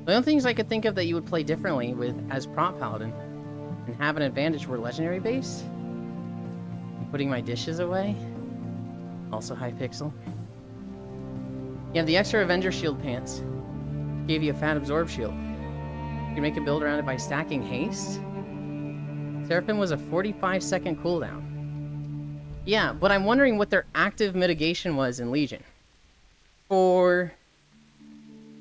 [SPEAKER 1] The only things I could think of that you would play differently with as Prop Paladin and have an advantage were legendary based. I'm putting my dishes away. Also high pixel. You have the extra Avenger shield pants. Gave you a fat absorb shield. You can make a build around it by stacking haste. Seraphim was a 45-second cooldown. Yeah, but I'm wondering what their active mitigation was in Legion. For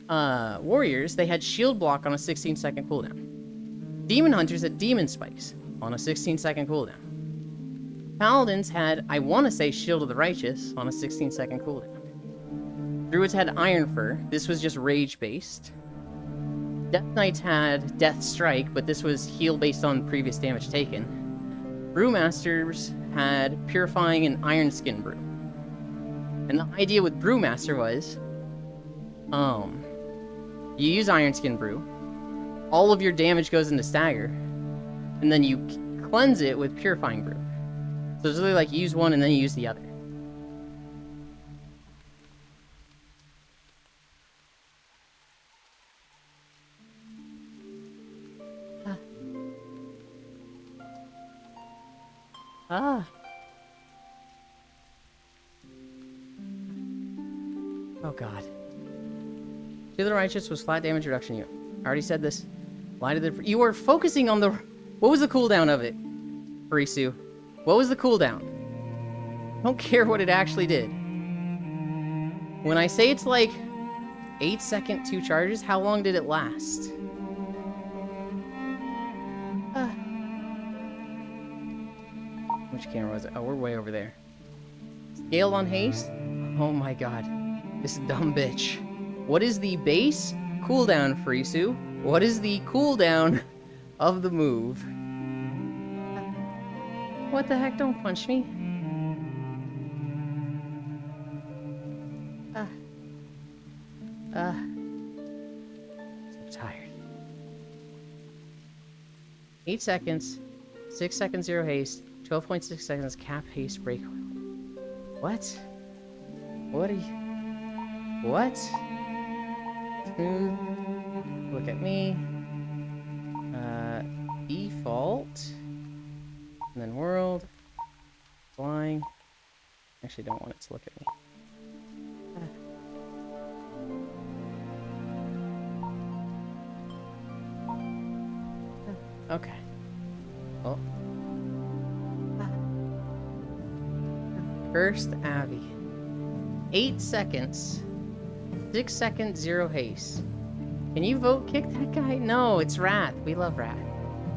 [SPEAKER 1] warriors, they had shield block on a 16-second cooldown. Demon hunters had demon spikes on a 16-second cooldown. Paladins had, I want to say, shield of the righteous on a 16-second cooldown. Druids had iron fur. This was just rage based. Death Knights had death strike, but this was heal based on previous damage taken. Brewmasters had purifying and iron skin brew. And the idea with Brewmaster was, you use Iron Skin Brew, all of your damage goes into Stagger, and then you cleanse it with Purifying Brew. So it's really like you use one and then you use the other. Oh god. Shield of the Righteous was flat damage reduction unit. I already said this. Light of the... You were focusing on the... What was the cooldown of it, Arisu? What was the cooldown? I don't care what it actually did. When I say it's like 8-second 2 charges, how long did it last? Which camera was it? Oh, we're way over there. Scaled on haste? Oh my god. This dumb bitch. What is the base cooldown, Frisu? What is the cooldown of the move? What the heck? Don't punch me. So tired. 8 seconds. 6 seconds, 0 haste. 12.6 seconds, cap haste break. What? What are you... What? Look at me. Default. And then world. Flying. Actually, don't want it to look at me. Okay. Oh. First Abby. 8 seconds. 6 seconds, 0 haste. Can you vote kick that guy? No, it's Wrath. We love Wrath.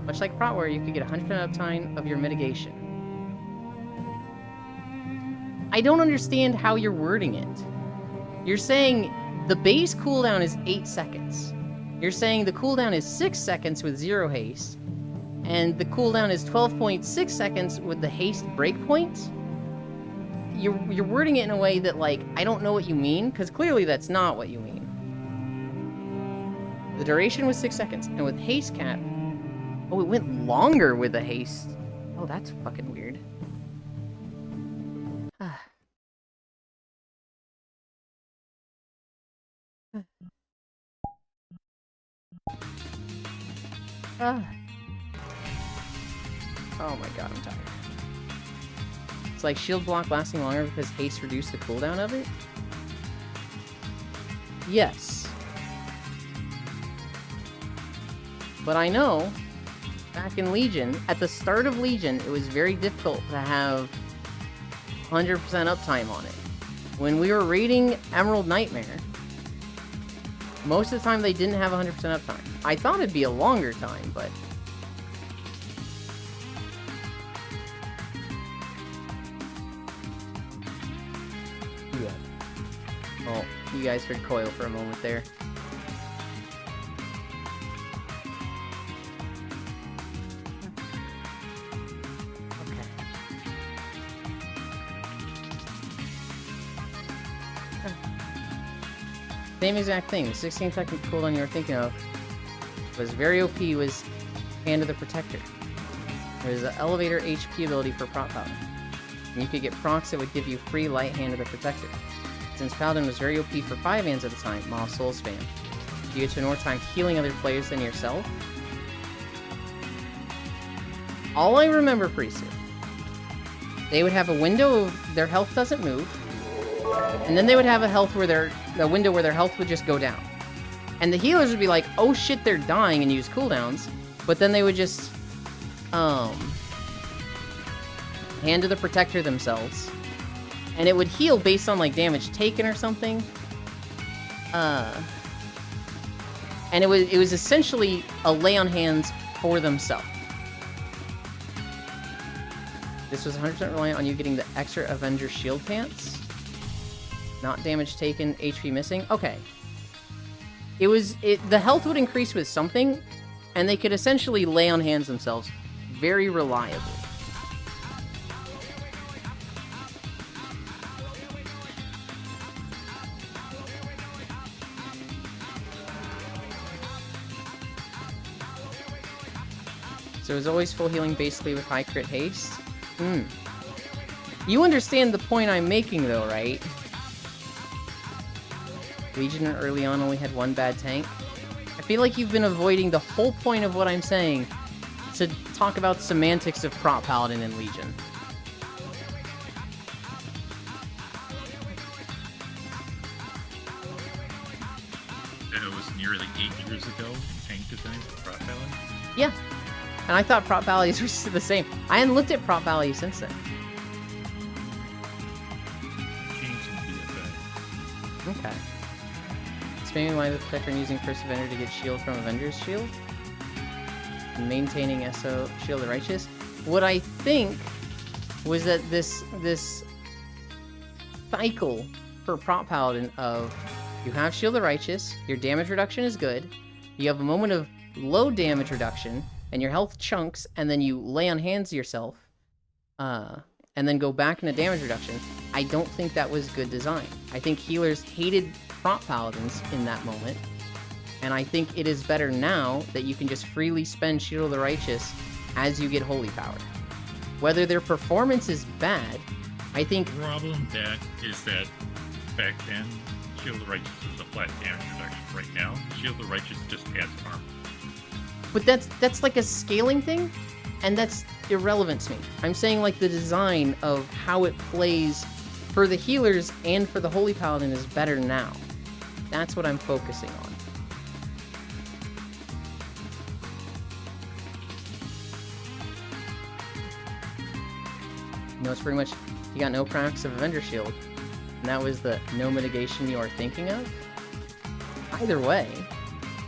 [SPEAKER 1] Much like Prot Warrior, you could get 100% uptime of your mitigation. I don't understand how you're wording it. You're saying the base cooldown is 8 seconds. You're saying the cooldown is 6 seconds with 0 haste. And the cooldown is 12.6 seconds with the haste breakpoint? You're wording it in a way that, like, I don't know what you mean, because clearly that's not what you mean. The duration was 6 seconds, and with haste cap... Oh, it went longer with the haste. Oh, that's fucking weird. Oh my god, I'm tired. It's like shield block lasting longer because haste reduced the cooldown of it? Yes. But I know, back in Legion, at the start of Legion, it was very difficult to have 100% uptime on it. When we were raiding Emerald Nightmare, most of the time they didn't have 100% uptime. I thought it'd be a longer time, but... Yeah. Oh, you guys heard Coil for a moment there. Okay. Same exact thing. The 16-second cooldown you were thinking of was very OP, was Hand of the Protector. It was an elevator HP ability for Prot Paladin. And you could get procs that would give you free light Hand of the Protector. Since Paladin was very OP for 5 hands at a time, Maw Soul Spam, you get to more time healing other players than yourself. All I remember Priesthood, they would have a window of their health doesn't move, and then they would have a window where their health would just go down. And the healers would be like, oh shit, they're dying, and use cooldowns, but then they would just, Hand of the Protector themselves, and it would heal based on, like, damage taken or something. And it was essentially a lay on hands for themselves. This was 100% reliant on you getting the extra Avenger Shield Pants. Not damage taken, HP missing. Okay. The health would increase with something, and they could essentially lay on hands themselves very reliably. So it was always full healing basically with high crit haste. You understand the point I'm making though, right? Legion early on only had one bad tank. I feel like you've been avoiding the whole point of what I'm saying to talk about semantics of Prot Paladin and Legion.
[SPEAKER 2] And it was nearly 8 years ago in tank design for Prot Paladin?
[SPEAKER 1] Yeah. And I thought Prot Valleys were the same. I hadn't looked at Prot Valley since then.
[SPEAKER 2] Changed in BFA.
[SPEAKER 1] Okay. Spamming Line of the Protector and using First Avenger to get shield from Avenger's Shield. And maintaining SO Shield of the Righteous. What I think was that this cycle for Prot Paladin of you have Shield of the Righteous, your damage reduction is good, you have a moment of low damage reduction, and your health chunks, and then you lay on hands yourself, and then go back into damage reduction. I don't think that was good design. I think healers hated Prot Paladins in that moment, and I think it is better now that you can just freely spend Shield of the Righteous as you get Holy Power. Whether their performance is bad, I think...
[SPEAKER 2] The problem is that back then, Shield of the Righteous was a flat damage reduction. Right now, Shield of the Righteous just adds armor.
[SPEAKER 1] But that's like a scaling thing, and that's irrelevant to me. I'm saying like the design of how it plays for the healers and for the Holy Paladin is better now. That's what I'm focusing on. No, it's pretty much, you got no procs of Avenger Shield, and that was the no mitigation you are thinking of? Either way,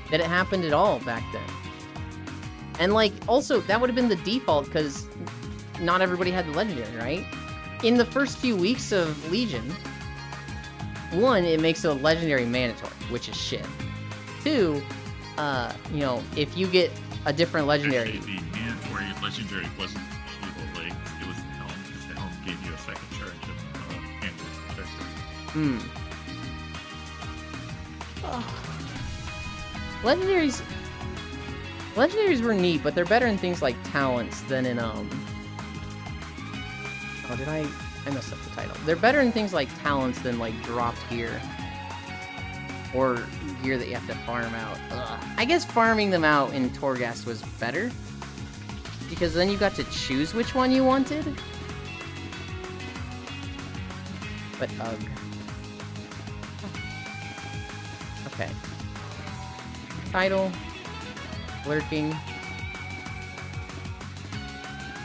[SPEAKER 1] that it happened at all back then. And, like, also, that would have been the default, because not everybody had the Legendary, right? In the first few weeks of Legion, 1, it makes a Legendary mandatory, which is shit. 2, you know, if you get a different Legendary...
[SPEAKER 2] Actually, the mandatory Legendary wasn't Shield of Legs, it was the Helm, because the Helm gave you a second charge of Hand of the Protector.
[SPEAKER 1] Legendaries were neat, but they're better in things like talents than in, Oh, did I messed up the title. They're better in things like talents than, like, dropped gear. Or gear that you have to farm out. I guess farming them out in Torghast was better. Because then you got to choose which one you wanted. But, ugh. Okay. Title. Lurking.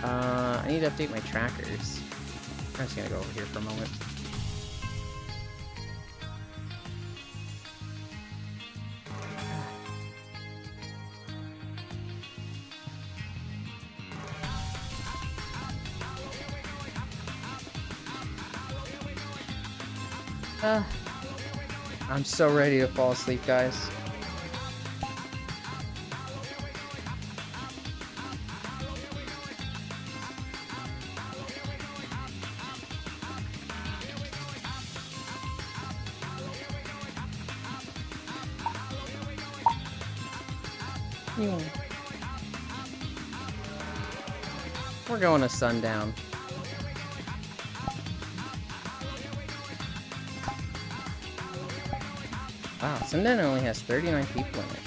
[SPEAKER 1] I need to update my trackers. I'm just gonna go over here for a moment. I'm so ready to fall asleep, guys. We're going to sundown. Wow, sundown only has 39 people in it.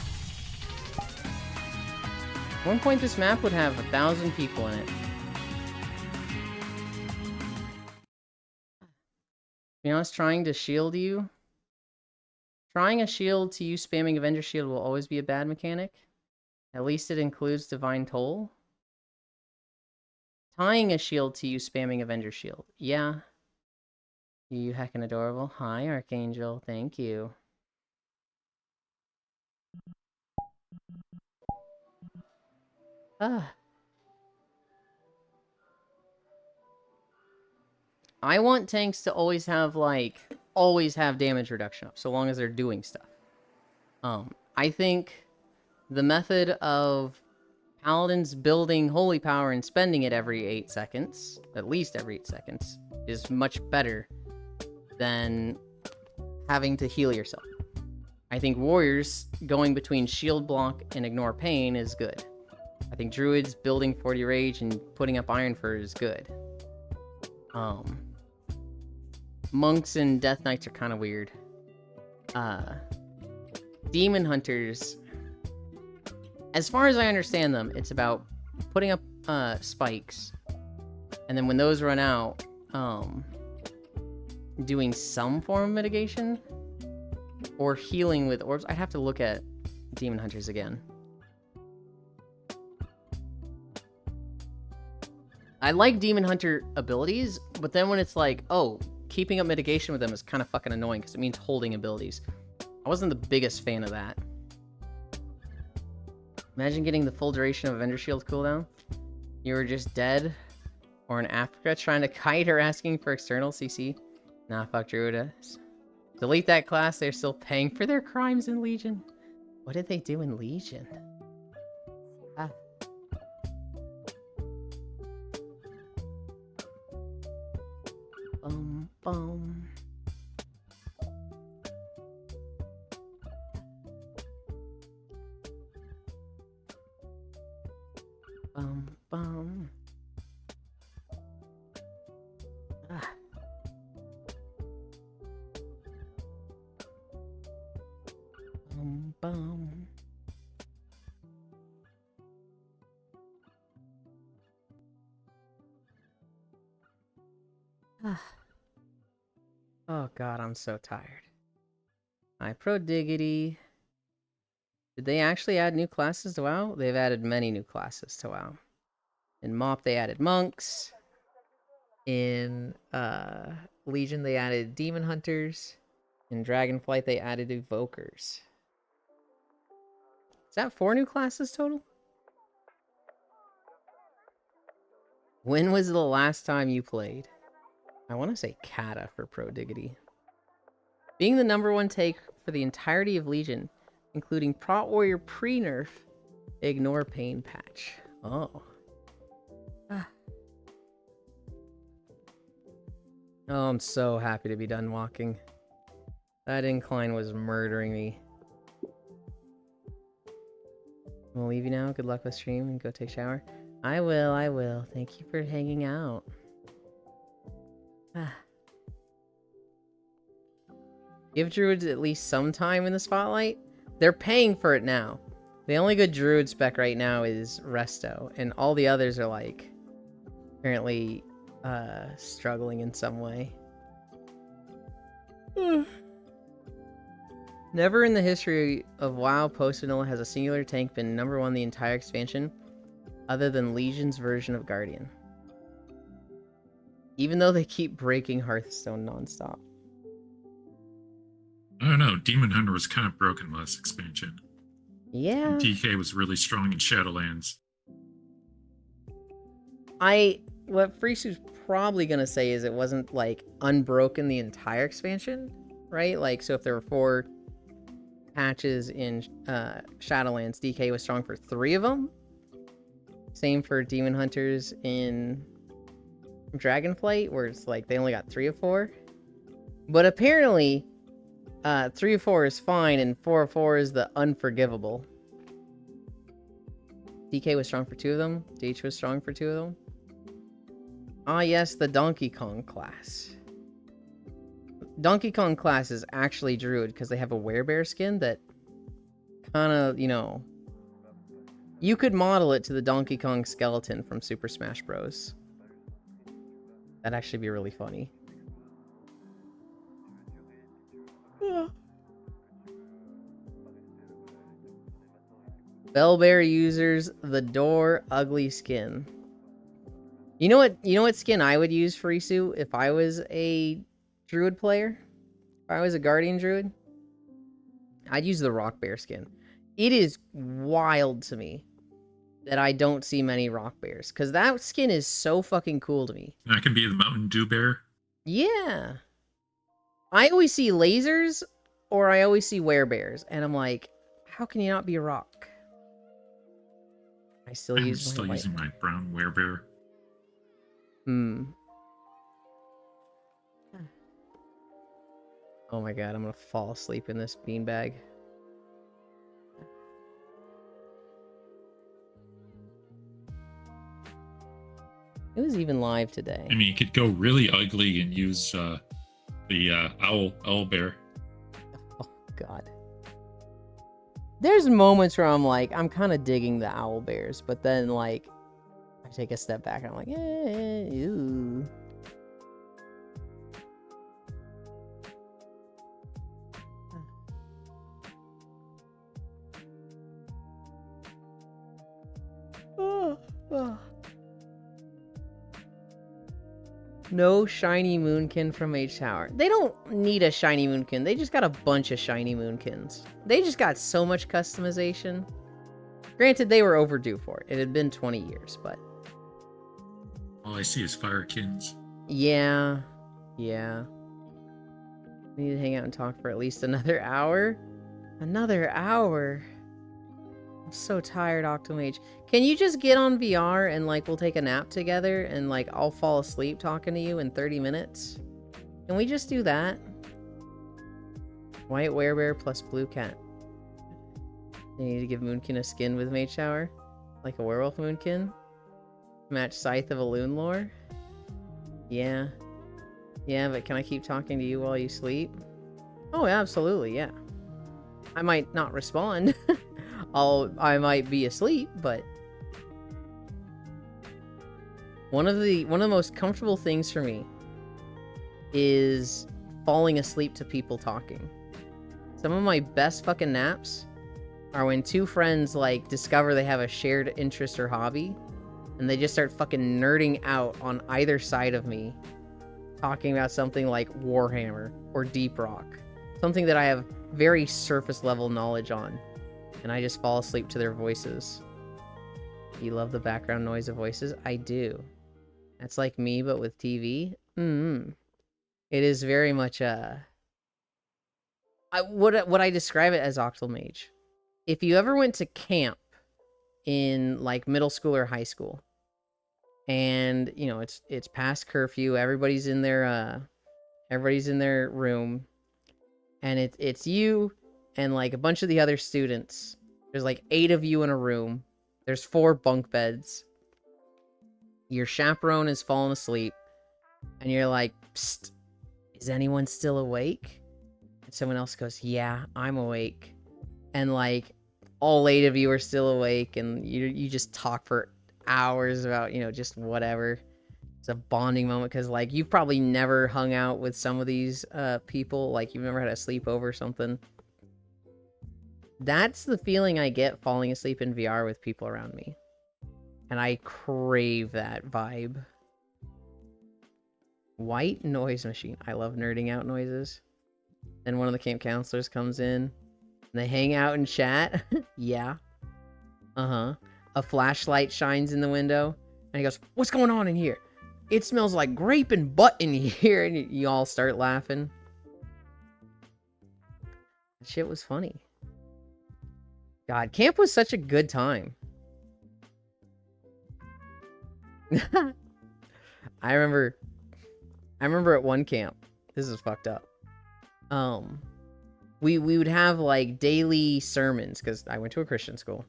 [SPEAKER 1] At one point, this map would have 1,000 people in it. To be honest, trying to shield you. Trying a shield to you spamming Avenger Shield will always be a bad mechanic. At least it includes Divine Toll. Tying a shield to you spamming Avenger Shield. Yeah. You heckin' adorable. Hi, Archangel. Thank you. I want tanks to always have, damage reduction up, so long as they're doing stuff. I think the method of Paladins building Holy Power and spending it every 8 seconds, at least every 8 seconds, is much better than having to heal yourself. I think Warriors going between Shield Block and Ignore Pain is good. I think Druids building 40 Rage and putting up Iron Fur is good. Monks and Death Knights are kind of weird. Demon Hunters, as far as I understand them, it's about putting up spikes, and then when those run out, doing some form of mitigation, or healing with orbs. I'd have to look at Demon Hunters again. I like Demon Hunter abilities, but then when it's like, oh, keeping up mitigation with them is kind of fucking annoying because it means holding abilities. I wasn't the biggest fan of that. Imagine getting the full duration of Avenger Shield cooldown. You were just dead, or in Africa trying to kite or asking for external CC. Nah, fuck Druidas. Delete that class, they're still paying for their crimes in Legion. What did they do in Legion? Ah. Bum. Bum. Ah. Bum. Ah. Oh god, I'm so tired. My Prodiggity. Did they actually add new classes to WoW? They've added many new classes to WoW. In MoP, they added monks. In Legion, they added demon hunters. In Dragonflight, they added evokers. Is that 4 new classes total? When was the last time you played? I want to say Kata for Prodiggity. Being the #1 take for the entirety of Legion, including Prot Warrior pre-nerf, Ignore Pain patch. Oh. Oh, I'm so happy to be done walking. That incline was murdering me. I'm gonna leave you now. Good luck with stream and go take a shower. I will. Thank you for hanging out. Give Druids at least some time in the spotlight. They're paying for it now. The only good Druid spec right now is Resto, and all the others are like apparently struggling in some way. Never in the history of WoW post-vanilla has a singular tank been #1 the entire expansion, other than Legion's version of Guardian. Even though they keep breaking Hearthstone nonstop.
[SPEAKER 2] I don't know. Demon Hunter was kind of broken last expansion.
[SPEAKER 1] Yeah.
[SPEAKER 2] DK was really strong in Shadowlands.
[SPEAKER 1] What Freesu's probably gonna say is it wasn't like unbroken the entire expansion, right? Like, so if there were 4 patches in Shadowlands, DK was strong for 3 of them. Same for Demon Hunters in Dragonflight, where it's like they only got 3 of 4. But apparently, 3 of 4 is fine, and 4 of 4 is the unforgivable. DK was strong for 2 of them. DH was strong for 2 of them. Ah, yes, the Donkey Kong class. Donkey Kong class is actually Druid because they have a werebear skin that kind of, you know, you could model it to the Donkey Kong skeleton from Super Smash Bros. That'd actually be really funny. Bellbear users the door ugly skin. You know what skin I would use, Furisu, if I was a Druid player? If I was a Guardian Druid? I'd use the Rock Bear skin. It is wild to me that I don't see many Rock Bears, because that skin is so fucking cool to me.
[SPEAKER 2] I can be the Mountain Dew Bear.
[SPEAKER 1] Yeah. I always see lasers, or I always see werebears, and I'm like, how can you not be a rock? I still
[SPEAKER 2] I'm
[SPEAKER 1] use
[SPEAKER 2] still
[SPEAKER 1] my
[SPEAKER 2] using my brown werebear.
[SPEAKER 1] Oh my god, I'm gonna fall asleep in this beanbag. It was even live today.
[SPEAKER 2] I mean, you could go really ugly and use the owl bear.
[SPEAKER 1] Oh god. There's moments where I'm like, I'm kind of digging the owl bears, but then like, I take a step back and I'm like, ew. No shiny moonkin from H-Tower. They don't need a shiny moonkin. They just got a bunch of shiny moonkins. They just got so much customization. Granted, they were overdue for it. It had been 20 years, but...
[SPEAKER 2] All I see is Firekins.
[SPEAKER 1] Yeah. Yeah. We need to hang out and talk for at least another hour. Another hour? I'm so tired, Octomage. Can you just get on VR and, like, we'll take a nap together and, like, I'll fall asleep talking to you in 30 minutes? Can we just do that? White werebear plus blue cat. You need to give Moonkin a skin with Mage Shower? Like a werewolf Moonkin? Match Scythe of a Loon Lore? Yeah. Yeah, but can I keep talking to you while you sleep? Oh, absolutely, yeah. I might not respond. I might be asleep, but one of the most comfortable things for me is falling asleep to people talking. Some of my best fucking naps are when two friends like discover they have a shared interest or hobby and they just start fucking nerding out on either side of me, talking about something like Warhammer or Deep Rock, something that I have very surface level knowledge on, and I just fall asleep to their voices. You love the background noise of voices? I do. That's like me, but with TV. It is very much what I describe it as Octomage. If you ever went to camp in like middle school or high school, and you know it's past curfew, everybody's in their room, and it's you and like a bunch of the other students. There's like 8 of you in a room. There's 4 bunk beds. Your chaperone has fallen asleep, and you're like, psst, is anyone still awake? And someone else goes, yeah, I'm awake. And like all 8 of you are still awake, and you just talk for hours about, you know, just whatever. It's a bonding moment because like you've probably never hung out with some of these people, like you've never had a sleepover or something. That's the feeling I get falling asleep in VR with people around me. And I crave that vibe. White noise machine. I love nerding out noises. Then one of the camp counselors comes in. And they hang out and chat. Yeah. Uh-huh. A flashlight shines in the window. And he goes, what's going on in here? It smells like grape and butt in here. And you all start laughing. That shit was funny. God, camp was such a good time. I remember at one camp, this is fucked up. We would have like daily sermons because I went to a Christian school.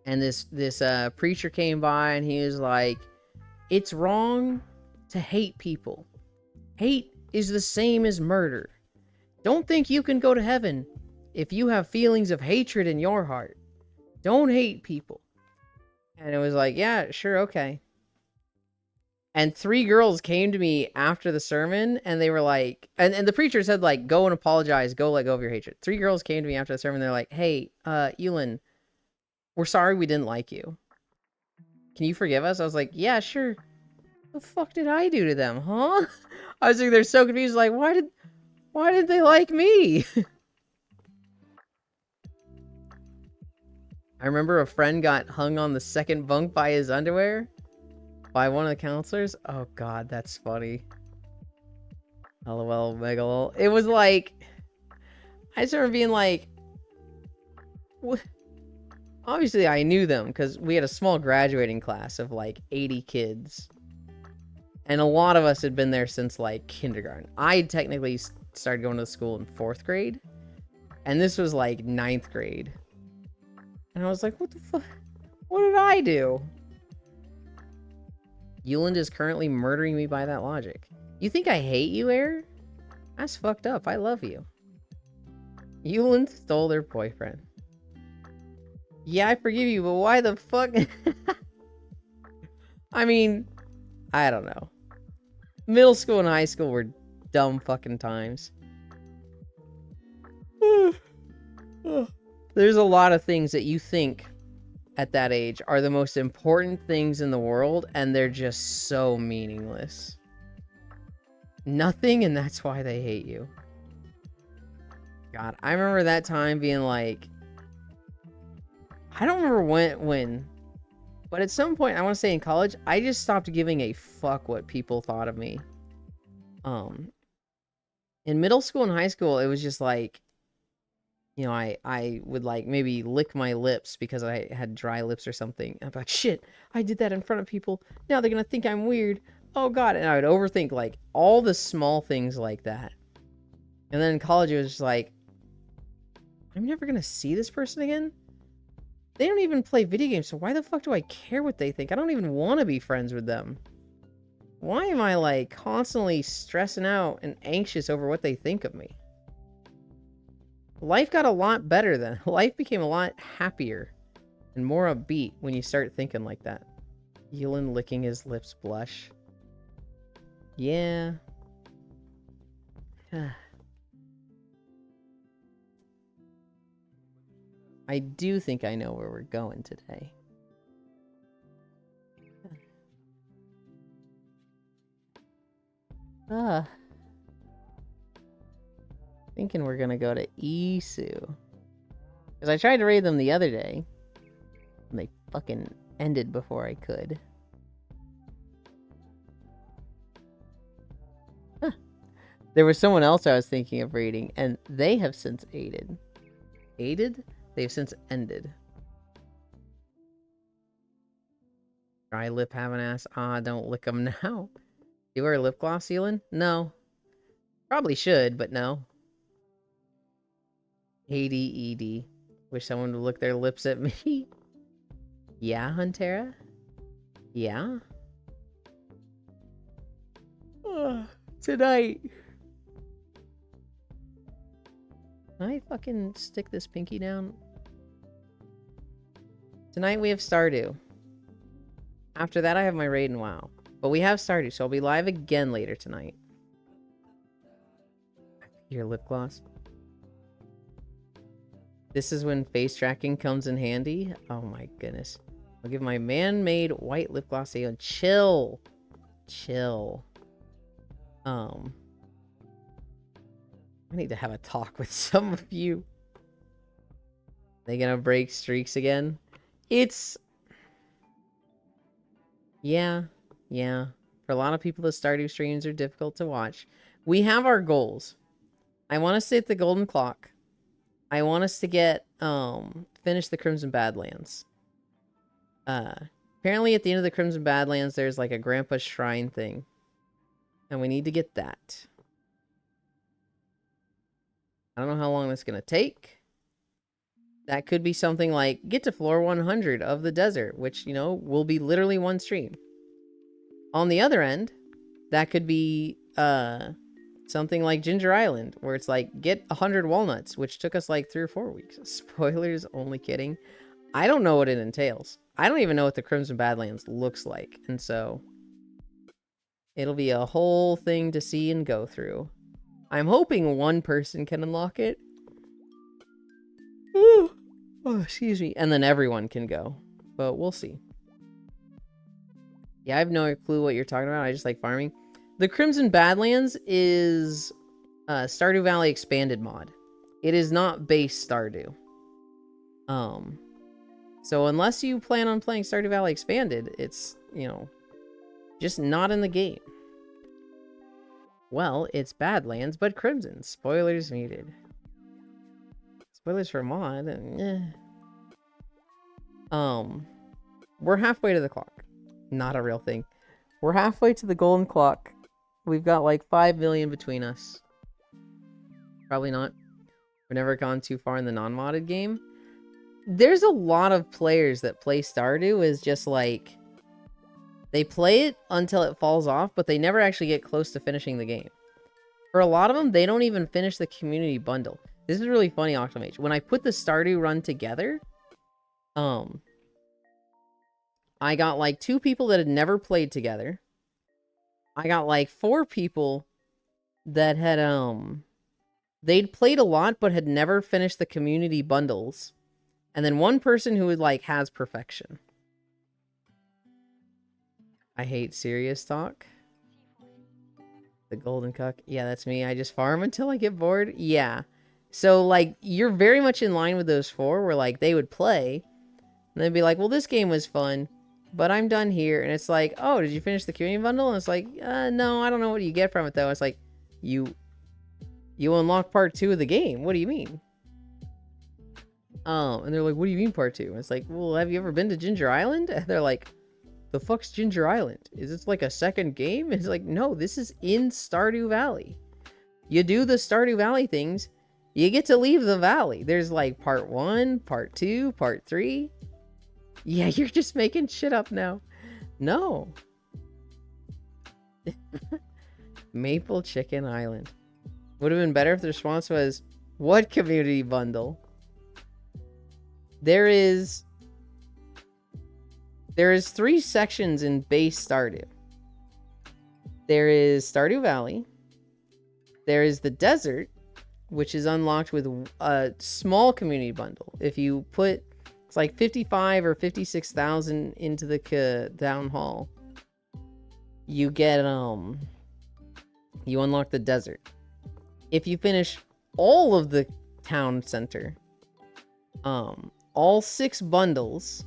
[SPEAKER 1] And this preacher came by and he was like, it's wrong to hate people. Hate is the same as murder. Don't think you can go to heaven if you have feelings of hatred in your heart. Don't hate people. And it was like, yeah, sure, okay. And 3 girls came to me after the sermon, and they were like, and the preacher said, like, go and apologize, go let go of your hatred. 3 girls came to me after the sermon, they're like, hey, Elin, we're sorry we didn't like you. Can you forgive us? I was like, yeah, sure. The fuck did I do to them, huh? I was like, they're so confused, like, why did they like me? I remember a friend got hung on the second bunk by his underwear by one of the counselors. Oh god, that's funny. LOL, megalol. It was like, I just remember being like, what? Obviously I knew them because we had a small graduating class of like 80 kids. And a lot of us had been there since like kindergarten. I technically started going to school in 4th grade. And this was like 9th grade. And I was like, what the fuck? What did I do? Euland is currently murdering me by that logic. You think I hate you, Air? That's fucked up. I love you. Euland stole their boyfriend. Yeah, I forgive you, but why the fuck? I mean, I don't know. Middle school and high school were dumb fucking times. There's a lot of things that you think at that age are the most important things in the world, and they're just so meaningless. Nothing, and that's why they hate you. God, I remember that time being like, I don't remember when, but at some point, I want to say in college, I just stopped giving a fuck what people thought of me. In middle school and high school, it was just like, you know, I would like maybe lick my lips because I had dry lips or something. I'm like, shit, I did that in front of people. Now they're gonna think I'm weird. Oh god, and I would overthink like all the small things like that. And then in college, it was just like, I'm never gonna see this person again. They don't even play video games, so why the fuck do I care what they think? I don't even want to be friends with them. Why am I like constantly stressing out and anxious over what they think of me? Life got a lot better then. Life became a lot happier and more upbeat when you start thinking like that. Elin licking his lips blush. Yeah. I do think I know where we're going today. Thinking we're gonna go to Isu. Because I tried to raid them the other day. And they fucking ended before I could. Huh. There was someone else I was thinking of raiding, and they have since aided. Aided? They've since ended. Dry lip have an ass. Ah, don't lick them now. Do you wear lip gloss, Elin? No. Probably should, but no. ADED. Wish someone would lick their lips at me. Yeah, Huntera? Yeah? Tonight. Can I fucking stick this pinky down? Tonight we have Stardew. After that I have my raid and WoW. But we have Stardew, so I'll be live again later tonight. Your lip gloss. This is when face tracking comes in handy. Oh my goodness. I'll give my man-made white lip gloss a chill. Chill. I need to have a talk with some of you. They gonna break streaks again? It's... Yeah. For a lot of people, the Stardew streams are difficult to watch. We have our goals. I want us to hit the golden clock. I want us to get, finish the Crimson Badlands. Apparently at the end of the Crimson Badlands, there's like a Grandpa's Shrine thing. And we need to get that. I don't know how long that's gonna take. That could be something like get to floor 100 of the desert, which, you know, will be literally one stream. On the other end, that could be something like Ginger Island, where it's like get 100 walnuts, which took us like 3 or 4 weeks. Spoilers, only kidding. I don't know what it entails. I don't even know what the Crimson Badlands looks like, and so it'll be a whole thing to see and go through. I'm hoping one person can unlock it. Oh, excuse me. And then everyone can go. But we'll see. Yeah, I have no clue what you're talking about. I just like farming. The Crimson Badlands is Stardew Valley expanded mod. It is not base Stardew. So unless you plan on playing Stardew Valley expanded, it's, you know, just not in the game. Well, it's Badlands, but Crimson. Spoilers muted. Spoilers for mod. We're halfway to the clock. Not a real thing. We're halfway to the golden clock. We've got like 5 million between us. Probably not. We've never gone too far in the non-modded game. There's a lot of players that play Stardew as just like... They play it until it falls off, but they never actually get close to finishing the game. For a lot of them, they don't even finish the community bundle. This is really funny, Octomage. When I put the Stardew run together, I got like 2 people that had never played together. I got like 4 people that had, they'd played a lot, but had never finished the community bundles. And then 1 person who like has perfection. I hate serious talk. The golden cuck. Yeah, that's me. I just farm until I get bored. Yeah. So, like, you're very much in line with those 4 where, like, they would play. And they'd be like, well, this game was fun, but I'm done here. And it's like, oh, did you finish the community bundle? And it's like, no, I don't know what you get from it, though. It's like, you unlock part 2 of the game. What do you mean? And they're like, what do you mean part 2? And it's like, well, have you ever been to Ginger Island? And they're like, the fuck's Ginger Island? Is this like a second game? It's like, no, this is in Stardew Valley. You do the Stardew Valley things, you get to leave the valley. There's like part 1, part 2, part 3. Yeah, you're just making shit up now. No. Maple Chicken Island. Would have been better if the response was, what community bundle? There is 3 sections in base Stardew. There is Stardew Valley. There is the desert, which is unlocked with a small community bundle. If you put, it's like 55 or 56,000 into the town hall, you get, you unlock the desert. If you finish all of the town center, all 6 bundles,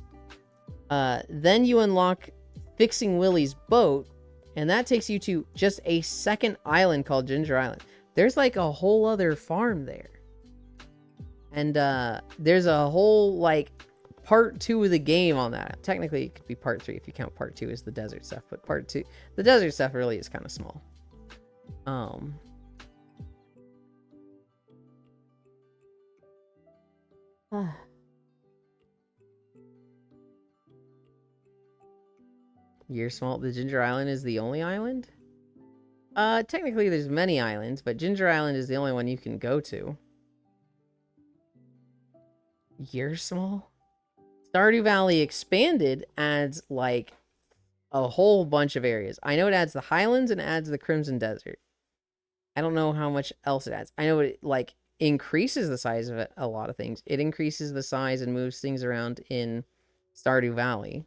[SPEAKER 1] then you unlock Fixing Willie's boat, and that takes you to just a second island called Ginger Island. There's like a whole other farm there. And there's a whole like part 2 of the game on that. Technically it could be part 3 if you count part 2 as the desert stuff, but part 2, the desert stuff really is kind of small. You're small. The Ginger Island is the only island? Technically there's many islands, but Ginger Island is the only one you can go to. You're small? Stardew Valley Expanded adds, like, a whole bunch of areas. I know it adds the Highlands and adds the Crimson Desert. I don't know how much else it adds. I know it, like, increases the size of it, a lot of things. It increases the size and moves things around in Stardew Valley.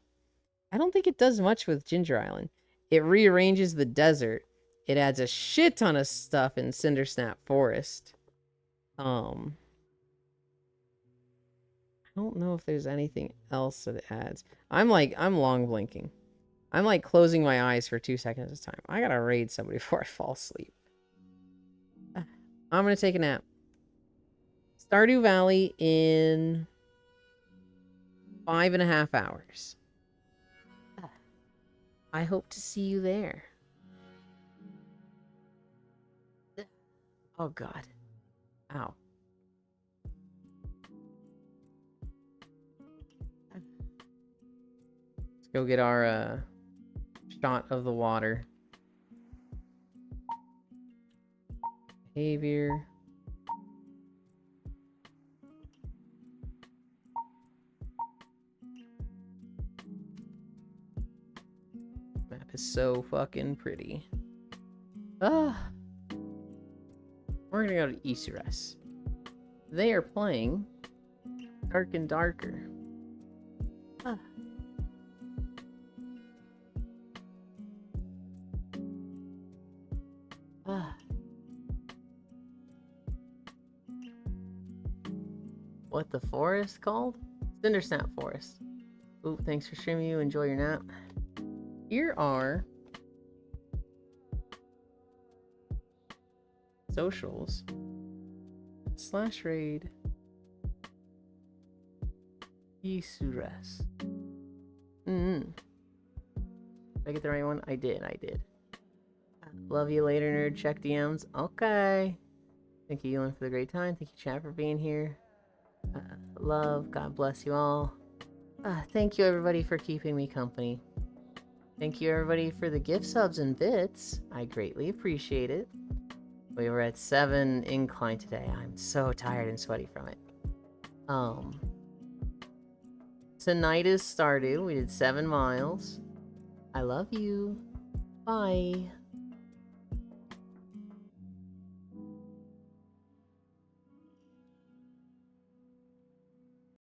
[SPEAKER 1] I don't think it does much with Ginger Island. It rearranges the desert. It adds a shit ton of stuff in Cindersnap Forest. I don't know if there's anything else that it adds. I'm long blinking. I'm like closing my eyes for 2 seconds at a time. I gotta raid somebody before I fall asleep. I'm gonna take a nap. Stardew Valley in 5.5 hours. I hope to see you there. Oh, God. Ow. go get our shot of the water. Behavior. Map is so fucking pretty. We're gonna go to Isuras. They are playing Dark and Darker. What the forest called? Cindersnap Forest. Ooh, thanks for streaming you. Enjoy your nap. Here are socials. / raid. Isuras. Did I get the right one? I did. Love you later, nerd. Check DMs. Okay. Thank you, Ewan, for the great time. Thank you, chat, for being here. Love. God bless you all. Thank you, everybody, for keeping me company. Thank you, everybody, for the gift subs and bits. I greatly appreciate it. We were at 7 incline today. I'm so tired and sweaty from it. Tonight is started. We did 7 miles. I love you. Bye.